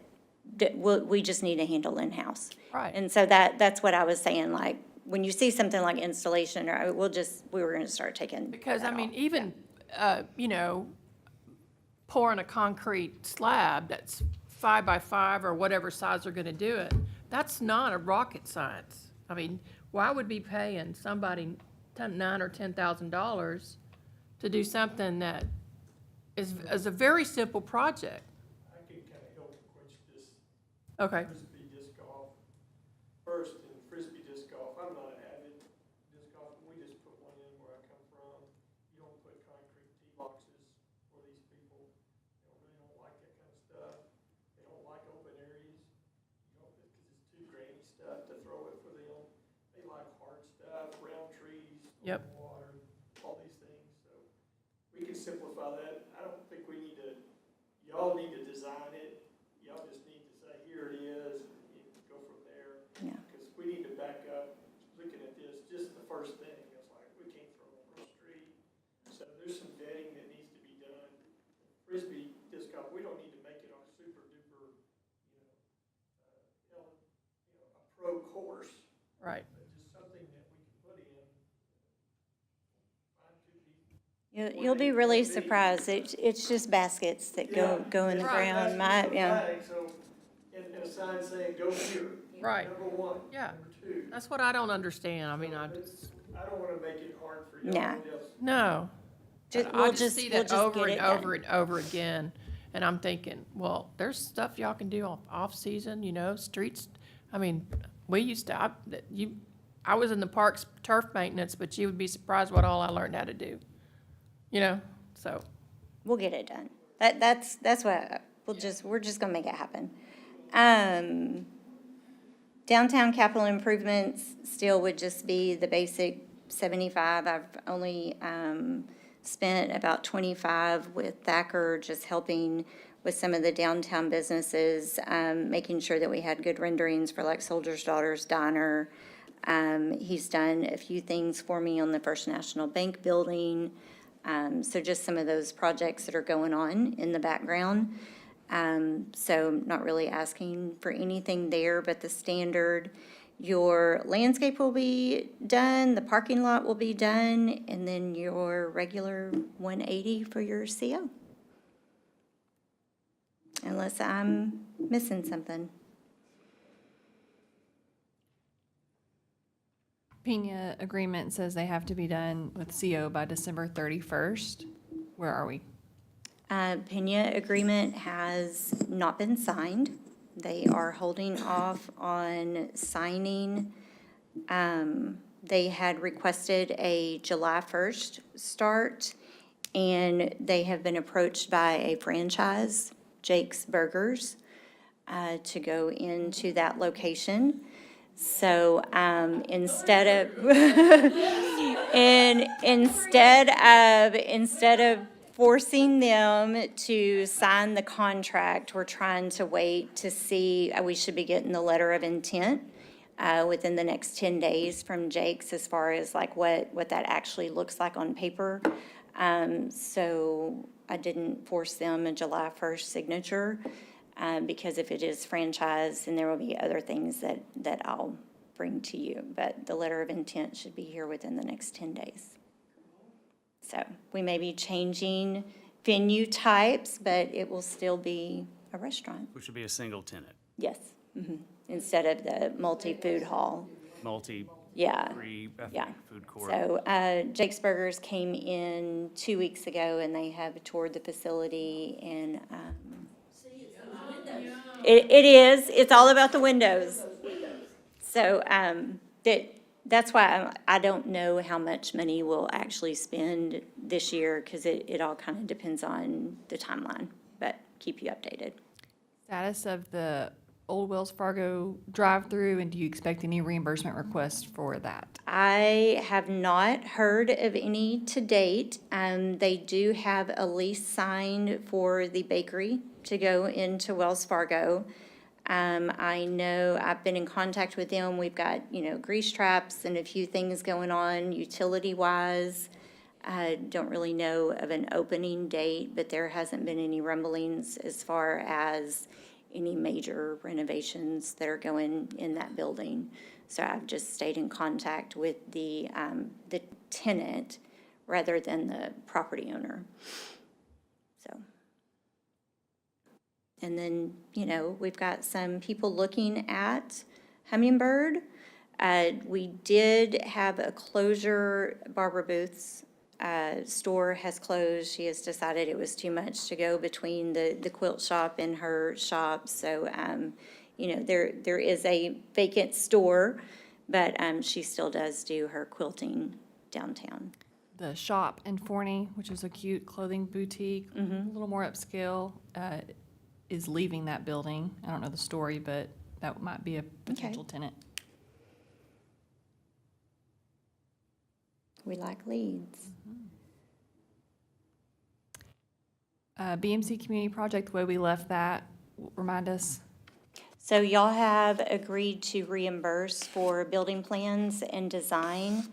we just need to handle in-house. Right. And so that's what I was saying, like, when you see something like installation, or we were gonna start taking Because, I that mean, off. even, you know, pouring a concrete slab that's 5 by 5 or whatever size they're gonna do it, that's not a rocket science. I mean, why would be paying somebody $9,000 or $10,000 to do something that is a very simple project? I can kind of help quench this Okay, Frisbee disc golf. First, in Frisbee disc golf, I'm not an avid disc golfer. We just put one in where I come from. You don't put concrete tee boxes for these people. They really don't like that kind of stuff. They don't like open areas, because it's too grainy stuff to throw it for them. They like hard stuff, round trees, Yep. water, all these things. So we can simplify that. I don't think we need to, y'all need to design it. Y'all just need to say, here it is, and you can go from there. Yeah. Because we need to back up, looking at this, just the first thing, it's like, we can't throw it on the street. So there's some vetting that needs to be done. Frisbee disc golf, we don't need to make it a super duper, a pro course, right. but just something that we can put in. Find two people. You'll be really surprised. It's just baskets that go in the Right. ground. That's the Yeah. flag, so, and a sign saying, go here. Right. Number one. Yeah. Number two. That's what I don't understand. I mean, I don't wanna make it hard for Nah. y'all else. no. Just, I just see that we'll over get and it done. over and over again, and I'm thinking, well, there's stuff y'all can do off-season, you know, streets. I mean, we used to, I was in the parks turf maintenance, but you would be surprised what all I learned how to do, you know, so. We'll get it done. That's what, we're just gonna make it happen. Downtown capital improvements still would just be the basic 75. I've only, spent about 25 with Thacker, just helping with some of the downtown businesses, making sure that we had good renderings for like Soldier's Daughters Diner. He's done a few things for me on the First National Bank building. So just some of those projects that are going on in the background. So not really asking for anything there, but the standard. Your landscape will be done, the parking lot will be done, and then your regular 180 for your CO. Unless I'm missing something. Pena agreement says they have to be done with CO by December 31st. Where are we? Pena agreement has not been signed. They are holding off on signing. They had requested a July 1st start, and they have been approached by a franchise, Jake's Burgers, to go into that location. So instead of forcing them to sign the contract, we're trying to wait to see, we should be getting the letter of intent within the next 10 days from Jake's as far as like what that actually looks like on paper. So I didn't force them a July 1st signature because if it is franchise, then there will be other things that I'll bring to you. But the letter of intent should be here within the next 10 days. So we may be changing venue types, but it will still be a restaurant. Which would be a single tenant, Yes. Instead of the multi-food hall. Yeah. free, I Yeah. think, food court. So Jake's Burgers came in 2 weeks ago, and they have toured the facility, and it is. It's all about the windows. So that's why I don't know how much money we'll actually spend this year, because it all kind of depends on the timeline, but keep you updated. Status of the Old Wells Fargo drive-through, and do you expect any reimbursement requests for that? I have not heard of any to date. They do have a lease signed for the bakery to go into Wells Fargo. I know I've been in contact with them. We've got, grease traps and a few things going on utility-wise. I don't really know of an opening date, but there hasn't been any rumblings as far as any major renovations that are going in that building. So I've just stayed in contact with the tenant rather than the property owner. So. And then, we've got some people looking at Hummingbird. We did have a closure. Barbara Booth's store has closed. She has decided it was too much to go between the quilt shop and her shop. So, there is a vacant store, but she still does do her quilting downtown. The shop in Forney, which is a cute clothing boutique, a little more upscale, is leaving that building. I don't know the story, but that might be a potential tenant. We like leads. BMC Community Project, the way we left that, remind us. So y'all have agreed to reimburse for building plans and design,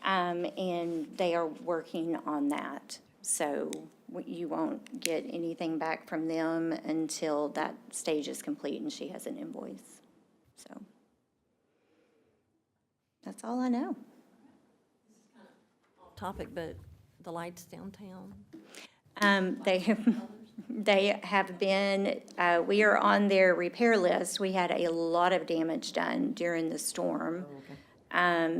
and they are working on that. So you won't get anything back from them until that stage is complete and she has an invoice. So that's all I know. Topic, but the lights downtown. They have been, we are on their repair list. We had a lot of damage done during the storm.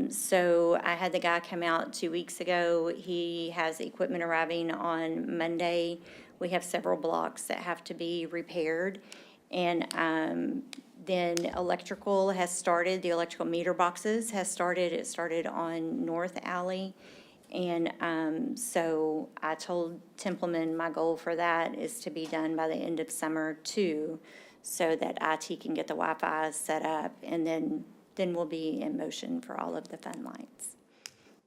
So I had the guy come out 2 weeks ago. He has equipment arriving on Monday. We have several blocks that have to be repaired. And then electrical has started, the electrical meter boxes has started. It started on North Alley. And so I told Templeman my goal for that is to be done by the end of summer too, so that IT can get the Wi-Fi set up, and then we'll be in motion for all of the fun lights.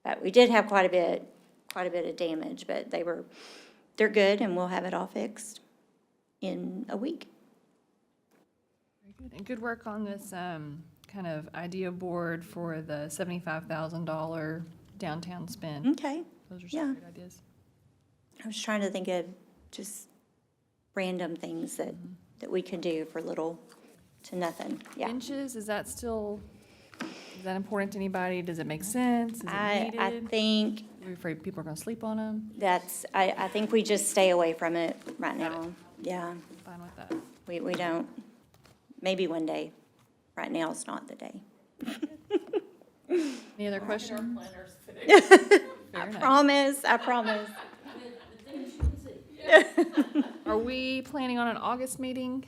But we did have quite a bit of damage, but they're good, and we'll have it all fixed in a week. Very good. And good work on this kind of idea board for the $75,000 downtown spend. Okay. Those are Yeah. some great ideas. I was trying to think of just random things that we could do for little to nothing. Yeah. Benches, is that important to anybody? Does it make sense? Is it needed? I think Are you afraid people are gonna sleep on them? I think we just stay away from it right now. Yeah, Fine with that. we don't, maybe one day. Right now is not the day. Any other questions? I promise. Are we planning on an August meeting?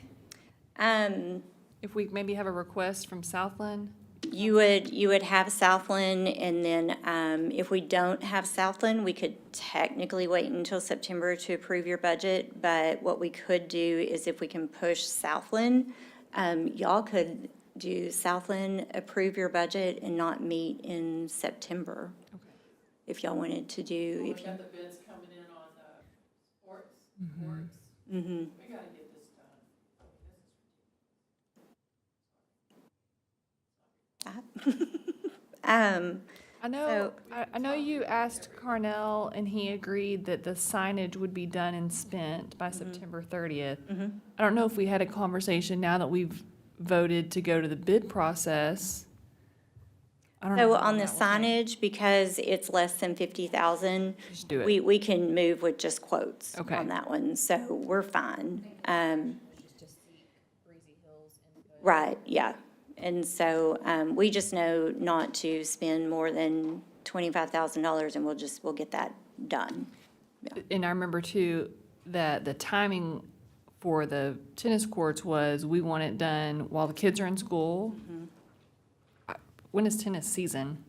If we maybe have a request from Southland? You would have Southland, and then if we don't have Southland, we could technically wait until September to approve your budget. But what we could do is if we can push Southland, y'all could do Southland, approve your budget, and not meet in September. Okay. If y'all wanted to do, We got the bids coming in on sports. Mm-hmm. We gotta get this done. I know you asked Carnell, and he agreed that the signage would be done and spent by September 30th. I don't know if we had a conversation now that we've voted to go to the bid process. I don't know So how on the that will go. signage, because it's less than 50,000, Just do it. we can move with just quotes Okay. on that one, so we're fine. Right, yeah. And so, we just know not to spend more than $25,000, and we'll get that done. And I remember too, that the timing for the tennis courts was, we want it done while the kids are in school. When is tennis season?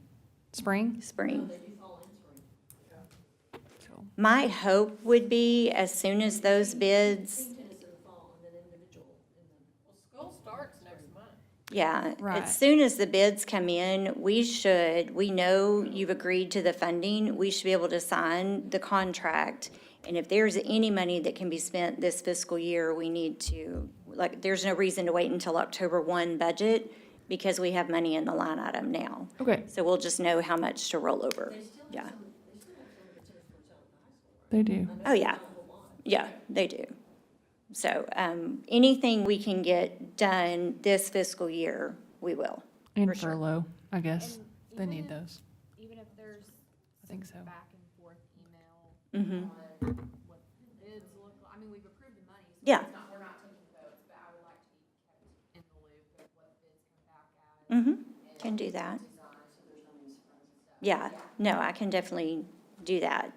Spring? Spring. So, My hope would be, as soon as those bids, School starts next Yeah, Right. as soon as the bids come in, we know you've agreed to the funding, we should be able to sign the contract. And if there's any money that can be spent this fiscal year, we need to, like, there's no reason to wait until October 1 budget because we have money in the line item now. Okay. So we'll just know how much to roll over. Yeah. They do. Oh, yeah. Yeah, they do. So, anything we can get done this fiscal year, we will. And For sure. furlough, I guess. They need those. Even if there's I think so. back and forth email Mm-hmm. on what the bids look, I mean, we've approved the money, so Yeah. we're not taking votes, but I would like to be kept in the loop of what bids come back as. Mm-hmm. Can do that. Yeah, no, I can definitely do that.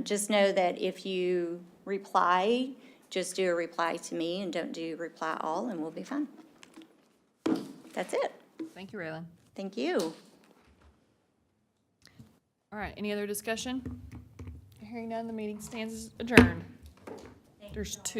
Just know that if you reply, just do a reply to me and don't do reply all, and we'll be fine. That's it. Thank you, Raylan. Thank you. All right, any other discussion? Hearing none, the meeting stands adjourned. There's two.